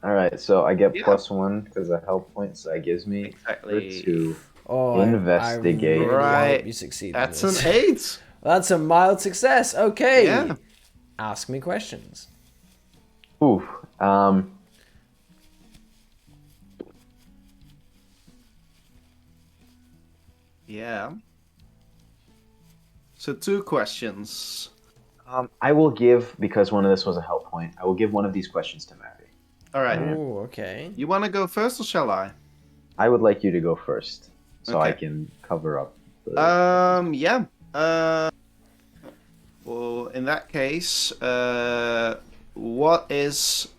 Alright, so I get Yeah. +1 because of help points. So that gives me Exactly. 2. Oh, Investigate. I really Right. hope you succeed. That's in an this. 8. That's a mild success. Okay. Yeah. Ask me questions. Oof. Yeah. So 2 questions. I will give, because one of this was a help point, I will give one of these questions to Maddie. All right. Oh, okay. You want to go first or shall I? I would like you to go first, so I Okay. can cover up. Yeah. Well, in that case, what is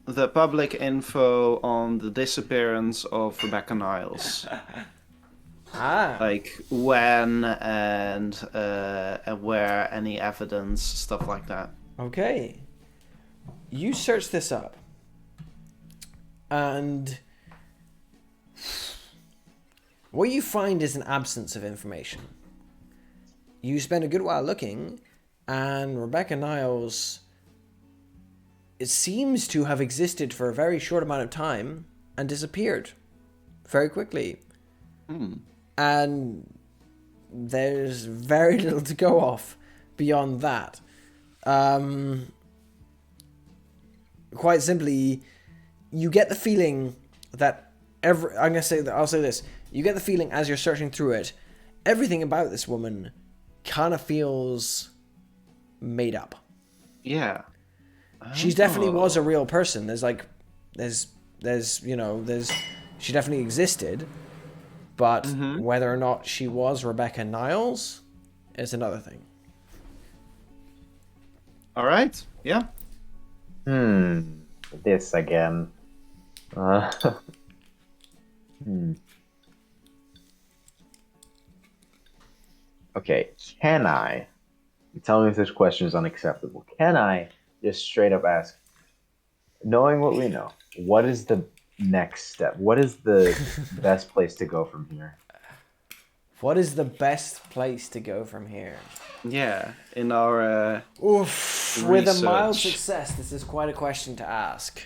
the public info on the disappearance of Rebecca Niles? Like when and where, any evidence, stuff like that. Okay. You search this up. And what you find is an absence of information. You spend a good while looking, and Rebecca Niles, it seems to have existed for a very short amount of time and disappeared very quickly. And there's very little to go off beyond that. Quite simply, you get the feeling that I'll say this. You get the feeling as you're searching through it, everything about this woman kind of feels made up. Yeah. She definitely was a real person. She definitely existed, but whether or not she was Rebecca Niles is another thing. All right. Yeah. This again. Okay, can I? Tell me if this question is unacceptable. Can I just straight up ask, knowing what we know, what is the next step? What is the best place to go from here? What is the best place to go from here? Yeah. In our Oof. With a mild research. success, this is quite a question to ask.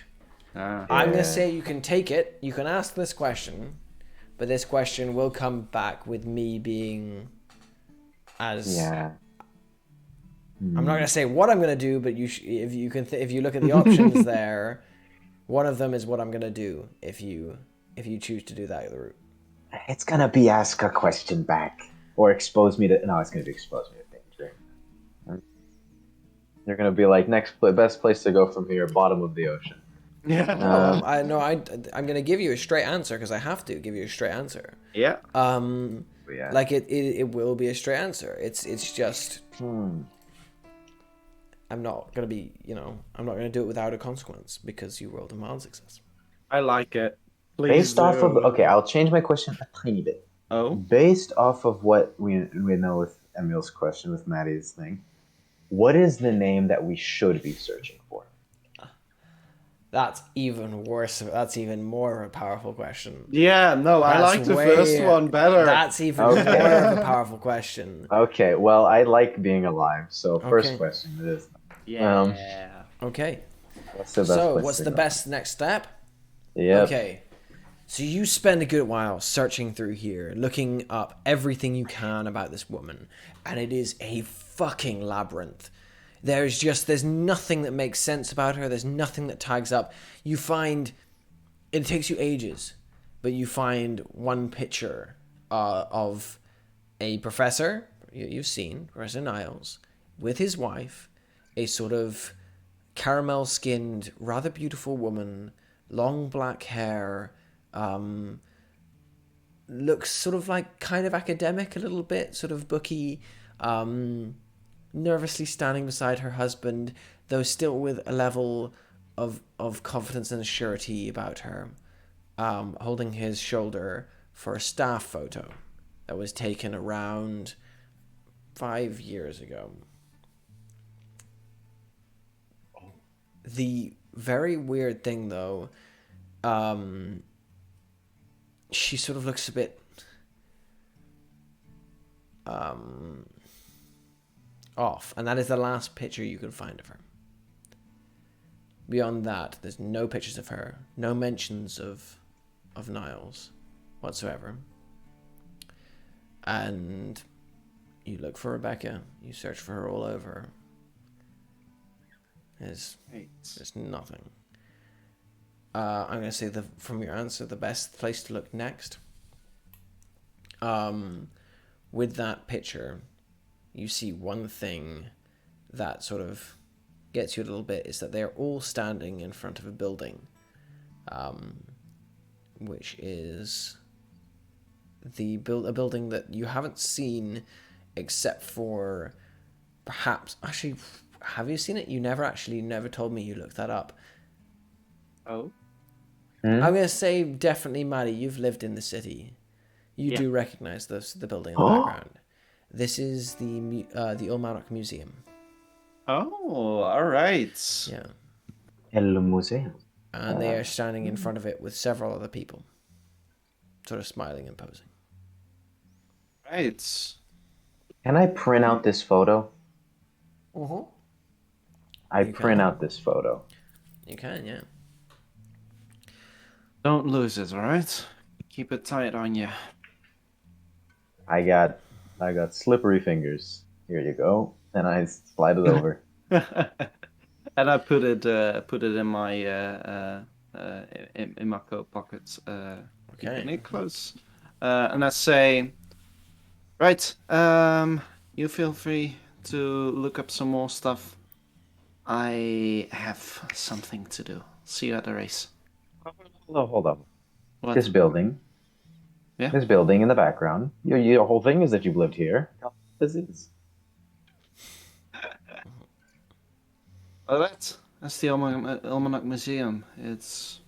Ah. I'm going to say you can take it. You can ask this question, but this question will come back with me being as... Yeah. I'm not going to say what I'm going to do, but if you look at the options there, one of them is what I'm going to do if you choose to do that route. It's gonna be ask a question back or expose me to. No, it's gonna be expose me to danger. You're gonna be like best place to go from here, bottom of the ocean. Yeah. I'm going to give you a straight answer because I have to give you a straight answer. Yeah. Yeah. Like it will be a straight answer. It's just I'm not going to be, I'm not going to do it without a consequence because you rolled a mild success. I like it. Please Based off of do. okay, I'll change my question a tiny bit. Oh, Based off of what we know with Emil's question with Maddie's thing, what is the name that we should be searching for? That's even worse. That's even more of a powerful question. yeah, no, I That's like the first one better. That's even Okay. more of a powerful question. Okay, well, I like being alive, so first Okay. question it is. Yeah. Okay. What's the best So, place what's to the go? best next step? Yep. Okay. So you spend a good while searching through here, looking up everything you can about this woman, and it is a fucking labyrinth. There's nothing that makes sense about her. There's nothing that tags up. You find, it takes you ages, but you find one picture of a professor, you've seen, Professor Niles, with his wife, a sort of caramel-skinned, rather beautiful woman, long black hair, looks sort of like kind of academic a little bit, sort of booky, nervously standing beside her husband, though still with a level of confidence and surety about her, holding his shoulder for a staff photo that was taken around 5 years ago. The very weird thing, though, she sort of looks a bit off, and that is the last picture you can find of her. Beyond that, there's no pictures of her, no mentions of Niles whatsoever. And you look for Rebecca, you search for her all over. There's nothing. I'm going to say from your answer, the best place to look next. With that picture, you see one thing that sort of gets you a little bit, is that they're all standing in front of a building, which is a building that you haven't seen except for perhaps, actually, have you seen it? You never told me you looked that up. Oh. I'm going to say definitely, Maddie, you've lived in the city. You Yeah. do recognize the building in the background. This is the Ullmanoch Museum. Oh, all right. Yeah. El Museo. And they are standing in front of it with several other people, sort of smiling and posing. Right. Can I print out this photo? Uh-huh. I You print can. out this photo. You can, yeah. Don't lose it, all right? Keep it tight on you. I got slippery fingers. Here you go. And I slide it over. And I put it in my in my coat pockets. Keeping it close. And I say, right. You feel free to look up some more stuff. I have something to do. See you at the race. Hold up. What? This building. Yeah. This building in the background. Your whole thing is that you've lived here. This is. Oh, that's the Ullmanoch Museum. It's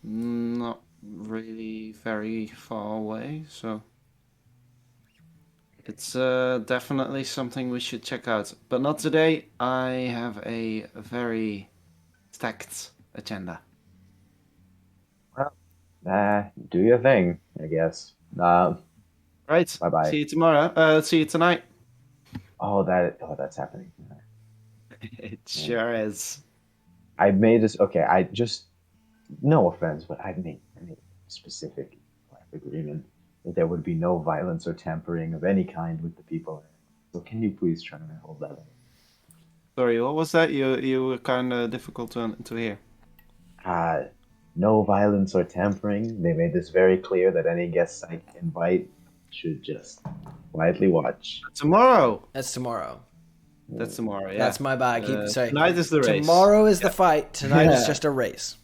not really very far away, so it's definitely something we should check out. But not today. I have a very stacked agenda. Do your thing, I guess. Right. Bye-bye. See you tomorrow. See you tonight. That's happening. It sure is. I made this. Okay, I just. No offense, but I made a specific agreement that there would be no violence or tampering of any kind with the people. So can you please try to hold that up? Sorry, what was that? You were kind of difficult to hear. No violence or tampering. They made this very clear that any guests I invite should just quietly watch. Tomorrow. That's tomorrow. That's tomorrow. Yeah. That's my bad. Sorry. Tonight is the race. Tomorrow is the fight. Tonight is just a race.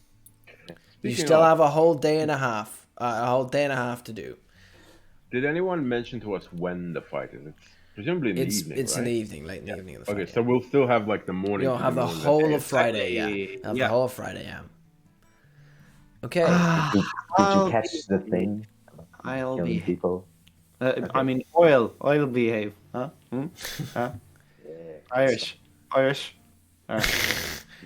You Speaking still of- have a whole day and a half. To do. Did anyone mention to us when the fight is? It's presumably in the evening, It's right? in the evening, late in the evening of the Friday. Okay, so we'll still have like the morning. You'll to have the morning whole day. of Friday, Exactly. Have Yeah. the whole of Friday, Okay. Did I'll you catch the thing? About I'll killing be. people. I mean, oil behave, huh? Huh? Yeah. Irish. Alright.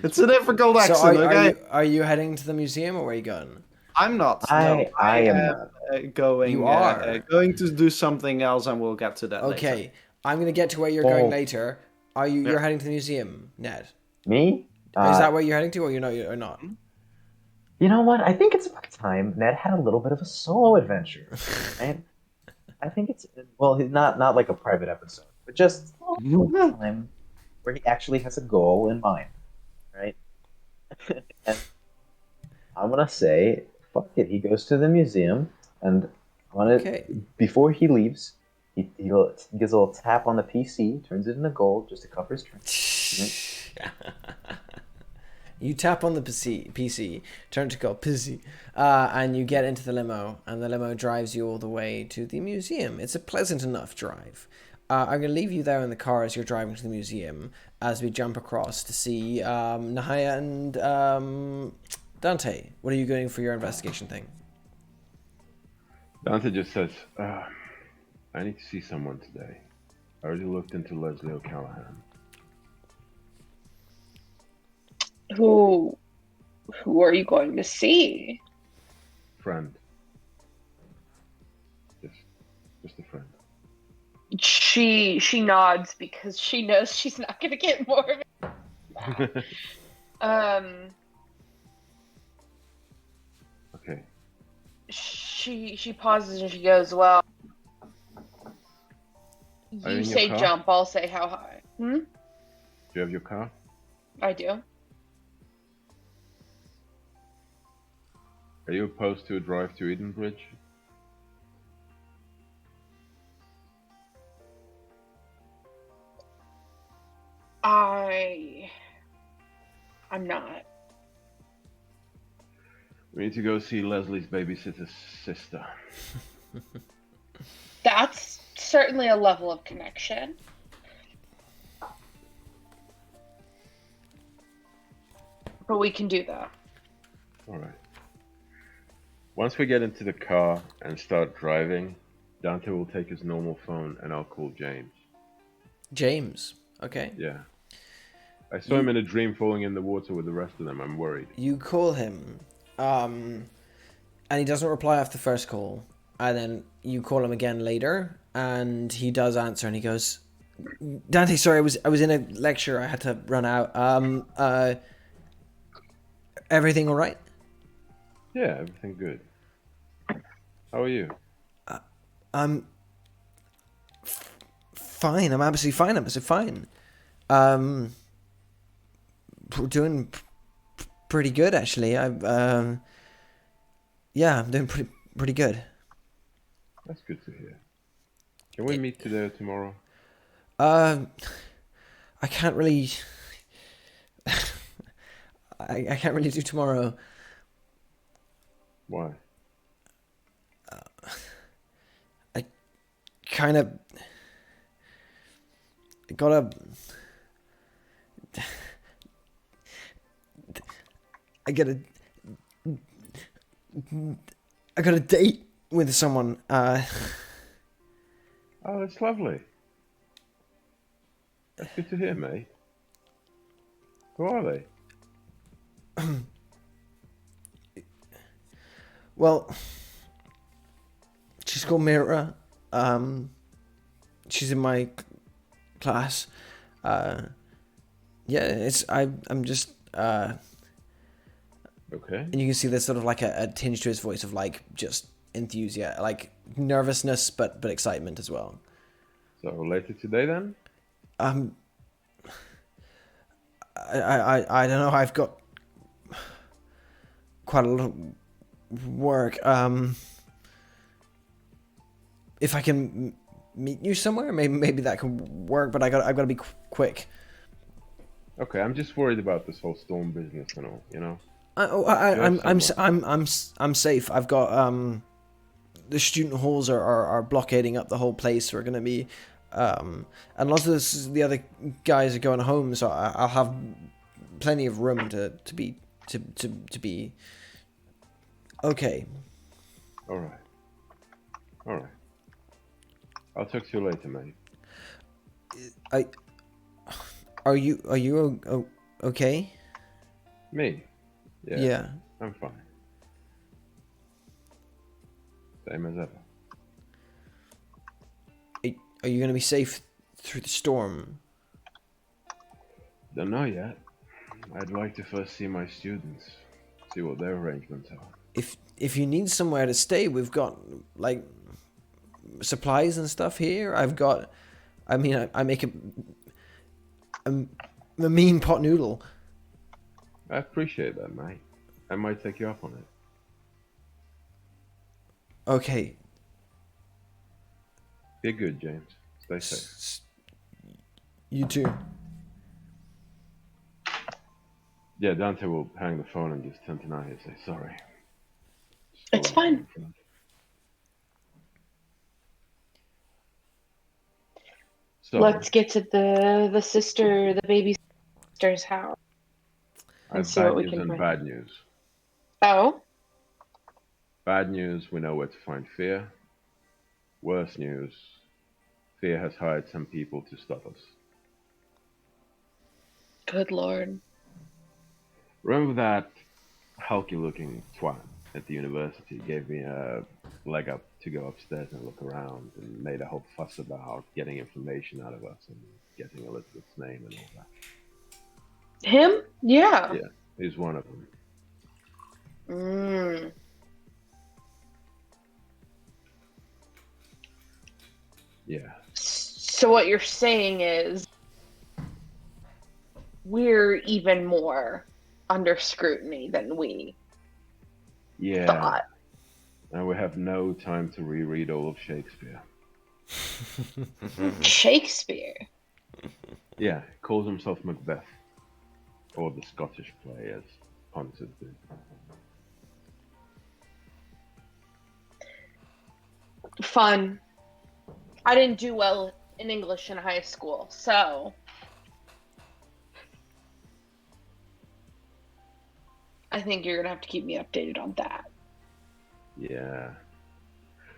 It's a difficult So accent, okay? are you heading to the museum or where are you going? I'm not. I am am not. going. You are. Going to do something else, and we'll get to that later. Okay. I'm gonna get to where you're going Oh. later. Are you? Yeah. You're heading to the museum, Ned? Me? Is that where you're heading to, or you're not? Or not? You know what? I think it's about time Ned had a little bit of a solo adventure. Right? I think it's not like a private episode, but just a little time where he actually has a goal in mind, right? And I'm gonna say, fuck it. He goes to the museum, and Okay. before he leaves, he gives a little tap on the PC, turns it into gold just to cover his tracks. You tap on the PC, turn to go PC, and you get into the limo, and the limo drives you all the way to the museum. It's a pleasant enough drive. I'm going to leave you there in the car as you're driving to the museum, as we jump across to see Nahia and Dante. What are you doing for your investigation thing? Dante just says, I need to see someone today. I already looked into Leslie O'Callahan. Who are you going to see? Friend. Just a friend. She nods because she knows she's not gonna get more of it. Okay. She pauses and she goes, well, Are you you in your say car? jump, I'll say how high. Do you have your car? I do. Are you opposed to a drive to Edenbridge? I'm not. We need to go see Leslie's babysitter's sister. That's certainly a level of connection. But we can do that. Alright. Once we get into the car and start driving, Dante will take his normal phone and I'll call James. James. Okay. Yeah. I saw him in a dream falling in the water with the rest of them. I'm worried. You call him, and he doesn't reply after the first call. And then you call him again later, and he does answer, and he goes, "Dante, sorry, I was in a lecture. I had to run out. Everything all right?" Yeah, everything good. How are you? I'm fine. I'm absolutely fine. We're doing pretty good, actually. Yeah, I'm doing pretty good. That's good to hear. Can we meet today or tomorrow? I can't really. I can't really do tomorrow. Why? I kind of gotta. I got a date with someone. Oh, that's lovely. That's good to hear, mate. Who are they? Well, she's called Mira. She's in my class. Yeah, I'm just. Okay. And you can see there's sort of like a tinge to his voice of like just enthusiasm, like nervousness, but excitement as well. So later today then? I don't know. I've got quite a lot of work. If I can meet you somewhere, maybe that can work. But I've got to be quick. Okay, I'm just worried about this whole storm business and all. You know. I'm safe. I've got the student halls are blockading up the whole place. We're going to be, and lots of the other guys are going home, so I'll have plenty of room to be okay. All right. I'll talk to you later, mate. Are you okay? Me? Yeah. I'm fine. Same as ever. Are you gonna be safe through the storm? Don't know yet. I'd like to first see my students, see what their arrangements are. If you need somewhere to stay, we've got like supplies and stuff here. I make a mean pot noodle. I appreciate that, mate. I might take you up on it. Okay. Be good, James. Stay safe. You too. Yeah, Dante will hang the phone and just turn to Nahia and say, sorry. It's fine. So, Let's get to the baby sister's house. I have see what bad we news can and find. bad news. Oh? Bad news, we know where to find Fear. Worse news, Fear has hired some people to stop us. Good lord. Remember that hulky-looking twat at the university gave me a leg up to go upstairs and look around and made a whole fuss about getting information out of us and getting Elizabeth's name and all that. Him? Yeah. Yeah, he's one of them. Mm. Yeah. So what you're saying is we're even more under scrutiny than we thought. And we have no time to reread all of Shakespeare. Shakespeare? Yeah, he calls himself Macbeth. Or the Scottish play, as punters do. Fun. I didn't do well in English in high school, so I think you're gonna have to keep me updated on that. Yeah.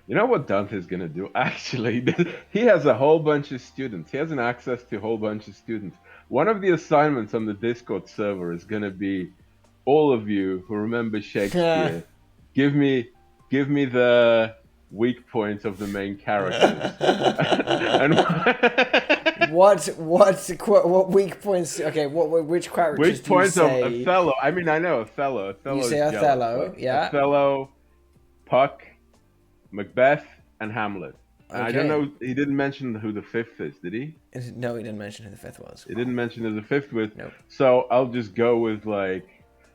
You know what Dante's gonna do? Actually, he has a whole bunch of students. He has an access to a whole bunch of students. One of the assignments on the Discord server is gonna be all of you who remember Shakespeare. Give me the weak points of the main characters. And what weak points? Okay, which characters weak do you points say? of Othello. I mean, I know Othello. You Othello's say jealous, Othello, but yeah. Othello, Puck, Macbeth, and Hamlet. Okay. I don't know. He didn't mention who the fifth is, did he? No, he didn't mention who the fifth was. He didn't mention who the fifth was. Nope. So I'll just go with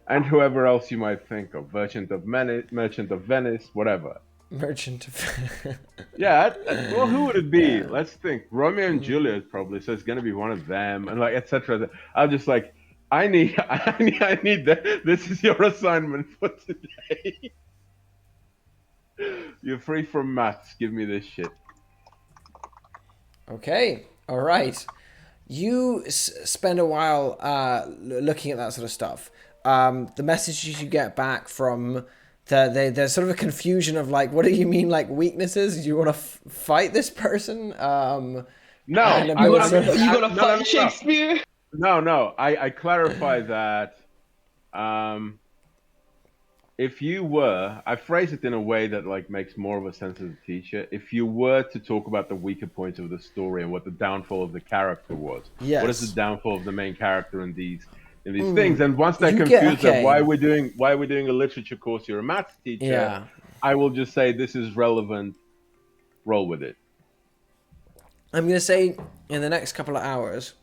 and whoever else you might think of, Merchant of Venice, whatever. Merchant of. Yeah. Well, who would it be? Yeah. Let's think. Romeo and Juliet probably. So it's gonna be one of them, and etc. I'll just I need that. This is your assignment for today. You're free from maths. Give me this shit. Okay. All right. You spend a while looking at that sort of stuff. The messages you get back from there's sort of a confusion of what do you mean weaknesses? Do you want to fight this person? No, you gonna fight Shakespeare? No. I clarify that. If you were, I phrase it in a way that makes more of a sense as a teacher. If you were to talk about the weaker points of the story and what the downfall of the character was, yes. What is the downfall of the main character in these things? And once they're confused, okay. why are we doing a literature course? You're a maths teacher. Yeah. I will just say this is relevant. Roll with it. I'm gonna say in the next couple of hours,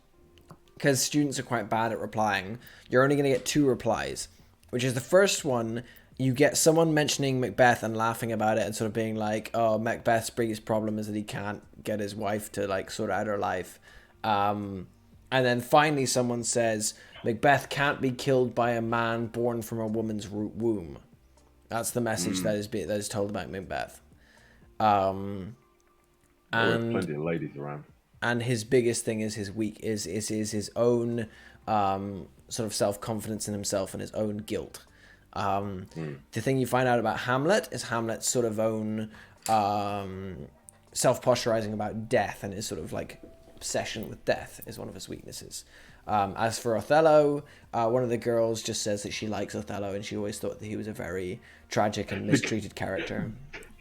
because students are quite bad at replying, you're only gonna get 2 replies, which is the first one. You get someone mentioning Macbeth and laughing about it and sort of being like, oh, Macbeth's biggest problem is that he can't get his wife to sort out her life. And then finally someone says, Macbeth can't be killed by a man born from a woman's womb. That's the message that is told about Macbeth. Always And plenty of ladies around. and his biggest thing is his own sort of self-confidence in himself and his own guilt. The thing you find out about Hamlet is Hamlet's sort of own self-posturizing about death, and his sort of like obsession with death is one of his weaknesses. As for Othello, one of the girls just says that she likes Othello, and she always thought that he was a very tragic and mistreated character.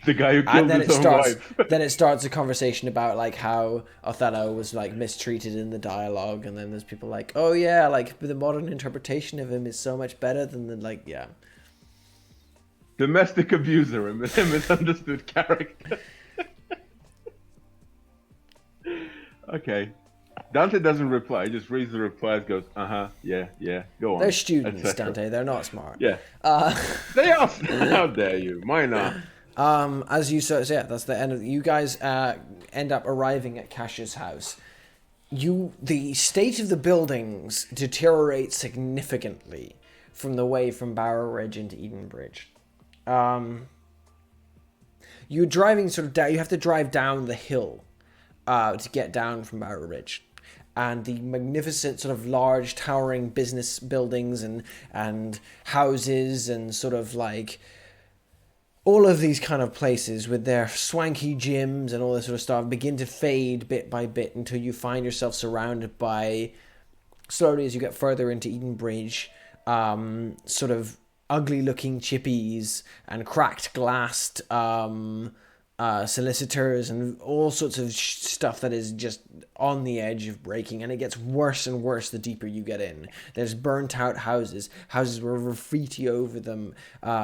The guy who And killed then his own wife. then it starts a conversation about like how Othello was like mistreated in the dialogue, and then there's people like, oh yeah, like the modern interpretation of him is so much better than the like, yeah. Domestic abuser, a misunderstood character. Okay. Dante doesn't reply. He just reads the replies, goes, yeah, go on. They're students, etc. Dante. They're not smart. Yeah. They are. How dare you? Mine are. As you said, yeah, that's the end of you guys end up arriving at Cash's house. The state of the buildings deteriorates significantly from the way from Barrow Ridge into Edenbridge. You're driving sort of down. You have to drive down the hill to get down from Barrow Ridge. And the magnificent sort of large towering business buildings and houses and sort of like all of these kind of places with their swanky gyms and all this sort of stuff begin to fade bit by bit until you find yourself surrounded by, slowly as you get further into Edenbridge, sort of ugly looking chippies and cracked glassed solicitors and all sorts of stuff that is just on the edge of breaking, and it gets worse and worse the deeper you get in. There's burnt out houses with graffiti over them,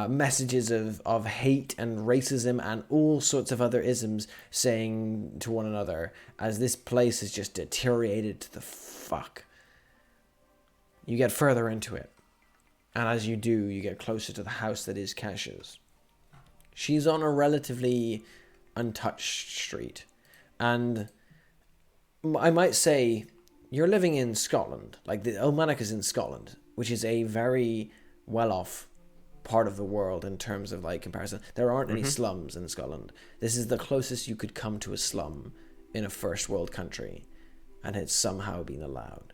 messages of hate and racism and all sorts of other isms saying to one another as this place is just deteriorated to the fuck. You get further into it, and as you do, you get closer to the house that is Cash's. She's on a relatively untouched street, and I might say you're living in Scotland. Like, the Ullmanoch is in Scotland, which is a very well-off part of the world in terms of like comparison. There aren't any slums in Scotland. This is the closest you could come to a slum in a first world country, and it's somehow been allowed.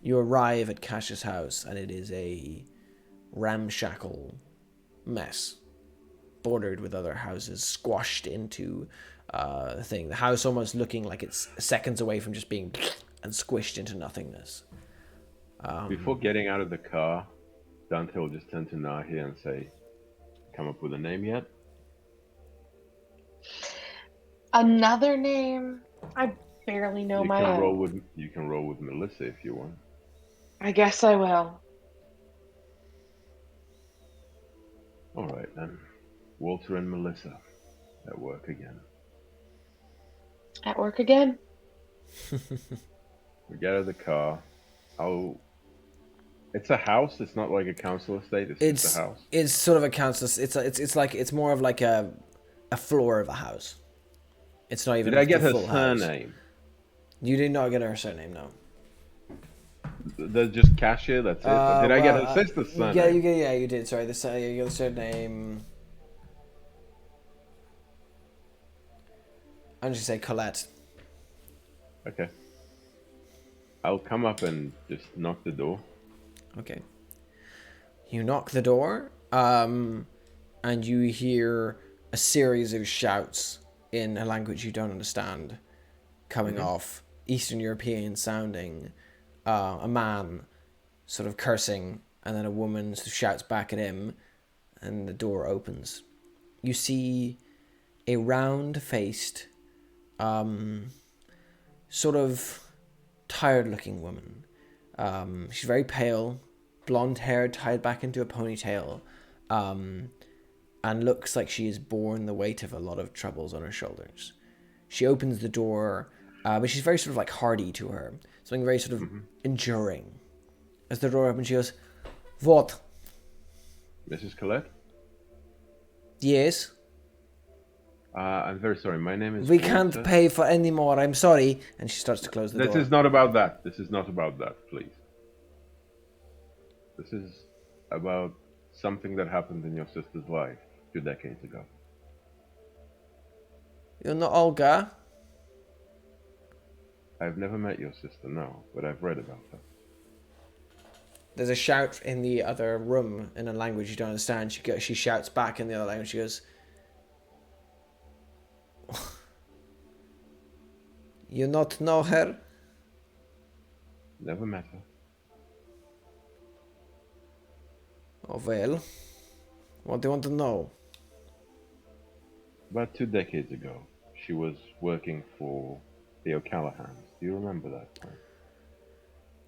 You arrive at Cash's house, and it is a ramshackle mess, bordered with other houses, squashed into the thing. The house almost looking like it's seconds away from just being and squished into nothingness. Before getting out of the car, Dante will just turn to Nahia and say, come up with a name yet? Another name? I barely know my own. You can roll with Melissa if you want. I guess I will. All right then. Walter and Melissa at work again. At work again? We get out of the car. It's a house. It's not like a council estate. It's just a house. It's sort of a council. It's more of like a floor of a house. It's not even. Did I get her full surname? House. You did not get her surname, no. There's just cashier. That's it. Did I get her sister's surname? Yeah, you did. Sorry, you got the surname. I'm just gonna say Colette. Okay. I'll come up and just knock the door. Okay. You knock the door, and you hear a series of shouts in a language you don't understand, coming off Eastern European sounding. A man sort of cursing, and then a woman sort of shouts back at him, and the door opens. You see a round-faced, sort of tired-looking woman. She's very pale, blonde hair tied back into a ponytail, and looks like she has borne the weight of a lot of troubles on her shoulders. She opens the door, but she's very sort of like hardy to her. Something very sort of enduring. As the door opens, she goes, "What?" Mrs. Colette? "Yes." I'm very sorry. My name is "We Walter. can't pay for any more. I'm sorry." And she starts to close the door. This is not about that. This is not about that, please. This is about something that happened in your sister's life 2 decades ago. You know Olga? I've never met your sister, no, but I've read about her. There's a shout in the other room in a language you don't understand. She shouts back in the other language. She goes, "You not know her?" Never met her. Oh well. What do you want to know? About 2 decades ago, she was working for the O'Callaghan's. Do you remember that time?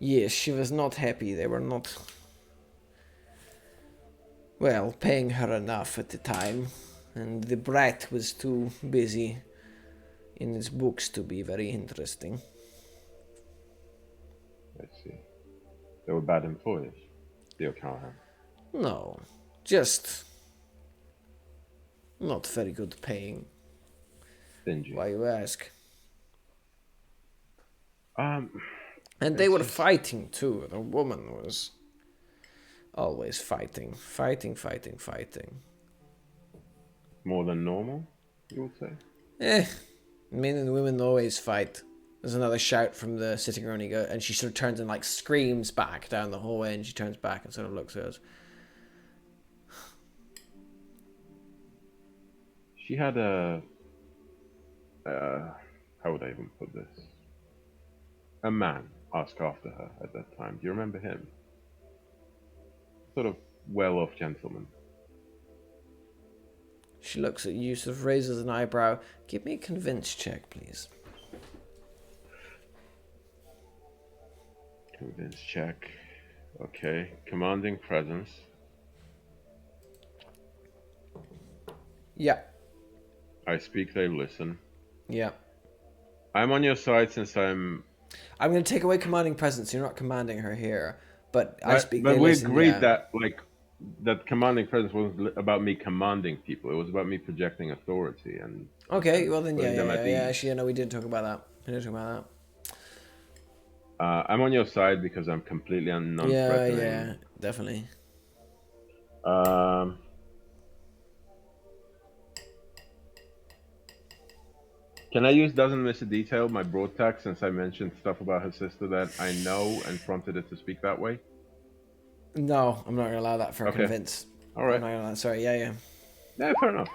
Yes, she was not happy. They were not, well, paying her enough at the time. And the brat was too busy in his books to be very interesting. I see. They were bad employers, the O'Callaghan. No, just not very good paying. Stingy. Why you ask? Um, And they It's were just- fighting too. The woman was always fighting. more than normal, you would say? Men and women always fight. There's another shout from the sitting room, and she sort of turns and like screams back down the hallway, and she turns back and sort of looks at us. She had how would I even put this? A man ask after her at that time. Do you remember him? Sort of well-off gentleman. She looks at you, sort of raises an eyebrow. Give me a convince check, please. Convince check. Okay. Commanding presence. Yeah. I speak, they listen. Yeah. I'm on your side since I'm... I'm going to take away commanding presence. You're not commanding her here. But I speak, but they we listen, agreed yeah. that, like, that commanding presence wasn't about me commanding people. It was about me projecting authority and... Okay, well then, putting them at ease. Actually, no, we did talk about that. I'm on your side because I'm completely non-threatening. Yeah, definitely. Can I use doesn't miss a detail, my broad text, since I mentioned stuff about her sister that I know and prompted it to speak that way? No, I'm not going to allow that for Okay. convince. All right. I'm not gonna, sorry, yeah. Yeah, fair enough.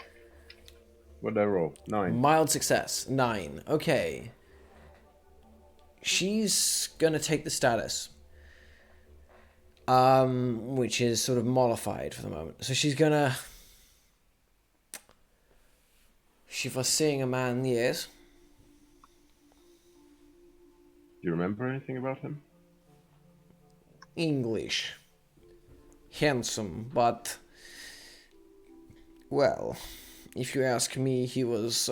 What'd I roll? 9. Mild success, 9. Okay. She's going to take the status. Which is sort of mollified for the moment. So she's going to... She was seeing a man, yes. Do you remember anything about him? English. Handsome, but... Well, if you ask me, he was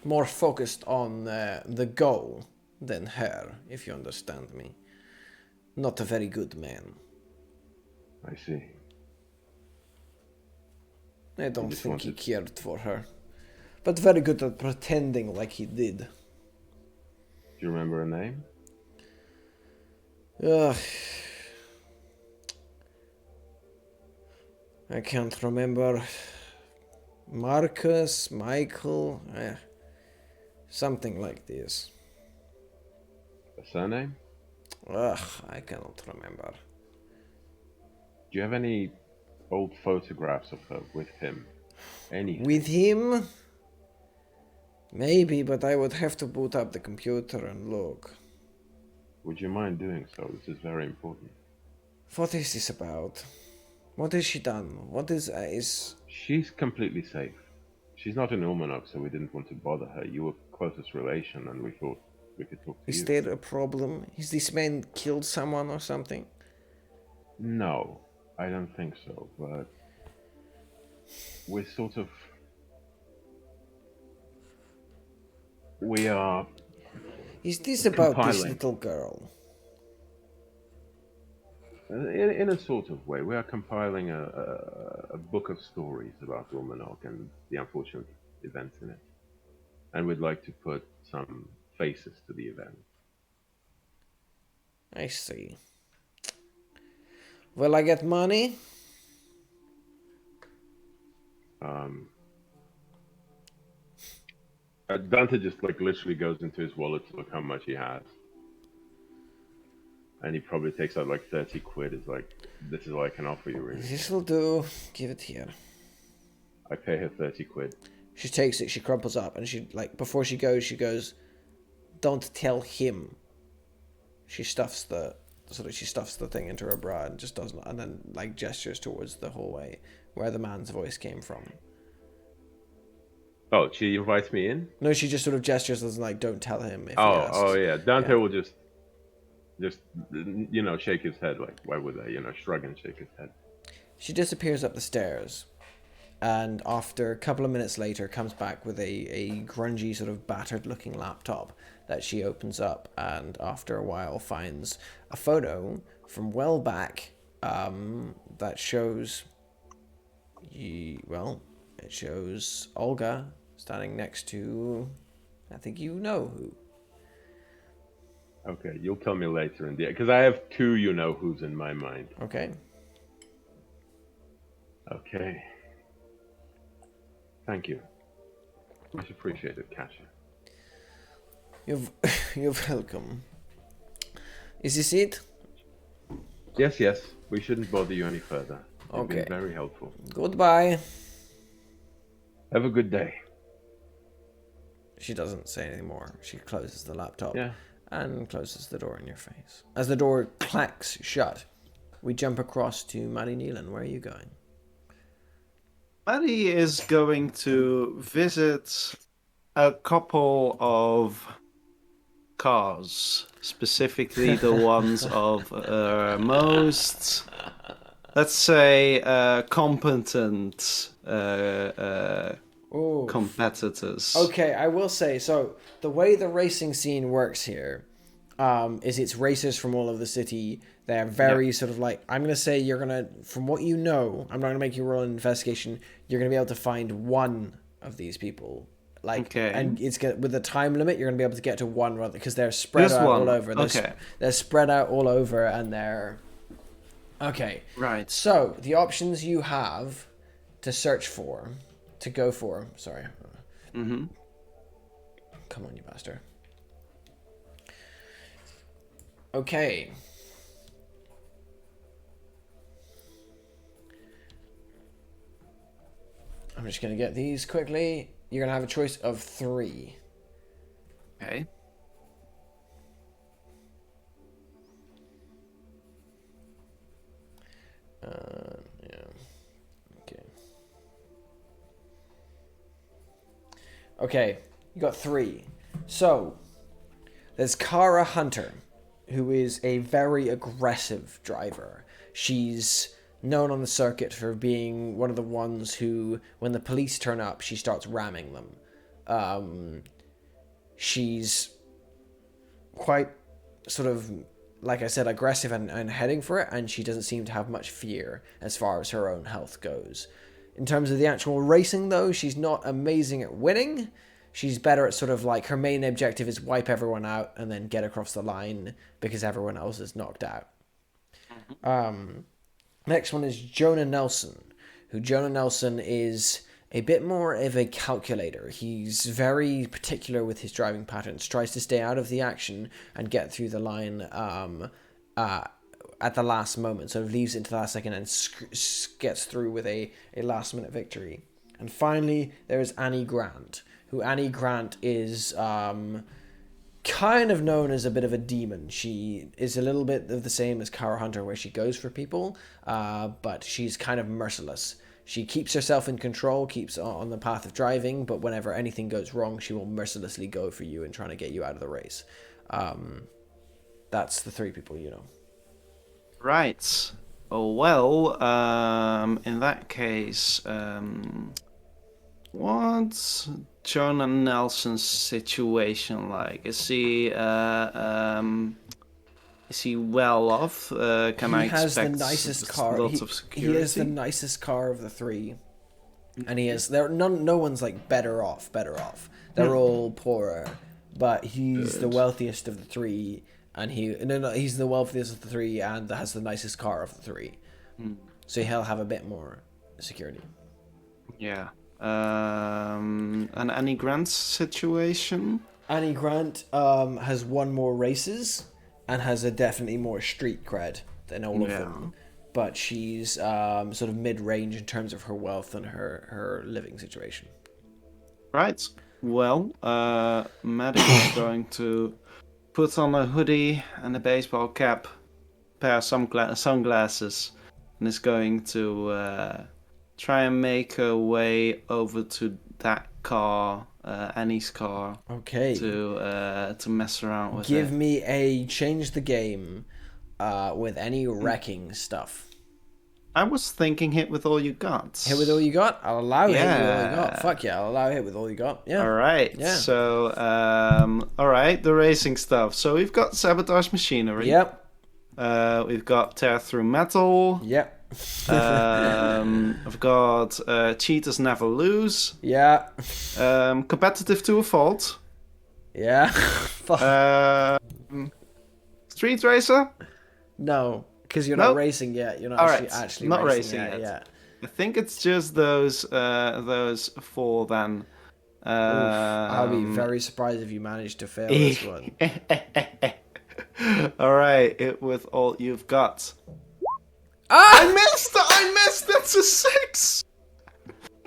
more focused on the goal than her, if you understand me. Not a very good man. I see. I don't just think he wanted- cared for her. But very good at pretending like he did. Do you remember a name? Ugh. I can't remember. Marcus, Michael, something like this. A surname? Ugh, I cannot remember. Do you have any old photographs of her with him? Anything? With him? Maybe, but I would have to boot up the computer and look. Would you mind doing so? This is very important. What is this about? What has she done? What is... She's completely safe. She's not in Ullmanoch, so we didn't want to bother her. You were closest relation, and we thought we could talk to Is you. there a problem? Is this man killed someone or something? No, I don't think so, but we're sort of... We are... Is this about this Compiling. little girl? In a sort of way, we are compiling a book of stories about Ullmanoch and the unfortunate events in it. And we'd like to put some faces to the event. I see. Will I get money? Dante just like literally goes into his wallet to look how much he has, and he probably takes out like 30 quid. Is like, this is all I can offer you, really. This will do. Give it here. I pay her 30 quid. She takes it, she crumples up, and she, like, before she goes, don't tell him. She stuffs the thing into her bra and just doesn't, and then, like, gestures towards the hallway where the man's voice came from. Oh, she invites me in? No, she just sort of gestures as, like, don't tell him if he asks. Oh, yeah. Dante Yeah. will just, shake his head. Like, why would they? Shrug and shake his head. She disappears up the stairs, and after a couple of minutes later comes back with a grungy, sort of battered looking laptop that she opens up, and after a while finds a photo from well back that shows it shows Olga standing next to, I think you know who. Okay, you'll tell me later in the, because I have two who's in my mind. Okay. Okay. Thank you. Much appreciated, Kasia. You're welcome. Is this it? Yes. We shouldn't bother you any further. You've Okay. been very helpful. Goodbye. Have a good day. She doesn't say anything more. She closes the laptop. Yeah. And closes the door in your face. As the door clacks shut, we jump across to Maddie Nealon. Where are you going? Maddie is going to visit a couple of cars, specifically the ones of most, let's say, competent competitors. Okay, I will say, so the way the racing scene works here is it's racers from all over the city. They're very sort of like, I'm going to say you're going to, from what you know, I'm not going to make you roll an investigation, you're going to be able to find one of these people. Like, okay. And it's with the time limit, you're going to be able to get to one rather, because they're spread out all over. They're spread out all over, and they're... Okay. Right. So, the options you have to search for, to go for, sorry. Mm-hmm. Come on, you bastard. Okay. I'm just going to get these quickly. You're going to have a choice of 3. Okay. Yeah. Okay. Okay, you got 3. So, there's Kara Hunter, who is a very aggressive driver. She's known on the circuit for being one of the ones who, when the police turn up, she starts ramming them. She's quite sort of, like I said, aggressive and heading for it, and she doesn't seem to have much fear as far as her own health goes. In terms of the actual racing, though, she's not amazing at winning. She's better at sort of like, her main objective is wipe everyone out and then get across the line because everyone else is knocked out. Next one is Jonah Nelson, who Jonah Nelson is a bit more of a calculator. He's very particular with his driving patterns, tries to stay out of the action and get through the line at the last moment, sort of leaves it to the last second and gets through with a last minute victory. And finally, there is Annie Grant, who Annie Grant is kind of known as a bit of a demon. She is a little bit of the same as Kara Hunter, where she goes for people, but she's kind of merciless. She keeps herself in control, keeps on the path of driving, but whenever anything goes wrong, she will mercilessly go for you and trying to get you out of the race. That's the 3 people you know. Right. Oh, well, in that case, what's Jonah Nelson's situation like? Is he well off? Can I expect the nicest car. lots of security? He has the nicest car of the 3, and he has no one's like better off. They're all poorer, but he's the wealthiest of the 3, and he's the wealthiest of the 3 and has the nicest car of the 3. So he'll have a bit more security. Yeah. An Annie Grant situation. Annie Grant has won more races and has a definitely more street cred than all of them. But she's sort of mid-range in terms of her wealth and her living situation. Right. Well, Maddie is going to put on a hoodie and a baseball cap, pair of sunglasses, and is going to try and make her way over to that car, Annie's car. Okay. To mess around with it. Give me a change the game with any wrecking stuff. I was thinking hit with all you got. Hit with all you got? I'll allow hit with all you got. Fuck yeah, I'll allow hit with all you got. Yeah. Alright. Yeah. So, alright, the racing stuff. So we've got sabotage machinery. Yep. We've got tear through metal. Yep. I've got cheaters never lose. Yeah. Competitive to a fault. Yeah. Fuck. Street racer. No, because you're Nope. not racing yet. You're not actually not racing racing yet. Yeah. I think it's just those four then. I'll be very surprised if you manage to fail this one. Alright, hit with all you've got. Ah! I missed! That's a 6!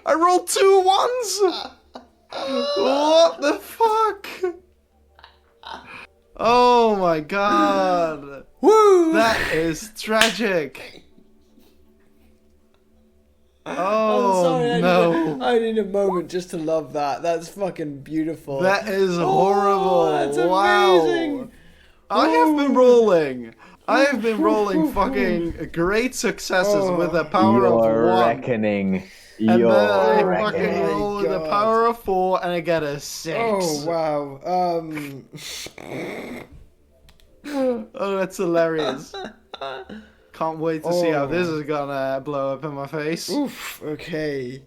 I rolled 2 ones! What the fuck? Oh my god! Woo! That is tragic! Oh no! I need a moment just to love that. That's fucking beautiful. That is horrible! That's wow! amazing. I have been rolling! I have been rolling fucking great successes with the power of 1. Reckoning. And then I Your fucking reckoning. roll with the God. power of 4 and I get a 6. Oh wow. Oh, that's hilarious. Can't wait to see how this is gonna blow up in my face. Oof. Okay.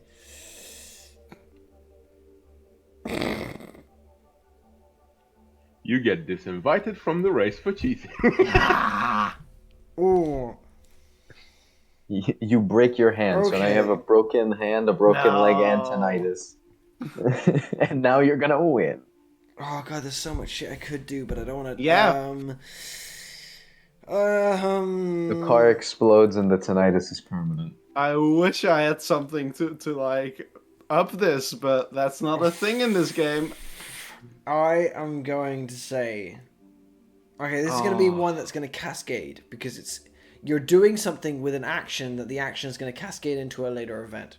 You get disinvited from the race for cheating. Ooh. You break your hand, so now Okay. you have a broken hand, a broken leg, and tinnitus. And now you're gonna win. Oh god, there's so much shit I could do, but I don't want to. Yeah. The car explodes and the tinnitus is permanent. I wish I had something to like up this, but that's not a thing in this game. I am going to say. Okay, this is going to be one that's going to cascade because you're doing something with an action that the action is going to cascade into a later event.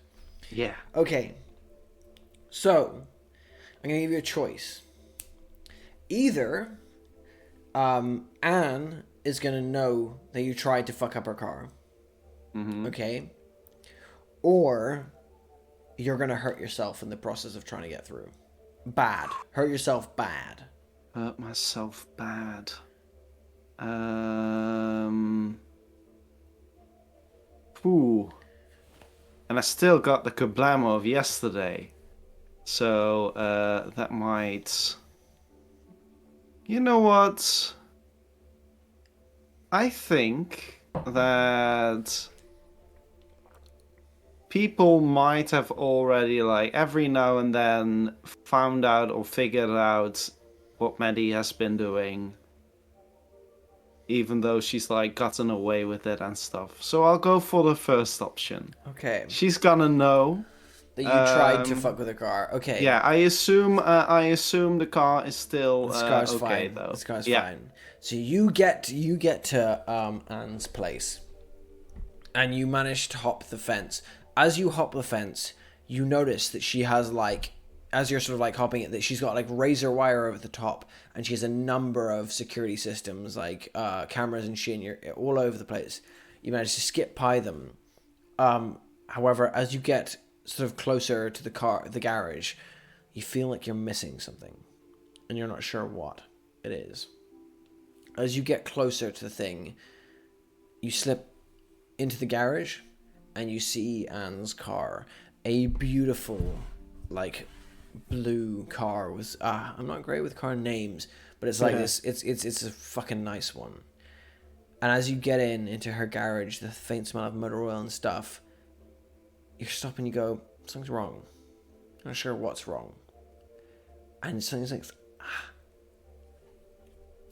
Yeah. Okay. So, I'm going to give you a choice. Either Anne is going to know that you tried to fuck up her car. Mm-hmm. Okay? Or you're going to hurt yourself in the process of trying to get through. Bad. Hurt yourself bad. Hurt myself bad. Ooh. And I still got the kablamo of yesterday. So, that might... You know what? I think that people might have already, like, every now and then found out or figured out what Maddie has been doing. Even though she's, like, gotten away with it and stuff. So I'll go for the first option. Okay. She's gonna know. That you tried to fuck with her car. Okay. Yeah, I assume the car is still The car's okay, fine. though. The car's Yeah. fine. So you get to Anne's place, and you manage to hop the fence. As you hop the fence, you notice that she has like, as you're sort of like hopping it, that she's got like razor wire over the top, and she has a number of security systems like cameras and shit. And you're all over the place. You manage to skip by them. However, as you get sort of closer to the garage, you feel like you're missing something, and you're not sure what it is. As you get closer to the thing, you slip into the garage, and you see Anne's car, a beautiful, like, blue car with I'm not great with car names, but it's like this. It's a fucking nice one. And as you get into her garage, the faint smell of motor oil and stuff, you stop and you go, something's wrong. Not sure what's wrong. And something's like,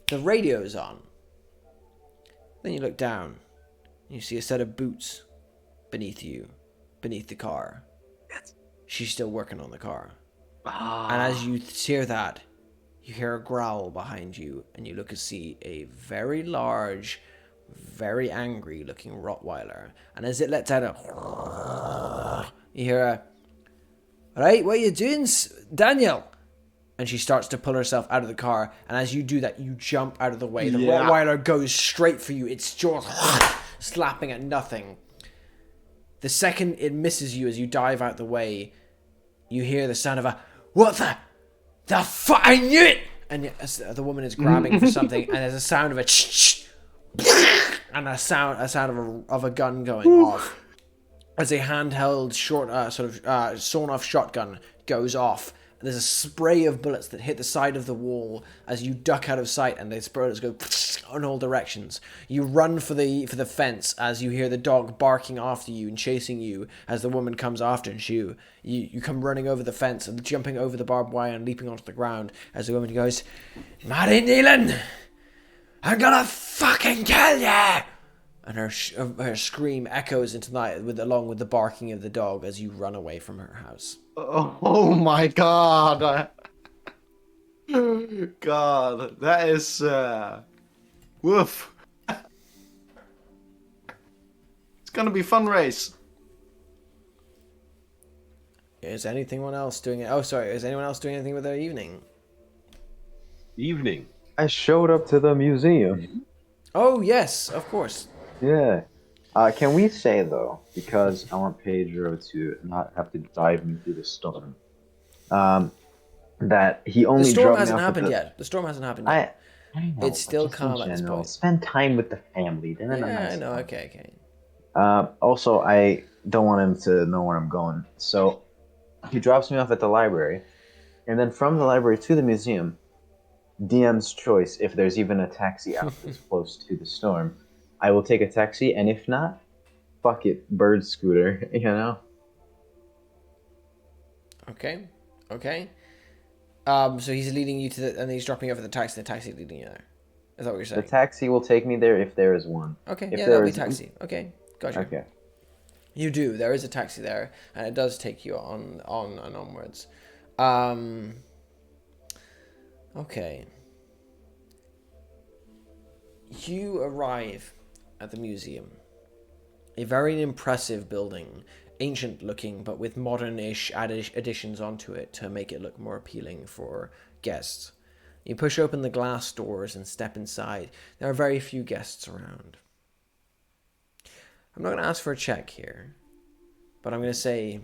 the radio's on. Then you look down. And you see a set of boots beneath you, beneath the car. She's still working on the car. And as you hear that, you hear a growl behind you, and you look to see a very large, very angry looking Rottweiler. And as it lets out you hear a, "Right, what are you doing, Daniel?" And she starts to pull herself out of the car, and as you do that, you jump out of the way. The Rottweiler goes straight for you, its jaws slapping at nothing. The second it misses you as you dive out the way, you hear the sound of a, "What the fuck, I knew it!" And the woman is grabbing for something, and there's a sound of a and a sound of a gun going off. As a handheld sawn off shotgun goes off. There's a spray of bullets that hit the side of the wall as you duck out of sight, and the bullets go in all directions. You run for the fence as you hear the dog barking after you and chasing you as the woman comes after you. You come running over the fence and jumping over the barbed wire and leaping onto the ground as the woman goes, "Mary Nealon, I'm gonna fucking kill you!" And her scream echoes into the night along with the barking of the dog as you run away from her house. Oh my god. God, that is woof. It's gonna be fun race. Is anyone else doing it? Oh, sorry. Is anyone else doing anything with their evening? Evening. I showed up to the museum. Oh, yes, of course. Yeah. Can we say, though, because I want Pedro to not have to drive me through the storm, that he only The storm dropped me hasn't off happened at yet. The storm hasn't happened yet. I know, It's still just in calm at this general, point. Spend time with the family. Then Yeah, I know. Okay. Also, I don't want him to know where I'm going. So he drops me off at the library, and then from the library to the museum, DM's choice, if there's even a taxi out this close to the storm, I will take a taxi, and if not, fuck it, bird scooter, you know? Okay. So he's leading you to the, and he's dropping you off at the taxi leading you there. Is that what you're saying? The taxi will take me there if there is one. Okay, if yeah, there that'll be is- taxi. Okay, gotcha. Okay. You do. There is a taxi there, and it does take you on and onwards. Okay. You arrive at the museum. A very impressive building, ancient looking, but with modern-ish additions onto it to make it look more appealing for guests. You push open the glass doors and step inside. There are very few guests around. I'm not going to ask for a check here, but I'm going to say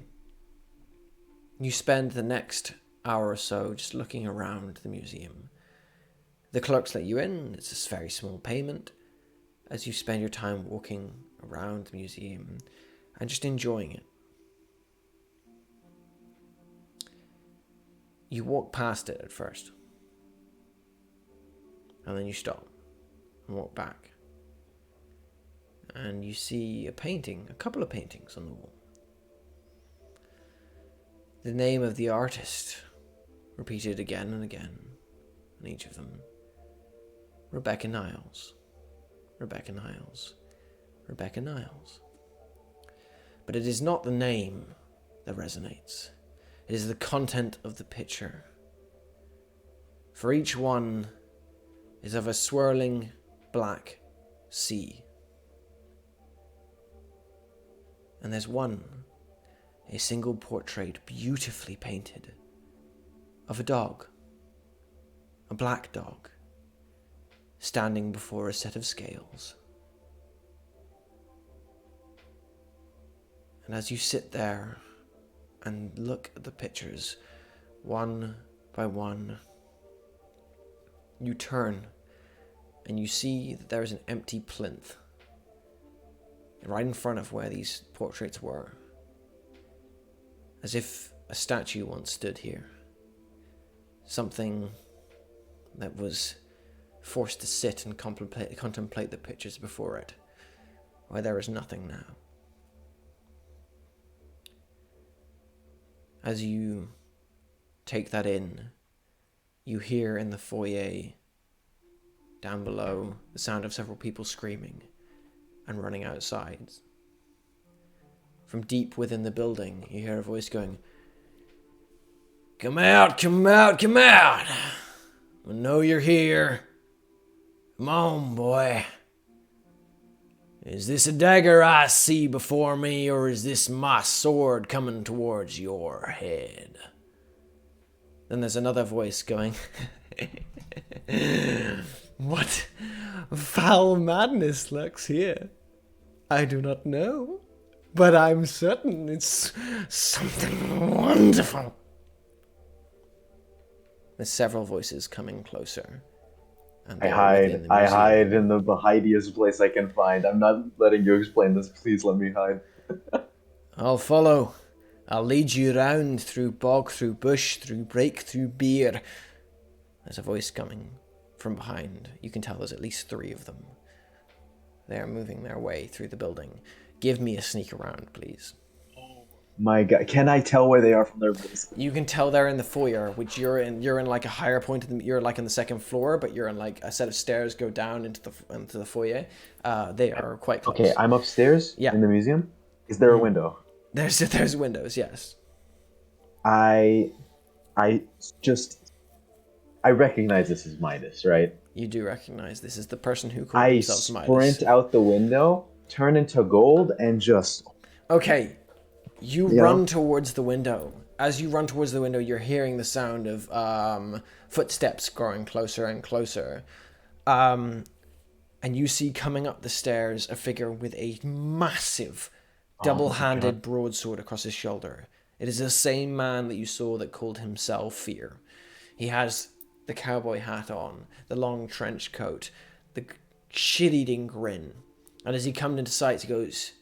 you spend the next hour or so just looking around the museum. The clerks let you in. It's a very small payment as you spend your time walking around the museum and just enjoying it. You walk past it at first, and then you stop and walk back. And you see a painting, a couple of paintings on the wall. The name of the artist repeated again and again on each of them. Rebecca Niles. Rebecca Niles. Rebecca Niles. But it is not the name that resonates. It is the content of the picture. For each one is of a swirling black sea. And there's one, a single portrait beautifully painted, of a dog, a black dog, standing before a set of scales. And as you sit there and look at the pictures, one by one, you turn and you see that there is an empty plinth right in front of where these portraits were, as if a statue once stood here. Something that was forced to sit and contemplate the pictures before it, where there is nothing now. As you take that in, you hear in the foyer down below the sound of several people screaming and running outside. From deep within the building, you hear a voice going, "Come out, come out, come out! I know you're here. Come on, boy. Is this a dagger I see before me, or is this my sword coming towards your head?" Then there's another voice going, "What foul madness lurks here? I do not know, but I'm certain it's something wonderful." There's several voices coming closer. And I they're hide. within the I museum. hide in the hidiest place I can find. I'm not letting you explain this. Please let me hide. I'll follow. I'll lead you round through bog, through bush, through brake, through beer. There's a voice coming from behind. You can tell there's at least 3 of them. They're moving their way through the building. Give me a sneak around, please. My God, can I tell where they are from their voices? You can tell they're in the foyer, which you're in. You're in like a higher point of the. You're like on the 2nd floor, but you're in like a set of stairs go down into the foyer. They are quite close. Okay, I'm upstairs in the museum. Is there a window? There's windows, yes. I recognize this as Midas, right? You do recognize this is the person who called themselves Midas. I sprint out the window, turn into gold, and just... Okay, you run towards the window. As you run towards the window, you're hearing the sound of footsteps growing closer and closer. And you see coming up the stairs a figure with a massive double-handed broadsword across his shoulder. It is the same man that you saw that called himself Fear. He has the cowboy hat on, the long trench coat, the shit-eating grin. And as he comes into sight, he goes,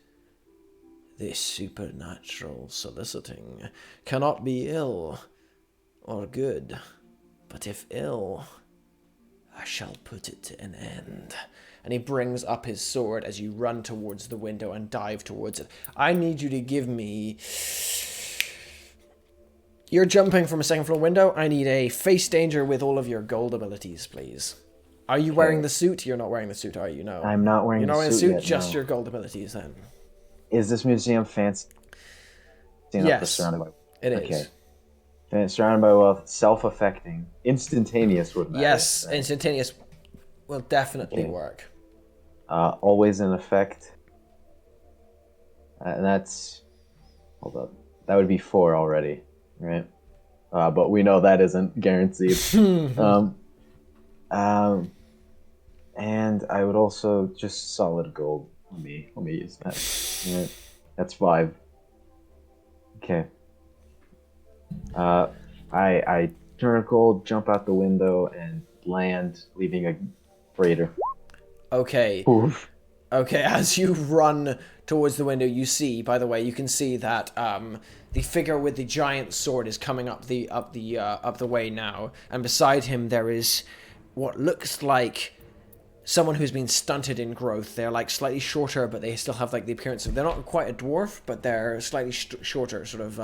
"This supernatural soliciting cannot be ill or good, but if ill, I shall put it to an end." And he brings up his sword as you run towards the window and dive towards it. I need you to give me... You're jumping from a 2nd floor window. I need a face danger with all of your gold abilities, please. Are you wearing the suit? You're not wearing the suit, are you? No. I'm not wearing the suit. You're not wearing the suit, yet, just no. your gold abilities then. Is this museum fancy? Yes, surrounded by... it is. Okay. Surrounded by wealth, self-affecting, instantaneous would matter. Yes, right? Instantaneous will definitely work. Always in effect. And that's... Hold up. That would be 4 already, right? But we know that isn't guaranteed. And I would also just solid gold. Let me use that. Right. That's 5. Okay. I turn gold, jump out the window, and land, leaving a freighter. Okay. Oof. Okay, as you run towards the window, you see, by the way, you can see that the figure with the giant sword is coming up the way now, and beside him there is what looks like someone who's been stunted in growth. They're like slightly shorter, but they still have like the appearance of, they're not quite a dwarf, but they're slightly shorter, sort of,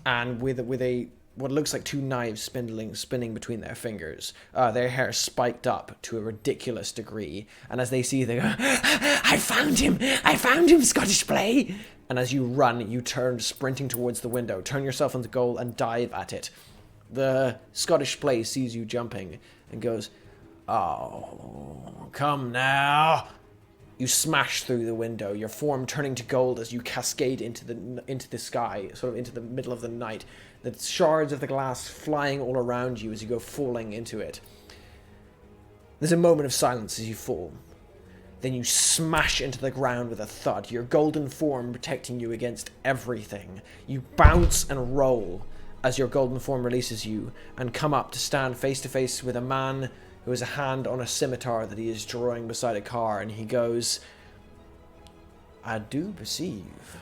and with a what looks like 2 knives spinning between their fingers. Their hair spiked up to a ridiculous degree, and as they see, they go, I found him, Scottish Play! And as you run, you turn sprinting towards the window, turn yourself into goal and dive at it. The Scottish Play sees you jumping and goes, "Oh, come now." You smash through the window, your form turning to gold as you cascade into the sky, sort of into the middle of the night. The shards of the glass flying all around you as you go falling into it. There's a moment of silence as you fall. Then you smash into the ground with a thud, your golden form protecting you against everything. You bounce and roll as your golden form releases you and come up to stand face to face with a man who has a hand on a scimitar that he is drawing beside a car, and he goes, "I do perceive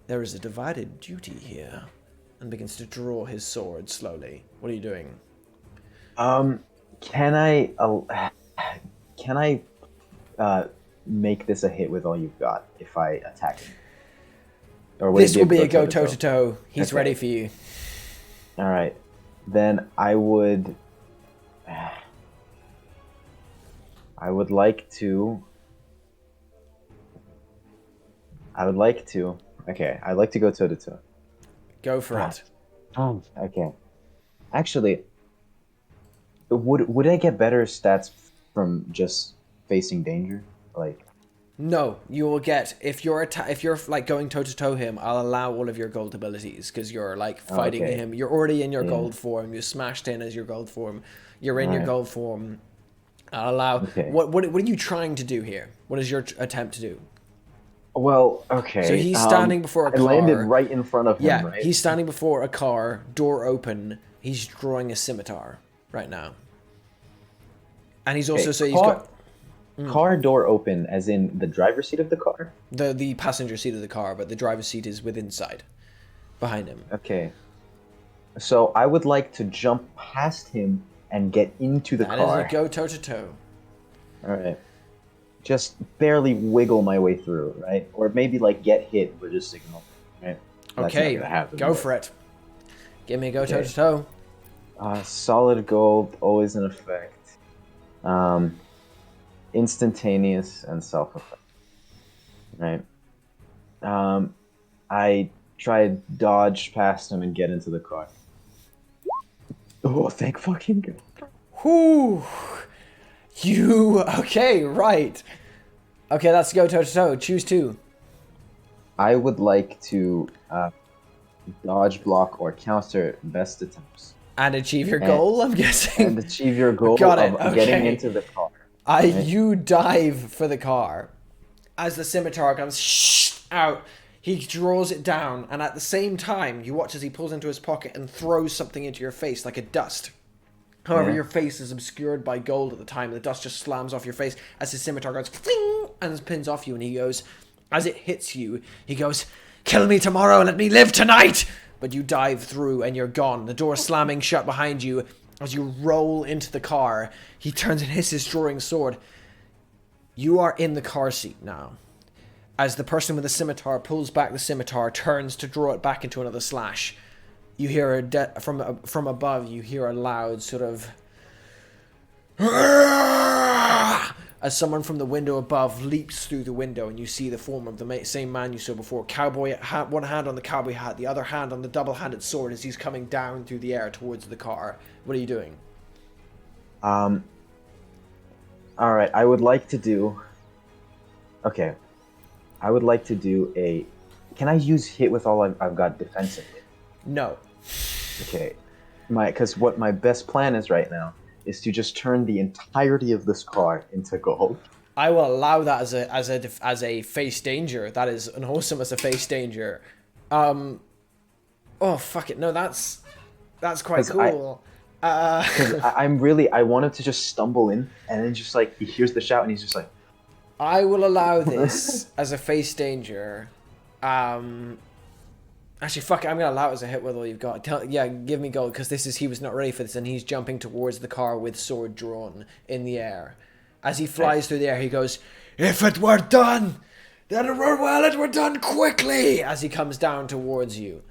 there is a divided duty here," and begins to draw his sword slowly. What are you doing? Can I make this a hit with all you've got if I attack him? Or would This it will be a go go toe to toe. He's Okay. ready for you. All right. Then I would like to. Okay, I'd like to go toe to toe. Go for it. Oh, okay. Actually, would I get better stats from just facing danger? Like, No, you will get if you're like going toe to toe him. I'll allow all of your gold abilities because you're like fighting okay. him. You're already in your Yeah. gold form. You smashed in as your gold form. You're in your Alright. gold form. I'll allow. Okay. What are you trying to do here? What is your attempt to do? well, okay. So he's standing before a I car. landed right in front of him, Yeah, right? he's standing before a car, door open. He's drawing a scimitar right now, and he's also Okay, he's got car door open, as in the driver's seat of the car. the passenger seat of the car, but the driver's seat is within sight, behind him. Okay. So I would like to jump past him and get into the That is car. a go toe to toe. All right. Just barely wiggle my way through, right? Or maybe like get hit, but just ignore it, right? That's Okay, not gonna happen, go but- for it. Give me a go toe to toe. Solid gold, always in effect. Instantaneous and self-effect. Right. I try to dodge past him and get into the car. Oh, thank fucking God. Whoo! Okay, right. Okay, that's go toe to toe. Choose two. I would like to dodge, block, or counter best attempts. And achieve your And- goal, I'm guessing. And achieve your goal Got it, of getting okay. into the car. You dive for the car. As the scimitar comes out, he draws it down, and at the same time, you watch as he pulls into his pocket and throws something into your face like a dust. However, Yeah. your face is obscured by gold at the time. The dust just slams off your face as his scimitar goes fling and pins off you, and he goes, as it hits you, he goes, "Kill me tomorrow, let me live tonight!" But you dive through and you're gone. The door slamming shut behind you. As you roll into the car, he turns and hisses, drawing sword. You are in the car seat now. As the person with the scimitar pulls back the scimitar, turns to draw it back into another slash, you hear from above. You hear a loud sort of as someone from the window above leaps through the window, and you see the form of the same man you saw before. Cowboy hat, one hand on the cowboy hat, the other hand on the double-handed sword as he's coming down through the air towards the car. What are you doing? All right, I would like to do. Okay, I would like to do a. Can I use hit with all I've got defensively? No. Okay, because what my best plan is right now is to just turn the entirety of this car into gold. I will allow that as a face danger. That is an awesome as a face danger. Oh fuck it! No, that's quite 'Cause cool. Because I want him to just stumble in, and then just like he hears the shout, and he's just like, I will allow this as a face danger. Actually, fuck it, I'm gonna allow it as a hit with all you've got. Give me gold, because he was not ready for this, and he's jumping towards the car with sword drawn in the air. As he flies through the air, he goes, "If it were done, then it were done quickly!" As he comes down towards you.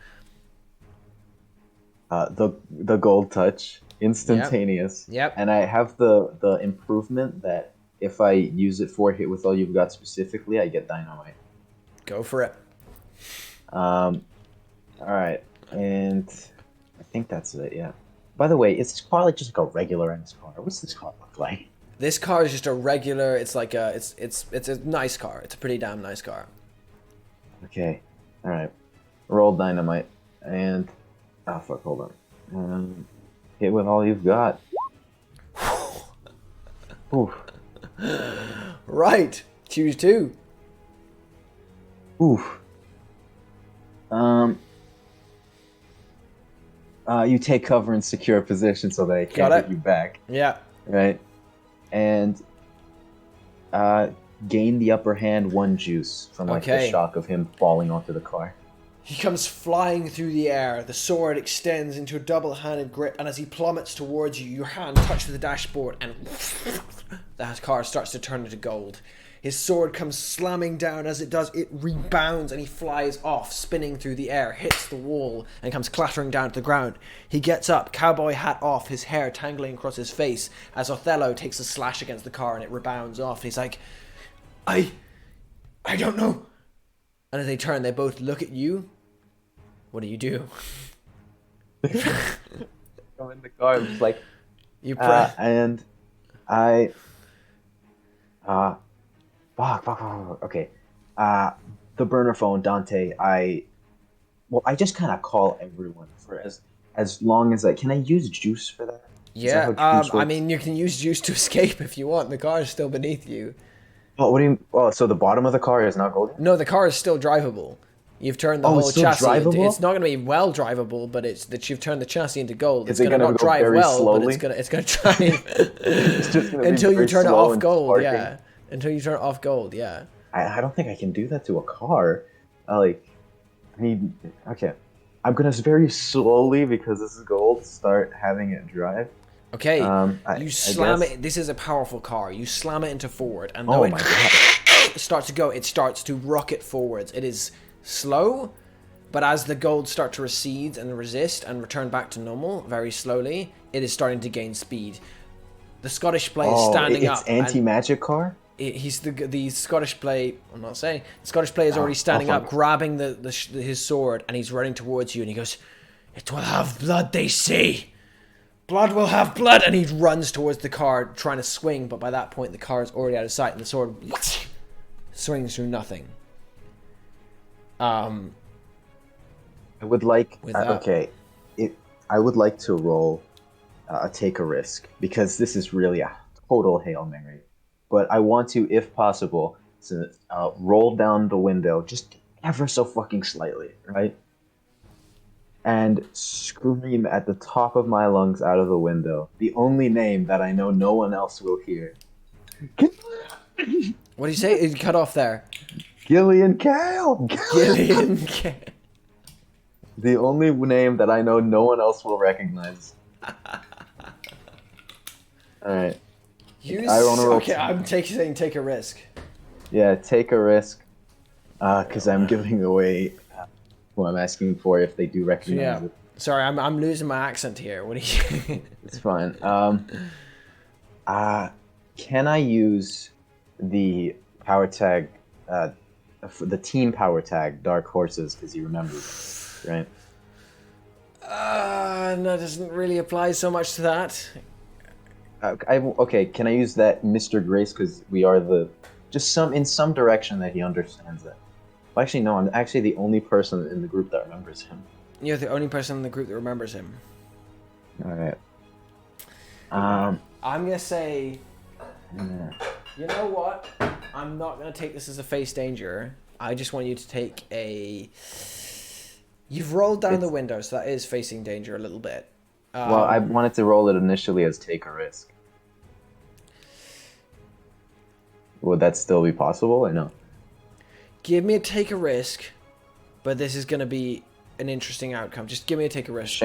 the gold touch, instantaneous. Yep. And I have the improvement that if I use it for hit with all you've got specifically, I get dynamite. Go for it. All right, and I think that's it. Yeah. By the way, is this car like just like a regular ass car? What's this car look like? This car is just a regular. It's like it's a nice car. It's a pretty damn nice car. Okay. All right. Roll dynamite and oh fuck, hold on. Hit with all you've got. Oof. Right. Choose two. Oof. You take cover and secure a position so they can't Got it. hit you back, Yeah. right? And gain the upper hand 1 juice from like Okay. the shock of him falling onto the car. He comes flying through the air. The sword extends into a double-handed grip, and as he plummets towards you, your hand touches the dashboard, and that car starts to turn into gold. His sword comes slamming down. As it does, it rebounds and he flies off, spinning through the air, hits the wall, and comes clattering down to the ground. He gets up, cowboy hat off, his hair tangling across his face, as Othello takes a slash against the car and it rebounds off. He's like, I don't know. And as they turn, they both look at you. What do you do? I'm in the car. I'm just like, You pray. and I, fuck. Okay, the burner phone, Dante. I just kind of call everyone for as long as can I use juice for that? Yeah, Juice I works? mean, you can use juice to escape if you want. The car is still beneath you. Oh, what do you? Oh, so the bottom of the car is not golden? No, the car is still drivable. You've turned the Oh, whole it's still chassis. drivable? It's not going to be well drivable, but it's that you've turned the chassis into gold. Is It's it going to gonna not go drive very well, slowly? but it's going to drive It's just gonna be until you very turn it slow off and gold. sparking. Yeah, until you turn it off gold. Yeah. I don't think I can do that to a car. I need. Okay, I'm gonna very slowly, because this is gold, start having it drive. Okay. I You slam guess- it. This is a powerful car. You slam it into forward, and Oh though my it god! starts to go, it starts to rocket forwards. It is slow, but as the gold start to recede and resist and return back to normal very slowly, it is starting to gain speed. The Scottish play is standing it's up. and anti-magic car. he's the Scottish play. I'm not saying the Scottish play is already standing I'll up, grabbing his sword, and he's running towards you. And he goes, "It will have blood, they say. Blood will have blood." And he runs towards the car, trying to swing. But by that point, the car is already out of sight, and the sword swings through nothing. I would like. With that- Okay, I would like to roll take a risk, because this is really a total Hail Mary. But I want to, if possible, roll down the window just ever so fucking slightly, right? And scream at the top of my lungs out of the window the only name that I know no one else will hear. What do you say? It cut off there. Gillian Kale! Gillian. The only name that I know no one else will recognize. Alright. I wanna roll Okay, I'm saying take a risk. Yeah, take a risk. Because I'm giving away who I'm asking for if they do recognize Yeah. it. Sorry, I'm losing my accent here. What do you? It's fine. Can I use the power tag, the team power tag, Dark Horses, because he remembers it, right? No, it doesn't really apply so much to that. Okay, can I use that Mr. Grace, because we are in some direction that he understands that. Well, actually, no, I'm actually the only person in the group that remembers him. You're the only person in the group that remembers him. Alright. I'm gonna say, Yeah. you know what? I'm not gonna take this as a face danger. I just want you to take a. You've rolled down the window, so that is facing danger a little bit. Well, I wanted to roll it initially as take a risk. Would that still be possible or no? Give me a take a risk, but this is gonna be an interesting outcome. Just give me a take a risk.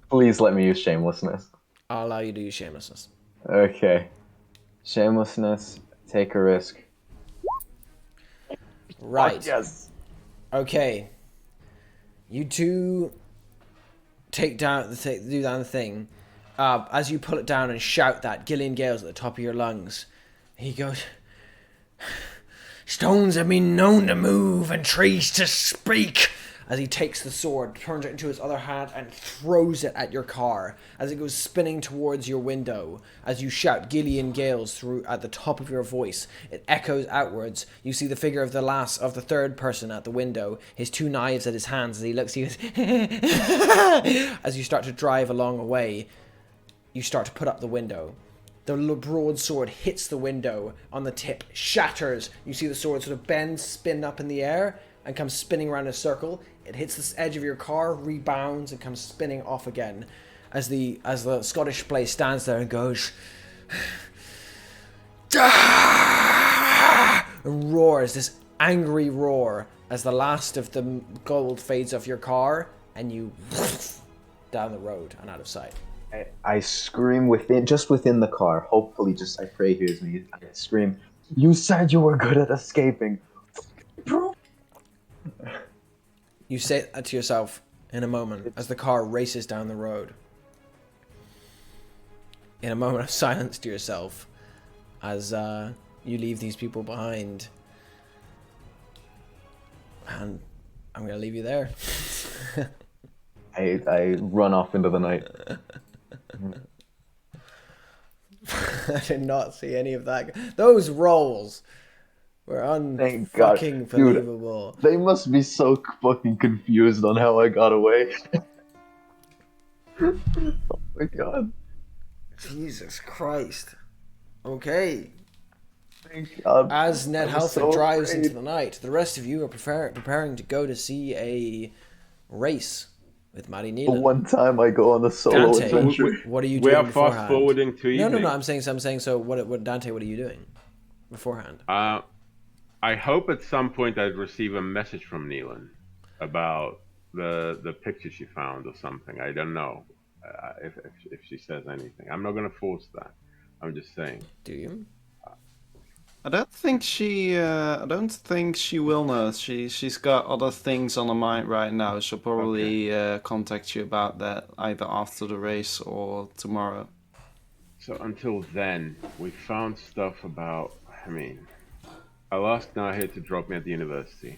Please let me use shamelessness. I'll allow you to use shamelessness. Okay. Shamelessness, take a risk. Right. Yes. Okay. You two do down the thing. As you pull it down and shout that, Gillian Gale's at the top of your lungs. He goes, "Stones have been known to move and trees to speak." As he takes the sword, turns it into his other hand, and throws it at your car. As it goes spinning towards your window, as you shout Gillian Gales through at the top of your voice, it echoes outwards. You see the figure of the third person at the window, his two knives at his hands. As he looks, he goes, as you start to drive along away, you start to put up the window. The broadsword hits the window on the tip, shatters. You see the sword sort of bend, spin up in the air, and comes spinning around in a circle. It hits the edge of your car, rebounds, and comes spinning off again. As the Scottish play stands there and goes, and roars this angry roar as the last of the gold fades off your car, and you down the road and out of sight. I scream within the car. Hopefully, I pray hears me. I scream, You said you were good at escaping. You say that to yourself in a moment as the car races down the road. In a moment of silence to yourself as you leave these people behind. And I'm going to leave you there. I run off into the night. I did not see any of that. Those rolls were Thank God. unfucking Dude, believable. they must be so fucking confused on how I got away. Oh my God. Jesus Christ. Okay. Thank God. As Ned I was Halford so drives afraid. into the night, the rest of you are preparing to go to see a race with Maddie The Nealon. one time I go on a solo Dante, adventure. what are you We doing are fast beforehand? forwarding to evening. No. I'm saying. So, what Dante? What are you doing beforehand? I hope at some point I'd receive a message from Neelan about the picture she found or something. I don't know if she says anything. I'm not going to force that. I'm just saying. Do you? I don't think she. I don't think she will know. She's got other things on her mind right now. She'll probably contact you about that either after the race or tomorrow. So until then, we found stuff about. I mean, I'll ask Nahia to drop me at the university.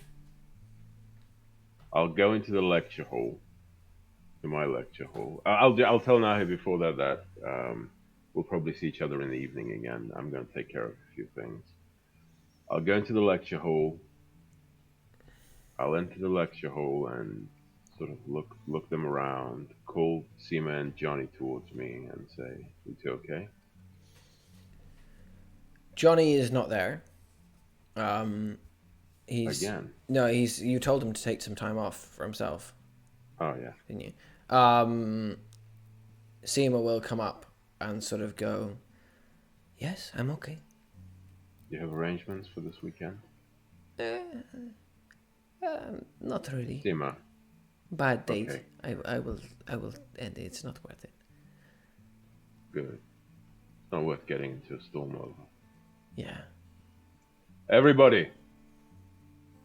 I'll go into the lecture hall, to my lecture hall. I'll tell Nahia before that we'll probably see each other in the evening again. I'm going to take care of a few things. I'll go into the lecture hall. I'll enter the lecture hall and sort of look them around. Call Seema and Johnny towards me and say, "You two okay?" Johnny is not there. He's Again. no. He's. You told him to take some time off for himself, Oh yeah. didn't you? Seema will come up and sort of go, "Yes, I'm okay." You have arrangements for this weekend? Not really. Seema. Bad date. Okay. I will end it. It's not worth it. Good. It's not worth getting into a storm over. Yeah. Everybody,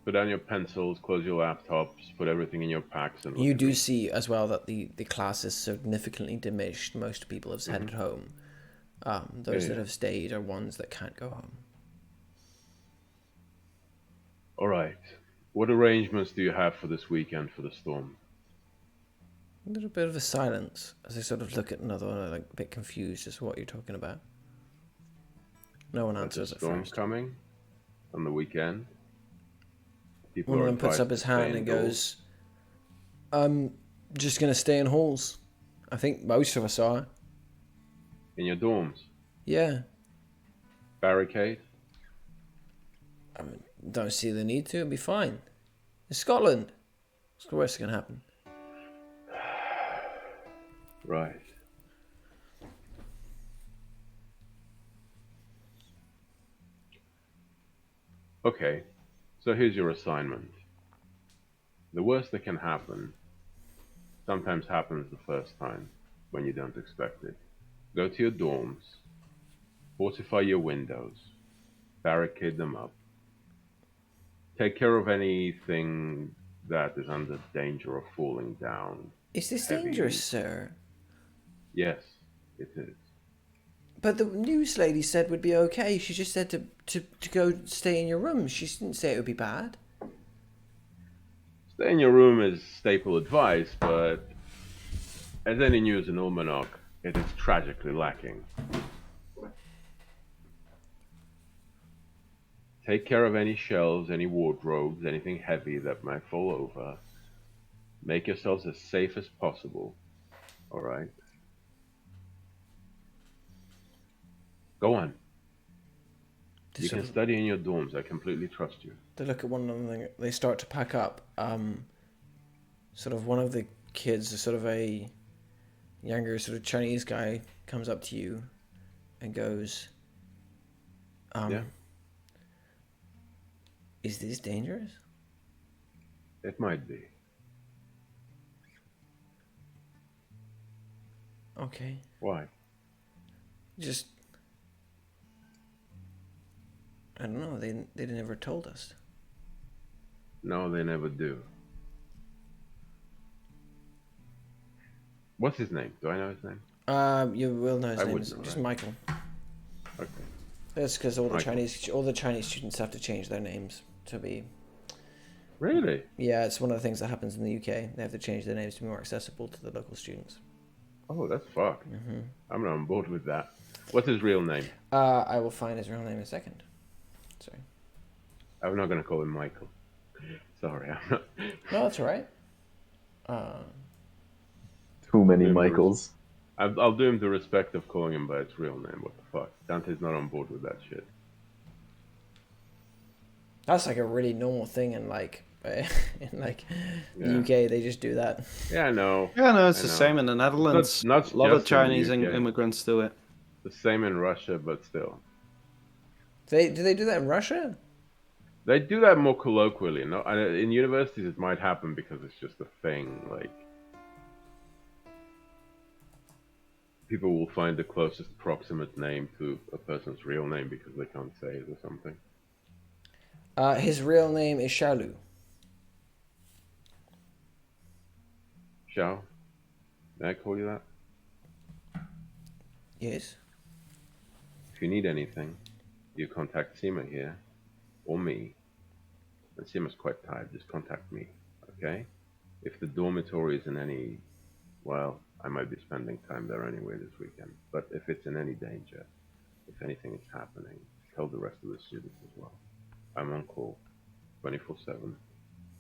put down your pencils, close your laptops, put everything in your packs, and You do see as well that the class is significantly diminished. Most people have headed home. Those that have stayed are ones that can't go home. All right. What arrangements do you have for this weekend for the storm? A little bit of a silence as I sort of look at another one, like a bit confused as to what you're talking about. No one answers There's a at storm first. coming on the weekend. People One of are them puts up advised his to stay hand and indoors. goes, "I'm just gonna stay in halls. I think most of us are. In your dorms. Yeah. Barricade. Don't see the need to. It'll be fine. It's Scotland. What's the worst that can happen?" Right. Okay, so here's your assignment. The worst that can happen sometimes happens the first time when you don't expect it. Go to your dorms, fortify your windows, barricade them up, take care of anything that is under danger of falling down. Is this Heavy. dangerous, sir? Yes, it is. But the news lady said would be okay. She just said to go stay in your room. She didn't say it would be bad. Stay in your room is staple advice, but as any news in Ullmanoch, it is tragically lacking. Take care of any shelves, any wardrobes, anything heavy that might fall over. Make yourselves as safe as possible. All right? Go on. You can study in your dorms. I completely trust you. They look at one another. They start to pack up. Sort of one of the kids, sort of a younger sort of Chinese guy, comes up to you and goes, Yeah. "Is this dangerous?" It might be. Okay. Why? Just I don't know. They never told us. No, they never do. What's his name? Do I know his name? You will know his I name. wouldn't It's know, just right? Michael. Okay. That's because all the Michael. Chinese students have to change their names to be. Really? Yeah, it's one of the things that happens in the UK. They have to change their names to be more accessible to the local students. Oh, that's fucked. I'm not on board with that. What's his real name? I will find his real name in a second. Sorry. I'm not going to call him Michael. Sorry, I'm not. No, that's all right. Too many Remember- Michaels. I'll do him the respect of calling him by his real name. What the fuck? Dante's not on board with that shit. That's like a really normal thing in like the Yeah. UK. They just do that. Yeah, I know. Yeah, no, it's I the know. same in the Netherlands. Not A lot of just in the Chinese UK. immigrants do it. The same in Russia, but still. Do they do that in Russia? They do that more colloquially. No, in universities it might happen because it's just a thing. Like people will find the closest proximate name to a person's real name because they can't say it or something. His real name is Shaolu. Xiao, may I call you that? Yes. If you need anything, you contact Seema here, or me. And Seema's quite tired, just contact me, okay? If the dormitory is in any, well, I might be spending time there anyway this weekend, but if it's in any danger, if anything is happening, tell the rest of the students as well. I'm on call, 24/7.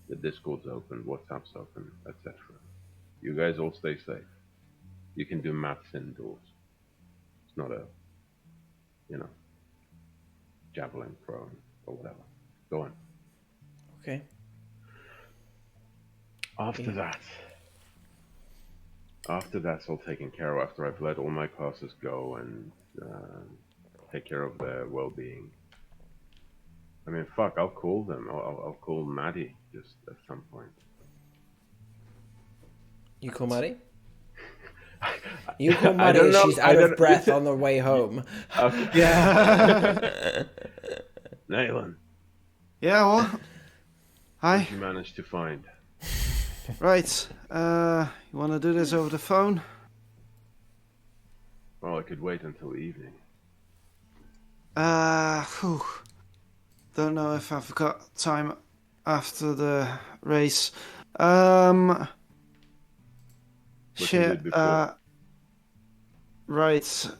The Discord's open, WhatsApp's open, etc. You guys all stay safe. You can do maths indoors. It's not a, javelin throwing or whatever. Go on. Okay. After that's all taken care of, after I've let all my classes go and take care of their well-being. I mean, fuck, I'll call them. I'll call Maddie just at some point. You call Maddie? You call Maddie don't as know- she's I out don't- of breath on the way home. Yeah. Naylan, Yeah, what? what Hi. did you manage to find? Right. You want to do this over the phone? Well, I could wait until the evening. Whew. Don't know if I've got time after the race. We can do Shit. it before. Right.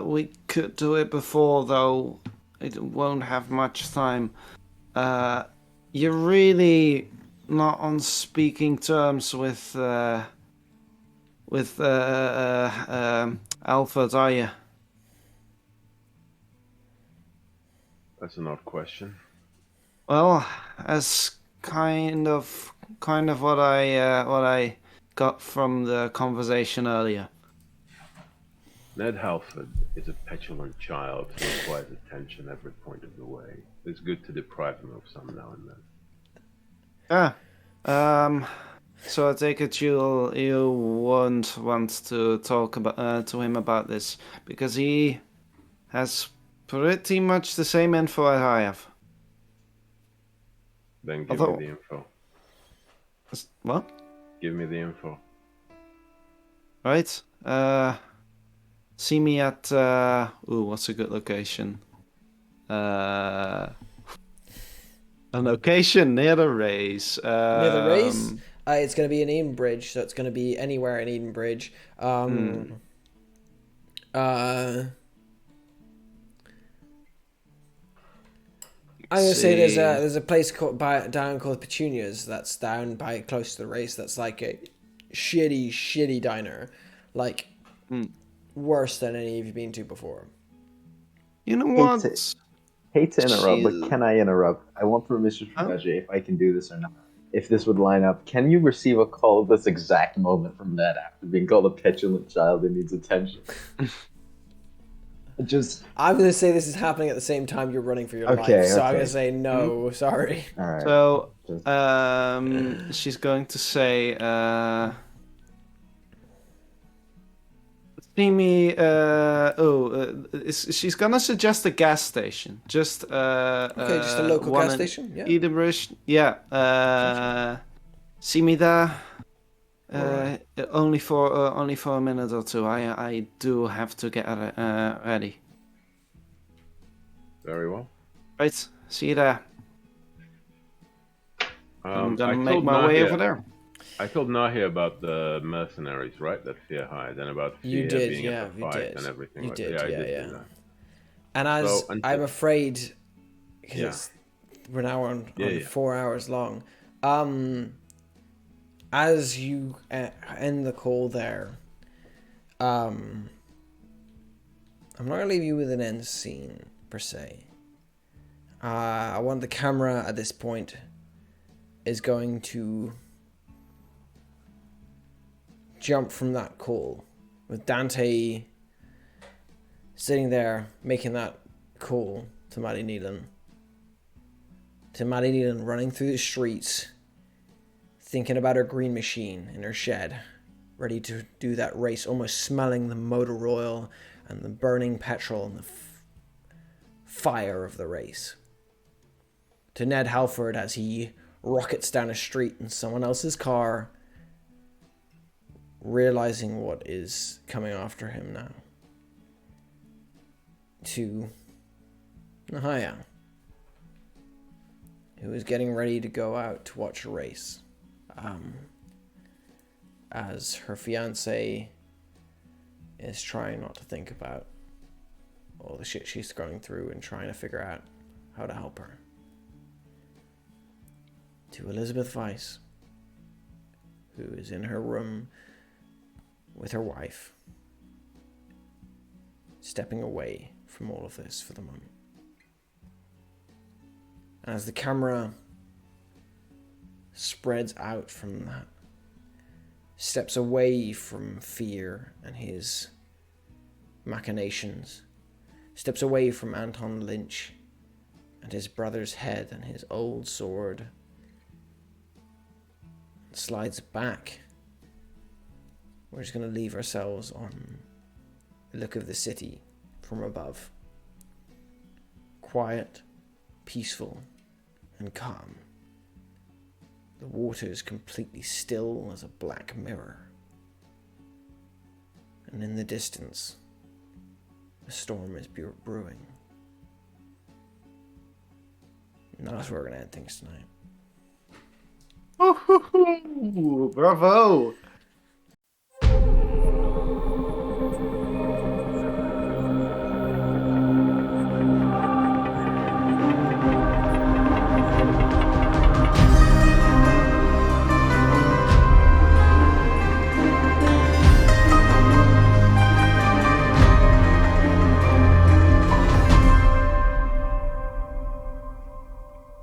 We could do it before, though. It won't have much time. You're really not on speaking terms with Alfred, are you? That's an odd question. Well, that's kind of what I got from the conversation earlier. Ned Halford is a petulant child who requires attention every point of the way. It's good to deprive him of some now and then. So I take it you won't want to talk about to him about this because he has pretty much the same info as I have. Then give Although- me the info. What? Give me the info. Right. See me at what's a good location? A location near the race. Near the race? It's going to be in Edenbridge, so it's going to be anywhere in Edenbridge. I'm gonna say there's a place down called Petunias that's down by close to the race. That's like a shitty diner, like worse than any you've been to before. You know Hate what? Hate to interrupt, Jeez. but can I interrupt? I want permission from Ajay if I can do this or not. If this would line up, can you receive a call at this exact moment from Ned after being called a petulant child who needs attention? I'm gonna say this is happening at the same time you're running for your Okay, life, so I'm okay. gonna say no. Sorry. All right. So, Just- she's going to say, See me. She's gonna suggest a gas station. Just Okay, just a local one gas in station. Yeah. Edinburgh. Yeah. See me there. Alright. Only for a minute or two. I do have to get ready. Very well. Right. See you there. I'm gonna I make told my way Nahia- over there. I told Nahia about the mercenaries, right? That Fear hired, and about You Fear did, being yeah, at the you fight did. and everything. You like did, that. I yeah, did yeah. do that. And as So, until- I'm afraid, because Yeah. we're now on Yeah. 4 hours long. As you end the call there, I'm not gonna leave you with an end scene per se. I want the camera at this point is going to jump from that call with Dante sitting there making that call to Maddie Nealon. To Maddie Nealon running through the streets, thinking about her green machine in her shed, ready to do that race, almost smelling the motor oil and the burning petrol and the fire of the race. To Ned Halford as he rockets down a street in someone else's car, realizing what is coming after him now. To Nahia, who is getting ready to go out to watch a race. As her fiance is trying not to think about all the shit she's going through and trying to figure out how to help her. To Elizabeth Weiss, who is in her room with her wife, stepping away from all of this for the moment. As the camera spreads out from that, steps away from Fear and his machinations, steps away from Anton Lynch and his brother's head and his old sword, and slides back. We're just going to leave ourselves on the look of the city from above. Quiet, peaceful, and calm. The water is completely still as a black mirror. And in the distance, a storm is brewing. And that's where we're going to end things tonight. Ooh, bravo!